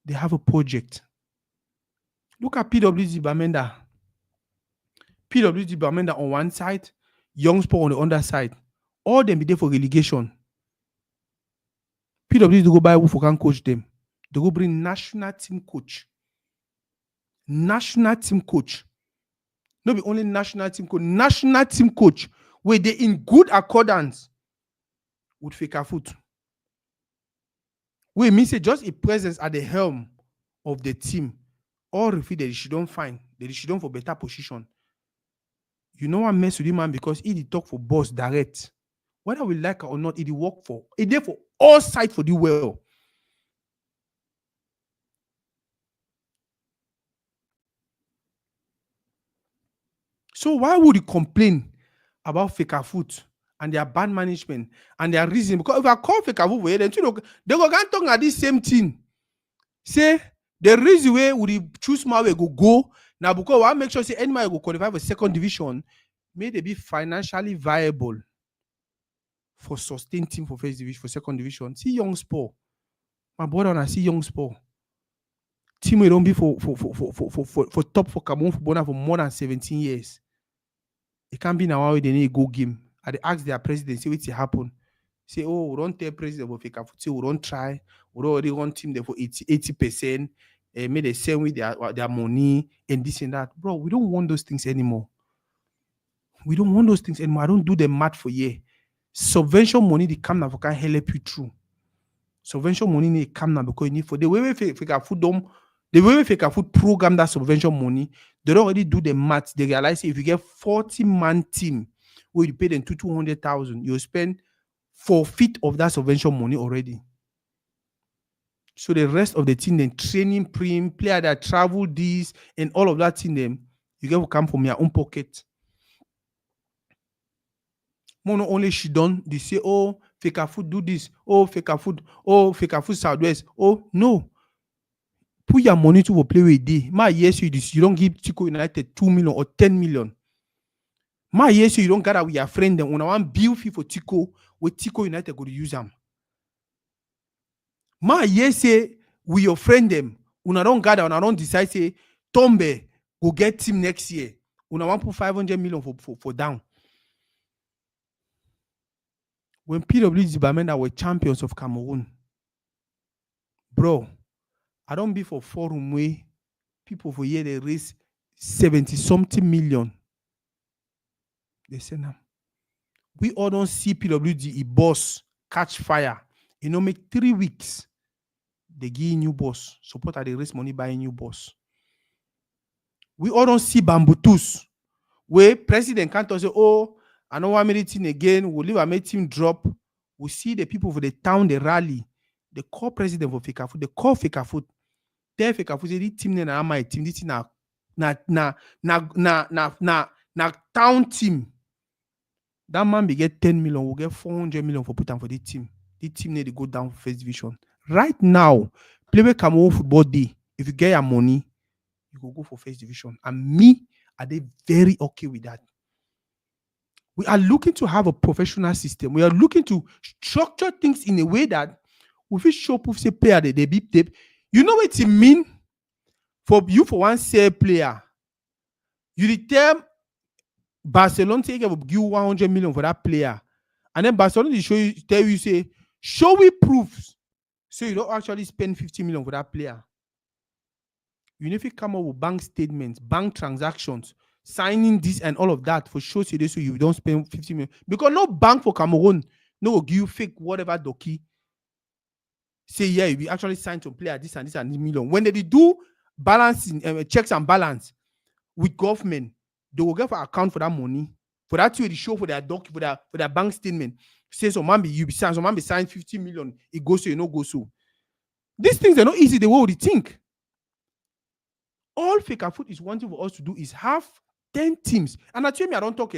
They have a project. Look at PWG Bamenda. PWG Bamenda on one side, Young Sport on the other side. All them be there for relegation. PWG go buy who can coach them. They go bring national team coach. National team coach. Not be only national team coach, where they in good accordance with Feka Foot. We mean say just a presence at the helm of the team, or if they should don't find, they should don't for better position. You know what mess with him, man, because he talk for boss direct. Whether we like it or not, it work for it there for all sides for the well. So why would you complain about Feka Foot and their bad management and their reason? Because if I call Feka Foot, then they go can't talk at this same thing. Say the reason why would choose my way go now because I make sure say any man go qualify for second division, may they be financially viable for sustained team for first division, for second division. See Young Sport. My brother, I see Young Sport. Team will don't be for top for Cameroon footballer for more than 17 years. It can't be now where they need a go game. I ask their president, see what's happen. Say, oh, we don't tell president of Feka Foot, we don't try. We don't already run team there for 80%. May they send with their money and this and that. Bro, we don't want those things anymore. We don't want those things anymore. I don't do the math for year. Subvention money they come now for can help you through. Subvention money they come now because you need for the way we Feka Foot don't. The way we Feka Foot program that subvention money, they don't already do the math. They realize if you get 40-man team where you pay them 200,000, you spend 4/5 of that subvention money already. So the rest of the team, then training, player that travel this and all of that thing, them you get to come from your own pocket. More not only she done, they say, oh, Feka Foot do this, oh, Feka Foot Southwest. Oh, no. put your money to play with day. My yes, you don't give Tiko United 2 million or 10 million. My yes, you don't gather with your friend them. When I want bill fee for Tiko, with Tiko United go to use them. My yes, say with your friend them. When I don't gather, when I don't decide, say Tombe go get team next year. When I want put 500 million for down. When PWG Bamenda were champions of Cameroon, bro, I don't be for forum way people for year they raise 70 something million. They say now. We all don't see PWG boss catch fire. You know, make 3 weeks. They give new boss. Supporter they raise money buy a new boss. We all don't see Bambutus. Where president can't say, oh, I know one meeting again, we'll leave a meeting drop. We see the people for the town, they rally. They call president for Fika Food. They call Fika Food. They Fika Food say this team na my team. This na town team. That man be get 10 million, will get 400 million for put on for the team. The team need to go down for first division. Right now, play with Cameroon football day. If you get your money, you will go for first division. And me, are they very okay with that? We are looking to have a professional system. We are looking to structure things in a way that we will show proof say player they beep. You know what it mean for you for one say player. You tell Barcelona say will give 100 million for that player, and then Barcelona tell you say show we proofs, so you don't actually spend 50 million for that player. You need to come up with bank statements, bank transactions, signing this and all of that for sure. So you don't spend 50 million because no bank for Cameroon no will give you fake whatever doki. Say yeah, you actually sign to player this and this million. When they do balancing checks and balance with government, they will get for account for that money. For that to show for their doc, for their bank statement. Say some man be signed, some man be signed 50 million, it goes so, you know, go so. These things are not easy the way we think. All Fika Food is wanting for us to do is have 10 teams. And I tell me, I don't talk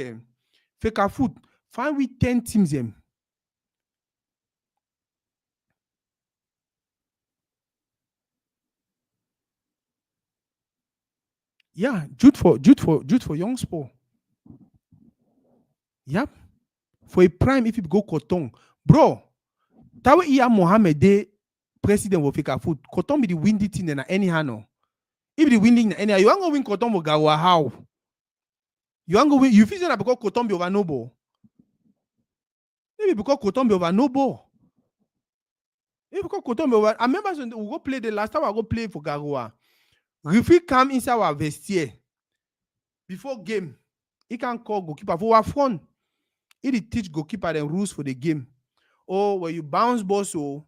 Fika Food, find with 10 teams. Yeah, Jude for young sport. Yep. For a prime, if you go Coton, bro, Tawe Iya Mohammed, the president of Fika Food, Coton be the windy thing in any hand. If the winning in any, you want to win Coton for Gawa how? You want to win? You feel that because Coton be over noble. Maybe because Coton be over noble. Maybe because Coton be over. I remember we go play the last time I go play for Gawa. Referee come inside our vestiaire before game. He can call goalkeeper for our phone. He teach goalkeeper the rules for the game. Oh, when you bounce ball, so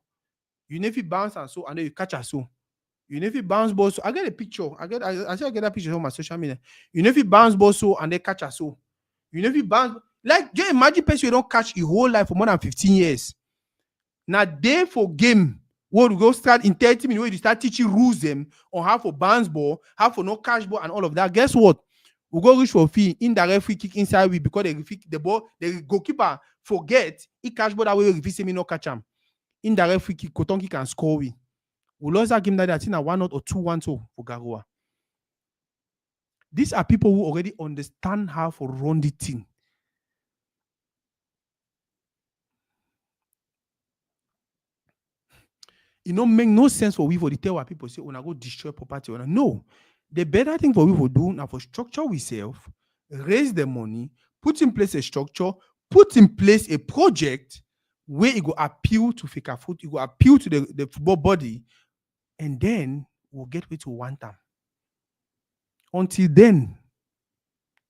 you need to bounce and so, and then you catch a so. You need to bounce ball, so I get a picture. I get that picture on my social media. You need to bounce ball, so and then catch a so. You need to bounce like just imagine person you don't catch your whole life for more than 15 years. Now day for game. We'll go start in 30 minutes where you start teaching rules them on how for bounce ball, how for no catch ball, and all of that. Guess what? We go reach for fee, indirect free kick inside we because the ball, the goalkeeper forget he catch ball that way if he say me no catch him. Indirect free kick, Kotonki can score we. We lost that game that I think a 1-0 or 2-1 for Garoua. These are people who already understand how to run the team. It don't make no sense for we for the tell what people say when I go destroy property. No. The better thing for we for do now for structure ourselves, raise the money, put in place a structure, put in place a project where it go appeal to Fika Food, it go appeal to the football body, and then we'll get where to want them. Until then,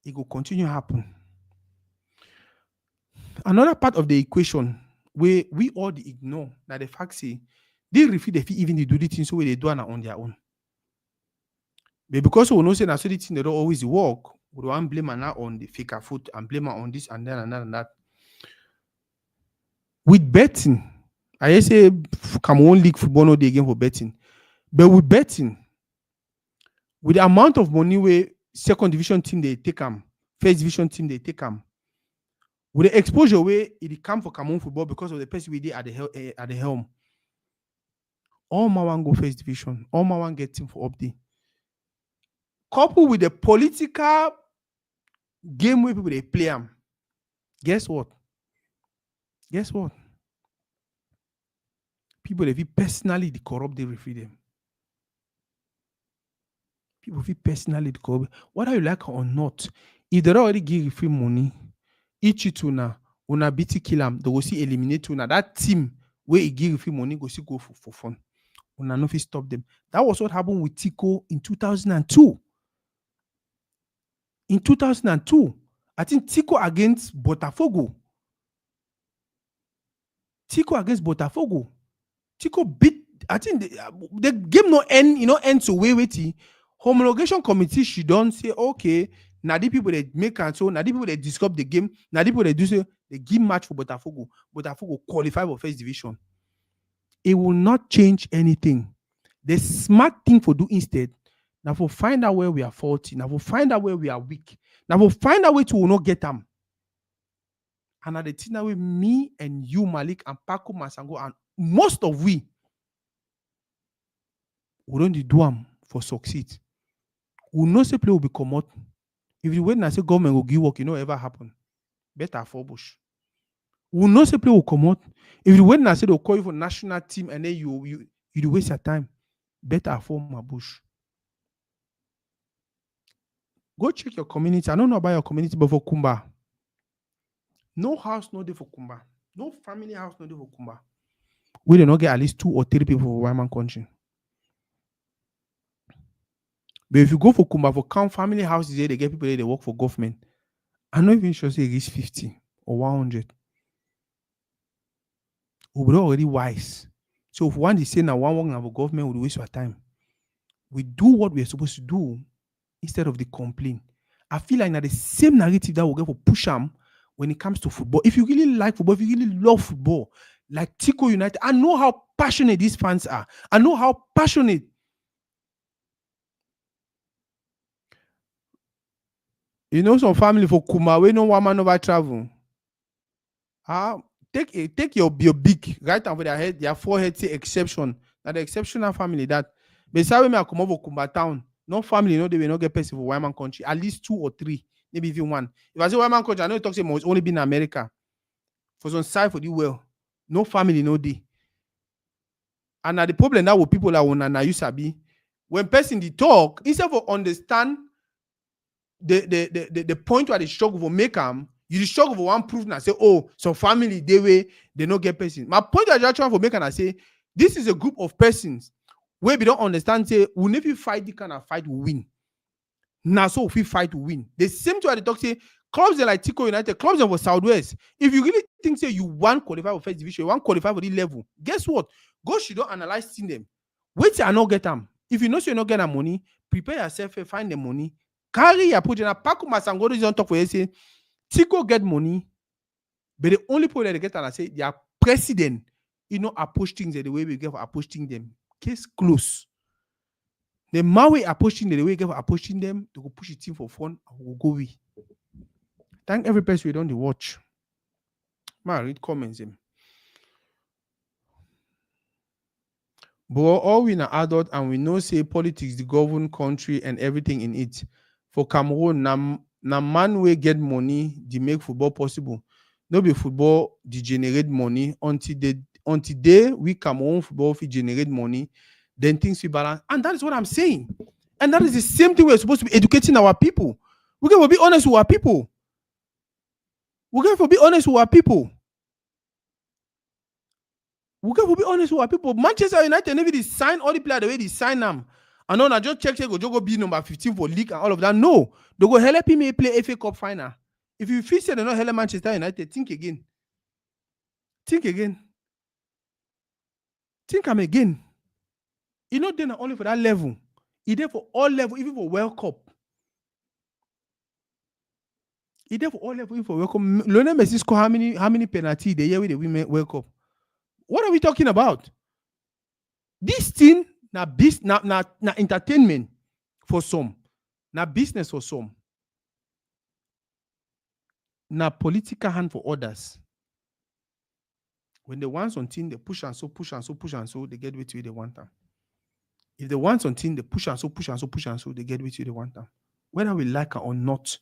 it will continue to happen. Another part of the equation where we all ignore that the fact say they refuse the fee even they do the things so they do it on their own. But because we know say that so the thing they don't always work, we don't blame on the Fika Food and blame on this and then and that and that. With betting, I say Cameroon League football no day again for betting. But with betting, with the amount of money where second division team they take them, first division team they take them, with the exposure where it come for Cameroon football because of the person we did at the helm. All my one go first division. All my one get team for update. Coupled with the political game where people they play them. Guess what? Guess what? People they feel personally the corrupt they referee them. People feel personally the corrupt. Whether you like or not, if they already give referee money, each it una BT kill them, they will see eliminate una. That team where he give referee money go see go for fun. Una no fit stop them. That was what happened with Tiko in 2002. In 2002, I think Tiko against Botafogo. Tiko beat. I think the game no end. End to waiting. Homologation committee she don't say okay. Now the people that make and so now the people that disrupt the game. Now the people that do say they give match for Botafogo. Botafogo qualify for first division. It will not change anything. The smart thing for do instead. Now for find out where we are faulty. Now for find out where we are weak. Now for find out where to will not get them. And at the thing with me and you, Malik, and Paco Masango, and most of we don't do them for succeed. We know say play will be come out. If you wait and say government will give work, ever happen. Better for bush. We know say play will come out. If you wait and say they'll call you for national team and then you waste your time. Better for my bush. Go check your community. I don't know about your community, but for Kumba. No house, no day for Kumba. No family house, no day for Kumba. We do not get at least 2 or 3 people for Wyman country. But if you go for Kumba, for count family houses, they get people there, they work for government. I'm not even sure say it is 50 or 100. We're already wise. So if one is saying that one work for government would waste your time, we do what we're supposed to do instead of the complaint. I feel like now the same narrative that we'll get for push them when it comes to football. If you really like football, if you really love football, like Tiko United, I know how passionate these fans are. I know how passionate. Some family for Kuma, we know one man over travel. Take your big right over their head, their forehead say exception. Now the exceptional family that beside me I come over Kumba town. No family, they will not get person for Wyman country. At least 2 or 3, maybe even 1. If I say Wyman country, I know it talks about only been in America. For some side for the well. No family, no day. And now the problem now with people that want to sabi, when person they talk, instead of understand the point where they struggle for make them, you struggle for one proof and say, oh, so family they don't get person. My point is actually for make and I say this is a group of persons where we don't understand say we never fight the kind of fight we win. Now so if we fight to win. The same to what they talk say clubs like Tiko United, clubs for Southwest. If you really think say you want qualify for first division, you want qualify for the level, guess what? Go should don't analyze seeing them. Wait till I not get them. If you know so you not get that money, prepare yourself, find the money, carry your project. Now Paco Masango is on top for you say Tiko get money, but the only point that they get and I say their president, approach things the way we get for approaching them. Case close. The more we approaching the way we get for approaching them, they go push the team for fun and we'll go we. Thank every person we don't watch. Man, read comments him. But all we are adult and we know say politics, the govern country and everything in it. For Cameroon, na man we get money, they make football possible. No be football, they generate money until they we Cameroon football we generate money, then things we balance. And that is what I'm saying. And that is the same thing we're supposed to be educating our people. We got to be honest with our people. We got to be honest with our people. Manchester United never sign all the players the way they sign them. And now just check go be number 15 for league and all of that. No, they go help him play FA Cup final. If you feel say they not help Manchester United, think again. Think again. Think again. He not there only for that level. He there for all level, even for World Cup. He there for all level, even for World Cup. Lionel Messi score how many penalty the year with the Women World Cup? What are we talking about? This thing na entertainment for some, na business for some, na political hand for others. When they want something, they push and so, push and so, push and so, they get with you, they want them. If they want something, they push and so, push and so, push and so, they get with you, they want them. Whether we like it or not.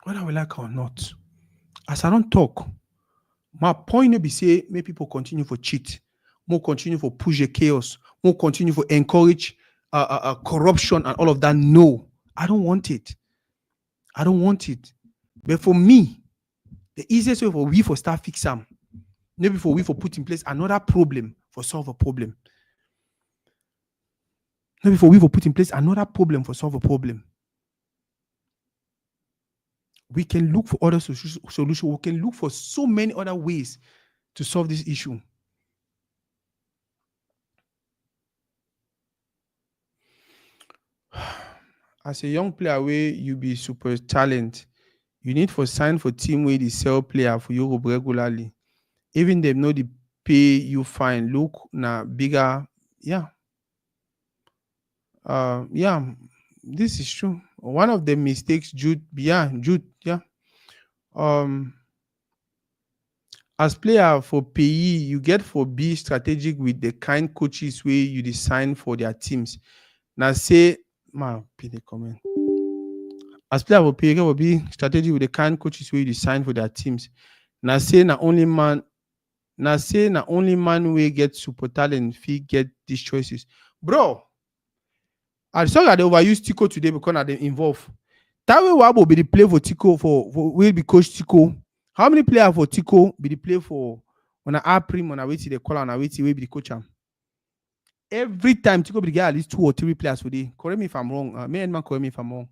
Whether we like it or not. As I don't talk, my point be say, make people continue for cheat, more continue for push the chaos, more continue for encourage corruption and all of that. No, I don't want it. I don't want it. But for me, the easiest way for we for start fix them, maybe for we for put in place another problem for solve a problem. Maybe for we for put in place another problem for solve a problem. We can look for other solutions. We can look for so many other ways to solve this issue. As a young player where you be super talent, you need for sign for team where they sell player for Europe regularly. Even them know the pay you fine. Look na bigger, yeah. Yeah, this is true. One of the mistakes Jude, yeah. As player for PE, you get for be strategic with the kind coaches where you design for their teams. Now say, the comment. As player for PE, you get for be strategic with the kind coaches where you design for their teams. Now say na only man wey get super talent fit get these choices. Bro, I saw that they overuse Tiko today because they involved. That way Wabo be the play for Tiko for will be coach Tiko. How many players for Tiko be the play for on a prim on a way they call on a way will be the coach? Every time Tiko be get at least 2 or 3 players for day. Correct me if I'm wrong. Me and man correct me if I'm wrong.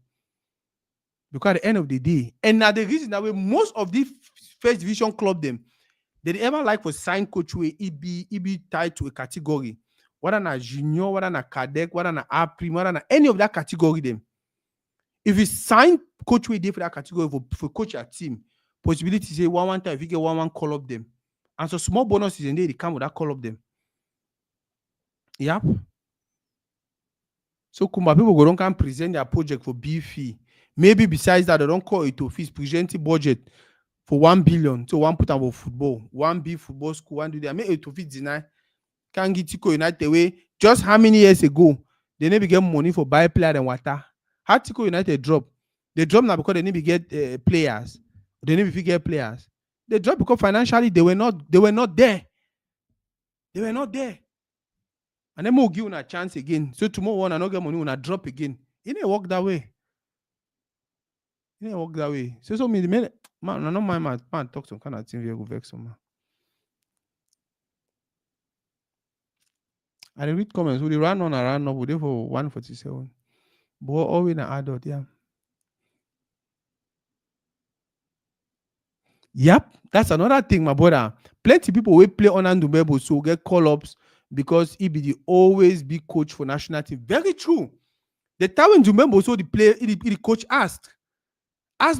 Because at the end of the day, and now the reason that way most of the first division club them, they ever like for sign coach where he be tied to a category. Whether na junior, whether na cadet, whether na prim, whether na any of that category them. If you sign coach way for that category for coach your team, possibility say one time if you get one call up them. And so small bonuses in there they come with that call up them. Yep. So Kumba people go don't can present their project for BFE. Maybe besides that, they don't call it to fees presenting budget for 1 billion. So one put about football, 1 big football school, one do that. Make it to fit deny. Can't get Tiko United away. Just how many years ago they never get money for buy player and water? How Tiko United drop? They drop now because they need to get players. They need to get players. They drop because financially they were not there. They were not there. And then we'll give you a chance again. So tomorrow when I not get money, when I drop again. It didn't work that way. It didn't work that way. So me, man, I don't mind man talk some kind of thing we go vex man. I read comments. We ran on and ran up. We did for 147. But always an adult, yeah. Yep, that's another thing, my brother. Plenty people will play on Andumebo so get call-ups because he be the always be coach for national team. Very true. The time when Dumembo so the coach asked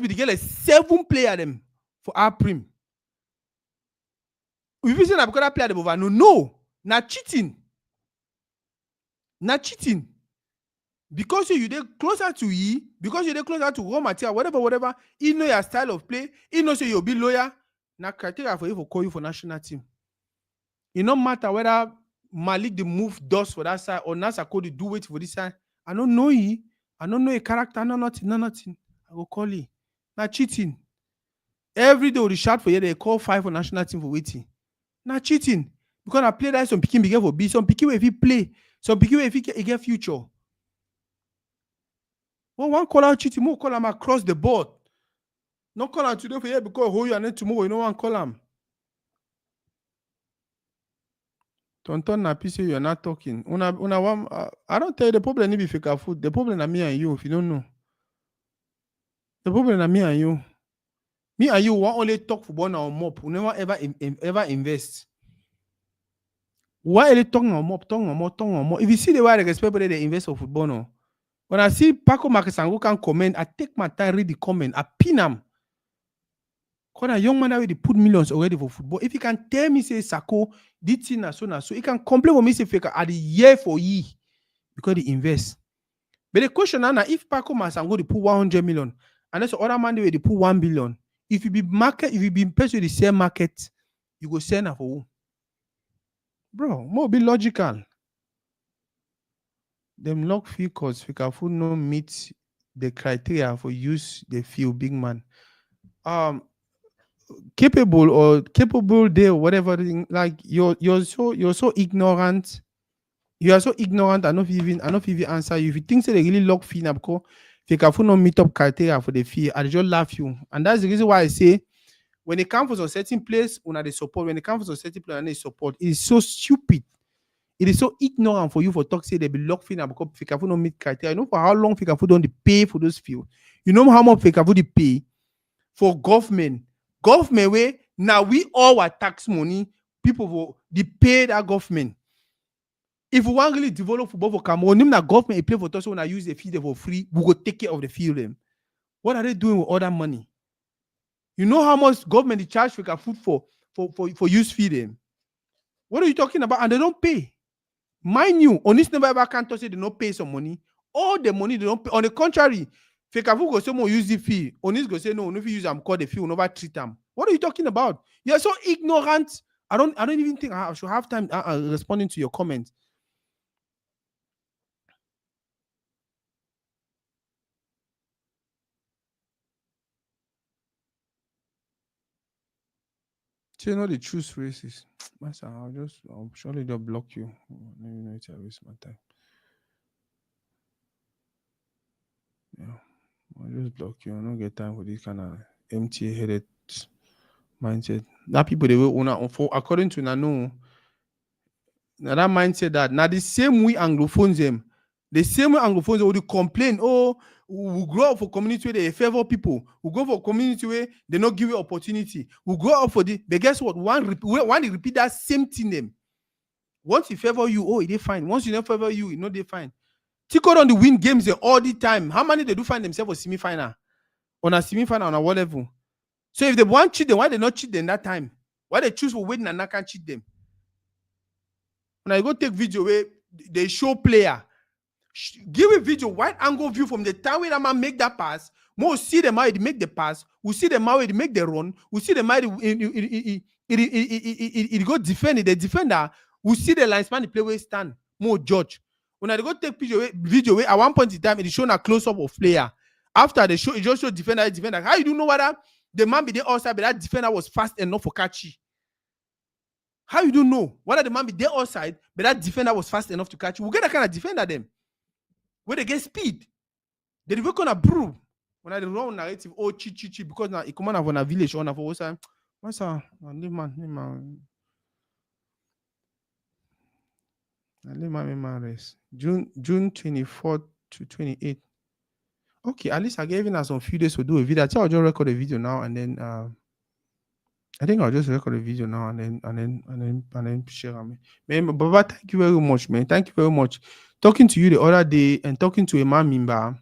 me to get like 7 player them for our prim. If you say that because I play them over, no, not cheating. Not cheating. Because you dey closer to ye, because you dey closer to raw material, whatever, he know your style of play, he knows you'll be lawyer. Now criteria for you for call you for national team. It no matter whether Malik the move does for that side or Nasa Cody do wait for this side. I don't know ye. I don't know a character, nothing. I will call you. Now cheating. Every day we shout for you, they call 5 for national team for waiting. Now cheating. Because I play that some picking begin for B, some picking if he play, some picking if he get future. Well, one call out cheating, more call him across the board. No call out today for you because hold you and then tomorrow you know one call him. Tonton na say you're not talking. I don't tell you the problem need be fake food. The problem is me and you if you don't know. The problem is me and you. Me and you won't only talk football now mop. We never ever invest. Why are they talking on mop? If you see the way they expect people they invest for football now. When I see Paco Makesango can comment, I take my time, read the comment, I pin them. Because a young man that way they put millions already for football. If he can tell me, say, Sako, this thing na so, he can complain with me, say, fake at the year for ye because they invest. But the question now, if Paco Masango they put 100 million, and there's other man they put 1 billion, if you be market, if you be person with the same market, you go sell na for who? Bro, more be logical. Them lock fee cause Fikafu no meet the criteria for use the feel big man. Capable there, whatever thing, like you're so ignorant. You are so ignorant. I not even answer you. If you think say they really lock fee now because Fikafu no meet up criteria for the fee, I just laugh you. And that's the reason why I say when it comes for a certain place, una they support. When it comes for a certain place, they support. It is so stupid. It is so ignorant for you for talk say they be locked in because Fikafu don't meet criteria. You know for how long Fikafu don't they pay for those fields? You know how much Fikafu they pay for government? Government way now we all our tax money, people will they pay that government. If we want really develop football for Cameroon, even that government play for us when I use the field for free, we go take care of the field. Them. What are they doing with all that money? You know how much government they charge Fikafu for use feeding? What are you talking about? And they don't pay. Mind you, on this never ever can't say they don't pay some money. All the money they don't pay. On the contrary, Fekafu go say more use the fee. On this go say no, if you use them, call the fee, we'll never treat them. What are you talking about? You're so ignorant. I don't even think I should have time responding to your comments. So you know the choose races. Master, I'll surely just block you. Let me know it's a waste my time. Yeah. I'll just block you. I don't get time for this kind of empty headed mindset. That people they will own for according to Nano. Now that mindset that now the same way Anglophones them, the same way Anglophones will complain, oh, we grow up for community where they favor people. We go for community where they not give you opportunity. We grow up for the but guess what? One they repeat that same thing them. Once he favor you, oh, they fine. Once you don't favor you, know they fine. Tiko on the win games all the time. How many they do find themselves for semi-final? On a semi-final on a what level? So if they want cheat them, why they not cheat them that time? Why they choose for waiting and not can cheat them? When I go take video where they show player, give a video wide angle view from the time where that man make that pass. More see them how he make the pass. We see them how he make the run. We see them how it go defend it. The defender. We see the linesman play where stand. More judge. When I go take video where at one point in time it is shown a close up of player. After the show, it just show defender. How you do know whether the man be there outside, but that defender was fast enough for catchy? How you don't know whether the man be there outside, but that defender was fast enough to catch you? We get that kind of defender them. Where they get speed. They work on a brew. When I run narrative, oh cheat, because now it come on a village or for what's leave man. Leave man rest. June 24th to 28th. Okay, at least I gave us some few days to do a video. I think I'll just record a video now and then I think I'll just record a video now and then share on me. Man, Baba, thank you very much, man. Thank you very much. Talking to you the other day and talking to a man Mimba.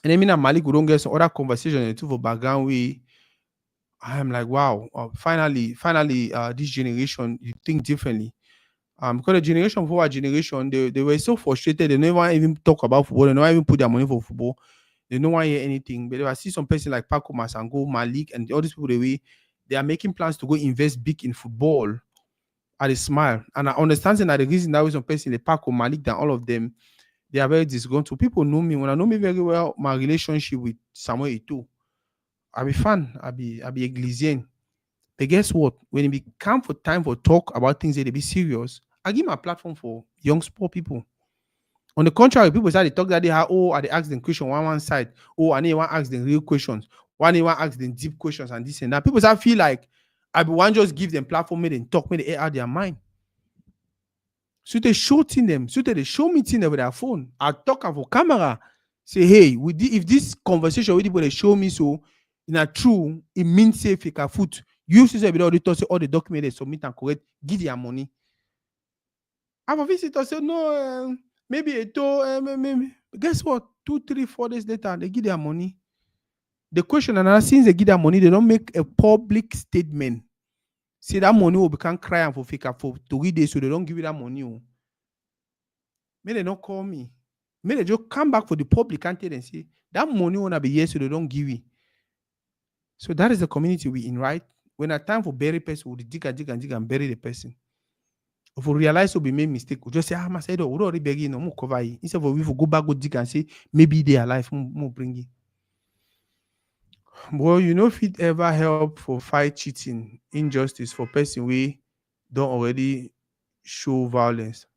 And I mean Malik we don't get some other conversation too for background way. I am like, wow, finally, this generation you think differently. Because the generation before our generation, they were so frustrated, they never even talk about football, they never even put their money for football, they don't want to hear anything. But if I see some person like Paco Masango, Malik, and all these people they are making plans to go invest big in football. At a smile. And I understand that the reason that was some person like Paco, Malik, and all of them, they are very disgruntled. People know me. When I know me very well, my relationship with Samuel Eto'o, I be fan, I be Eglisian. But guess what? When it come for time for talk about things that they be serious, I give my platform for young sport people. On the contrary, people start to talk that they have, I they ask them question one side. Oh, and they want to ask them real questions. One they want to ask them deep questions and this and that. People start feel like I be one just give them platform, make them talk, make they air out their mind. So they shooting them. So they show me things with their phone. I talk for camera. Say, hey, if this conversation with people they show me so in a true, it means say fake a foot. You see all the documents they submit and correct, give their money. I have a visitor say no, maybe maybe. Guess what? 2, 3, 4 days later, they give their money. The question, and since they give that money, they don't make a public statement. Say that money will become crying for fake for Toridey, so they don't give you that money. May they not call me. May they just come back for the public and tell them, say that money won't be here, so they don't give it. So that is the community we in, right? When a time for bury person, we'll dig and bury the person. If we realize we made mistake, we just say, I said, we already begging, no more cover it. Instead of we go back, go dig and say, maybe they are alive, more bring it. Well, if it ever help for fight cheating, injustice for person we don't already show violence.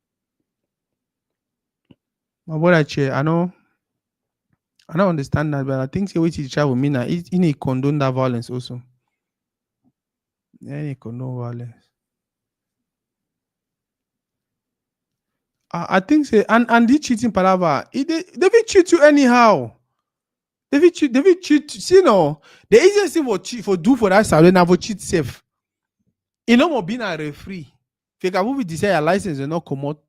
My brother chair, I don't understand that, but I think say what you try with me now, it in a condone that violence also. Yeah, condone violence. I think say and the cheating palava, they will cheat you anyhow. They will cheat. See no, the easiest thing for do for that side now for cheat safe. You know more being a referee. If you can decide your license and not come out,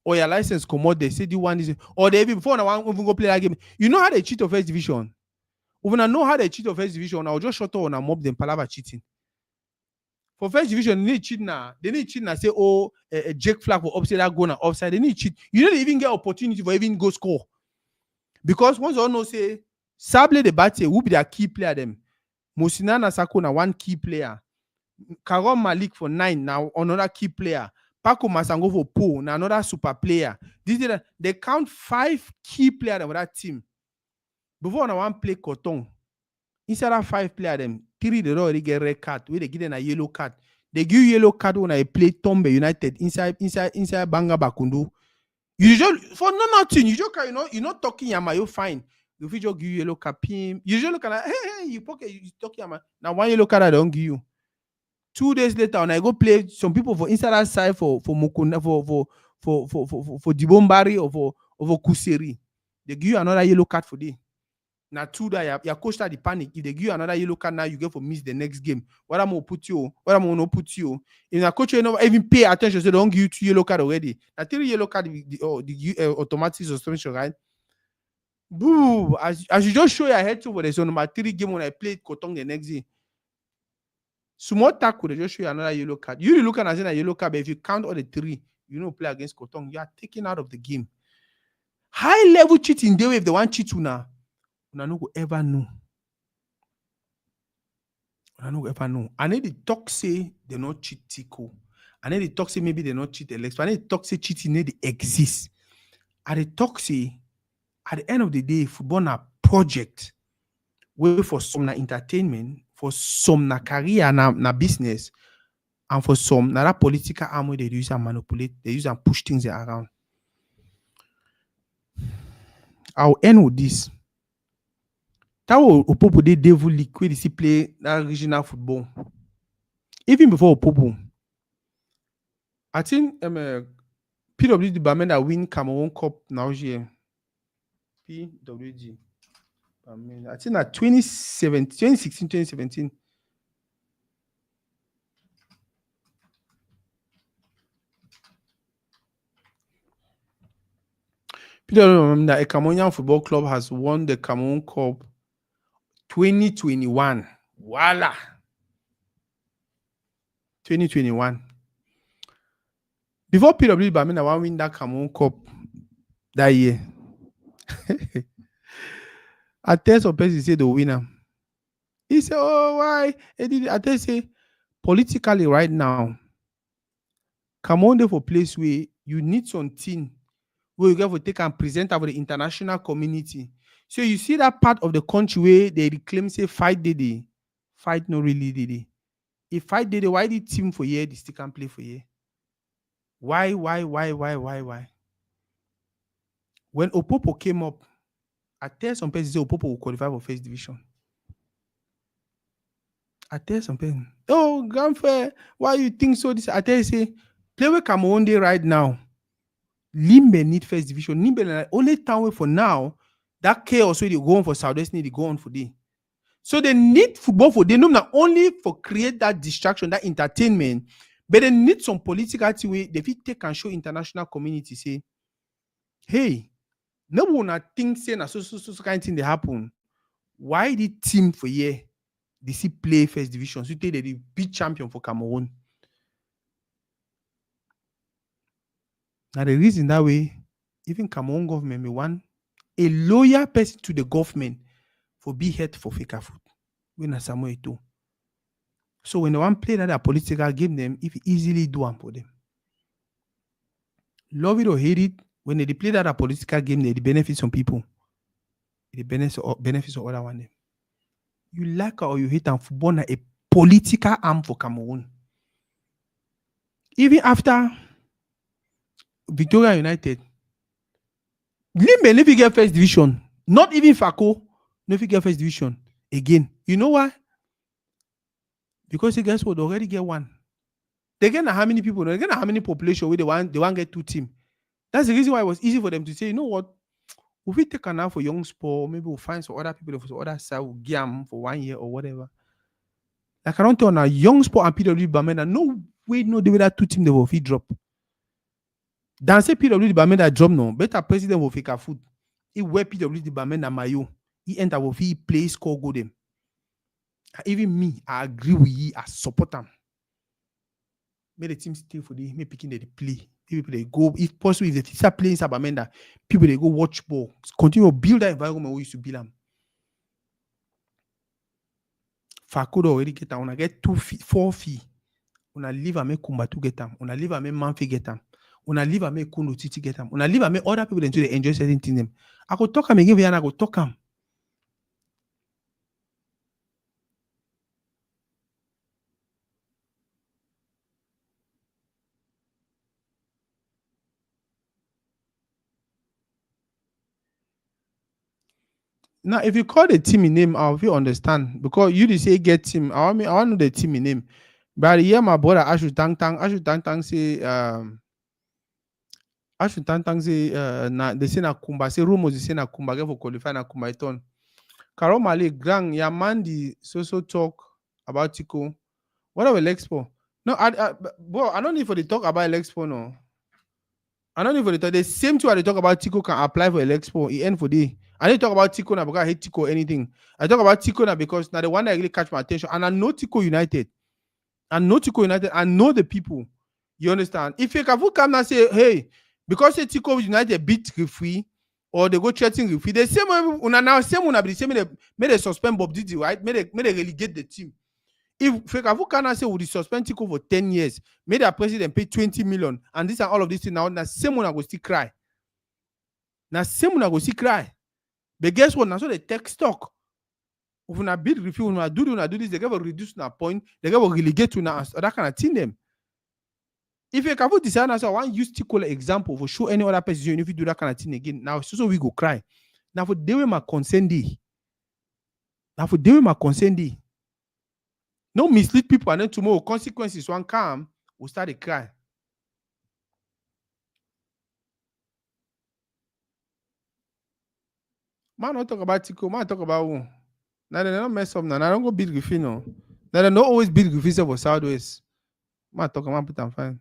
or your license come out, they say the one is, or they even before now even go play that game. You know how they cheat of first division. When I know how they cheat of first division, I'll just shut up and mob them palava cheating. For first division, they need cheat now. They need cheat now. Say, oh, a Jake flag for upside that goal and offside. They need cheat. You don't even get opportunity for even go score. Because once you know say, Sable the Bate, who be their key player them. Mosinana Sako na one key player. Karom Malik for 9 now, another key player. Paco Masango for Poe, now another super player. They count 5 key players of that team. Before I want play Coton, inside that 5 players, them 3 they already get red card. Where they give them a yellow card. They give yellow card when I play Tombe United inside Banga Bakundu. You just for nothing. You just you're not talking Yama, you're fine. If you just give you yellow card, you just look at like, hey, you pocket, you talking Yama. Now 1 yellow card I don't give you. 2 days later, when I go play some people for inside that side for Mukunda for Dibombari or for Kuseri, they give you another yellow card for day. Now 2 that your coach start the panic. If they give you another yellow card now, you get for miss the next game. What I'm gonna put you? What I'm gonna put you? If the coach even pay attention, so they don't give you 2 yellow card already. Now 3 yellow card the automatic suspension, right? Boo! As you just show your head to for the number 3 game when I played Kotong the next day. Small tackle, they just show you another yellow card. You look at as a yellow card, but if you count all the 3, play against Kotong, you are taken out of the game. High level cheating, they if they want cheat you now, you no go ever know. I no go ever know. I need the talk say they not cheat Tiko. I need the talk say maybe they not cheat Alex. I need the talk say cheating need to exist. I the talk say at the end of the day, football na project. Where for some na entertainment, for some na career na business, and for some na that political arm where they use and manipulate, they use and push things around. I'll end with this. That was Opopo de Devil League where they play that regional football. Even before Opopo, I think PWD Bamenda win Cameroon Cup now here. PWG. I think at 2016, 2017. PWD, a Cameroonian football club, has won the Cameroon Cup 2021. Voila. 2021. Before PWD Bamenda won win that Cameroon Cup that year. I tell some person say the winner. He said, oh, why? I tell say, politically right now, Cameroon there for place where you need something where you get to take and present over the international community. So you see that part of the country where they claim say fight Dede. Fight no really Dede. If fight Dede, why the team for year, they still can't play for year? Why? When Opopo came up, I tell some people say Opopo will qualify for first division. I tell some people, oh, Grandfair, why you think so? This I tell you, say, play with Cameroon Day right now. Limbe need first division. Limbe only town for now. That chaos where they go on for Southwest need to go on for day. So they need football for they know not only for create that distraction, that entertainment, but they need some political way they fit take and show international community say, hey, no one think say na so kind of thing they happen. Why the team for year they see play first division? So they the big champion for Cameroon. Now the reason that way, even Cameroon government may want a loyal person to the government for be head for Fika food. When a Samuel too. So when they want play that a political game them, if easily do one for them. Love it or hate it, when they play that a political game, they benefit some people. It benefits of other one. You like or you hate and football a political arm for Cameroon. Even after Victoria United, Limbe never get first division. Not even Fako never get first division again. You know why? Because the guys would already get one. They get how many people? They get how many population where they want get two teams. That's the reason why it was easy for them to say, you know what? If we take an out for young sport, maybe we'll find some other people for other side, we'll get them for 1 year or whatever. Like I don't tell now, young sport and PWD Bamenda, no way, no, they will that two teams they will fit drop. Dans ces PWD Bamenda drop, no, better president will fake a food. He wear PWD Bamenda mayo. He enter with he play score go them. Even me, I agree with you, I support them. Make the team stay for the make picking the play. People they go, if possible, if they start playing Sabamenda, people they go watch ball, continue to build that environment we used to build them. Fakodo already get them. On a get 2 fee, 4 fee. On a leave a me Kumbatu get them. On a leave a me Manfi get them. On a leave a me Kundo Titi get them. On a leave a me other people into they enjoy certain things. I go talk them again, and I go talk them. Now, if you call the team in name, I'll feel understand because you say get team. I want to know the team in name. But here, my brother Ashu Tang Tang say Ashu Tang Tang say na they say na Kumba say rumors they say na Kumba get for qualify na Kumba iton. Karo Mali Grand Yamandi so talk about Tiko. What about Lexpo? No, I don't need for the talk about Lexpo no. I don't need for the talk. The same two I talk about Tiko can apply for Lexpo. It end for day. I didn't talk about Tiko now because I hate Tiko or anything. I talk about Tiko now because now the one that really catch my attention. And I know Tiko United. I know the people. You understand? If you can come and say, hey, because the Tiko United beat referee or they go threatening referee, the same way now same one be the same made a suspend Bob Didi, right? Made a relegate the team. If Fekafu cannot say would suspend Tiko for 10 years, made a president pay 20 million, and this and all of this thing now same one I go still cry. Now same one I go still cry. But guess what? Now so they take stock. If you bid review, when I do this, they get a reduce na point, they get a relegate to now that kind of thing them. If you can decide now, so I want to use Tiko example for show any other person if you do that kind of thing again. Now so we go cry. Now for deal with my consent day. No mislead people and then tomorrow consequences one come, we'll start to cry. Man, not talk about Tiko, man, talk about who. Now they don't mess up now. I don't go beat Griffin, no. Now they don't always beat Griffin for Southwest. Man, talk about put them fine.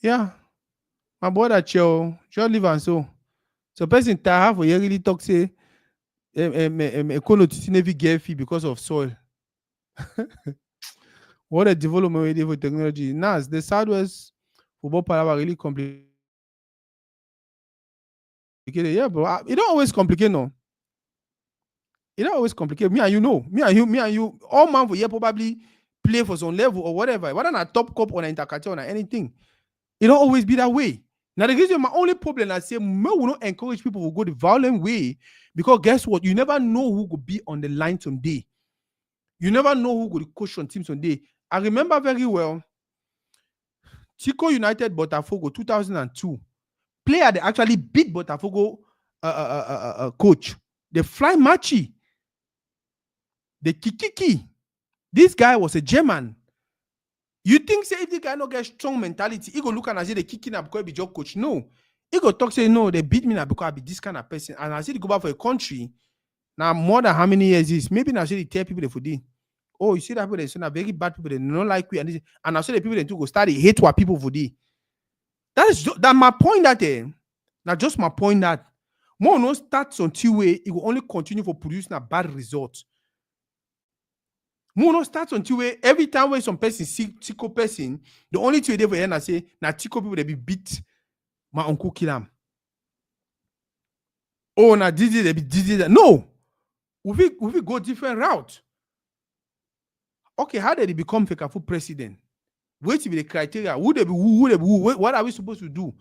Yeah. My brother chill live and so. So person have for you really talk say Kono never get fee because of soil. What a development we did for technology. Now the Southwest football power really complicated. Yeah, bro. It don't always complicate, no. It don't always complicate. Me and you, all man for year probably play for some level or whatever. Whether on top cup or an interculture or anything. It don't always be that way. Now, the reason my only problem I say, we will not encourage people to go the violent way because guess what? You never know who could be on the line someday. You never know who could coach on team someday. I remember very well, Tiko United Botafogo 2002. Player they actually beat Botafogo coach. They fly Machi. The Kikiki. This guy was a German. You think say if the guy not get strong mentality, he go look and say they kicking up because he be job coach. No. He go talk say no, they beat me now because I be this kind of person. And I say they go back for a country. Now more than how many years is maybe now say they tell people they for day. Oh, you see that people they say now very bad people they don't like we and I say the people they do go start they hate what people for day. That is that my point that Now, just my point that more no starts until way it will only continue for producing a bad result. More no starts until way every time when some person see Tiko person, the only thing they for here say now Tiko people they be beat my uncle kill him. Oh, now this they be this. No, we go different route. Okay, how did he become Fekafu president? Wait to be the criteria. Who they be who they be who? What are we supposed to do?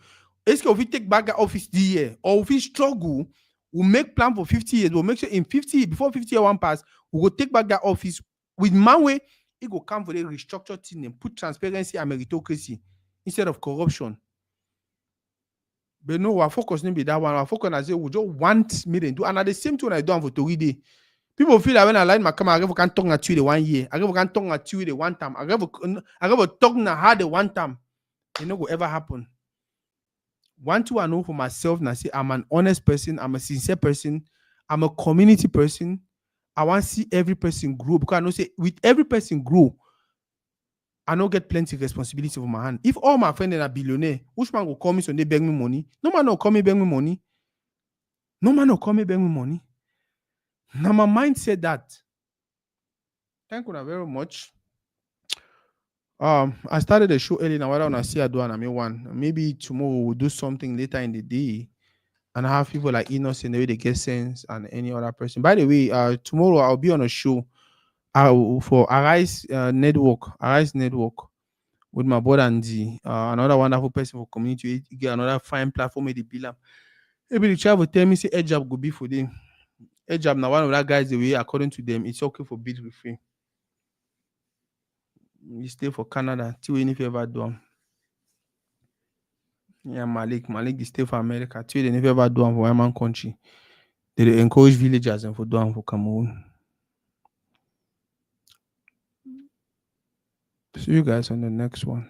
Est-ce if we take back the office this year, or if we struggle, we'll make plan for 50 years. We'll make sure in 50 before 50 year one pass, we will take back that office with my way. It will come for the restructured thing and put transparency and meritocracy instead of corruption. But no, our focus not be that one. Our focus is say we just want me to do, and at the same time I do for Toridey. People feel that when I line my camera, I can't talk at you the 1 year. I can't talk at you the one time. I talk na hard the one time. It no go ever happen. One thing I know for myself, and I say I'm an honest person, I'm a sincere person, I'm a community person. I want to see every person grow because I know say with every person grow, I don't get plenty of responsibility for my hand. If all my friends are billionaire, which man will call me so they beg me money? No man will call me beg me money. No man will call me beg me money. Now my mind said that. Thank you very much. I started the show early now. Why don't I see I do and I mean one? Maybe tomorrow we'll do something later in the day. And I have people like Enos in the way they get sense and any other person. By the way, tomorrow I'll be on a show for Arise Network with my brother Andy, another wonderful person for community. Get another fine platform with the bill. Maybe the travel tell me say Edjab go be for them. Edjab now one of that guys the way according to them it's okay for bid with free. You stay for Canada till if you ever do. Yeah, Malik, they stay for America. Till they never ever do for one man country. They encourage villagers and for doing for Cameroon. See you guys on the next one.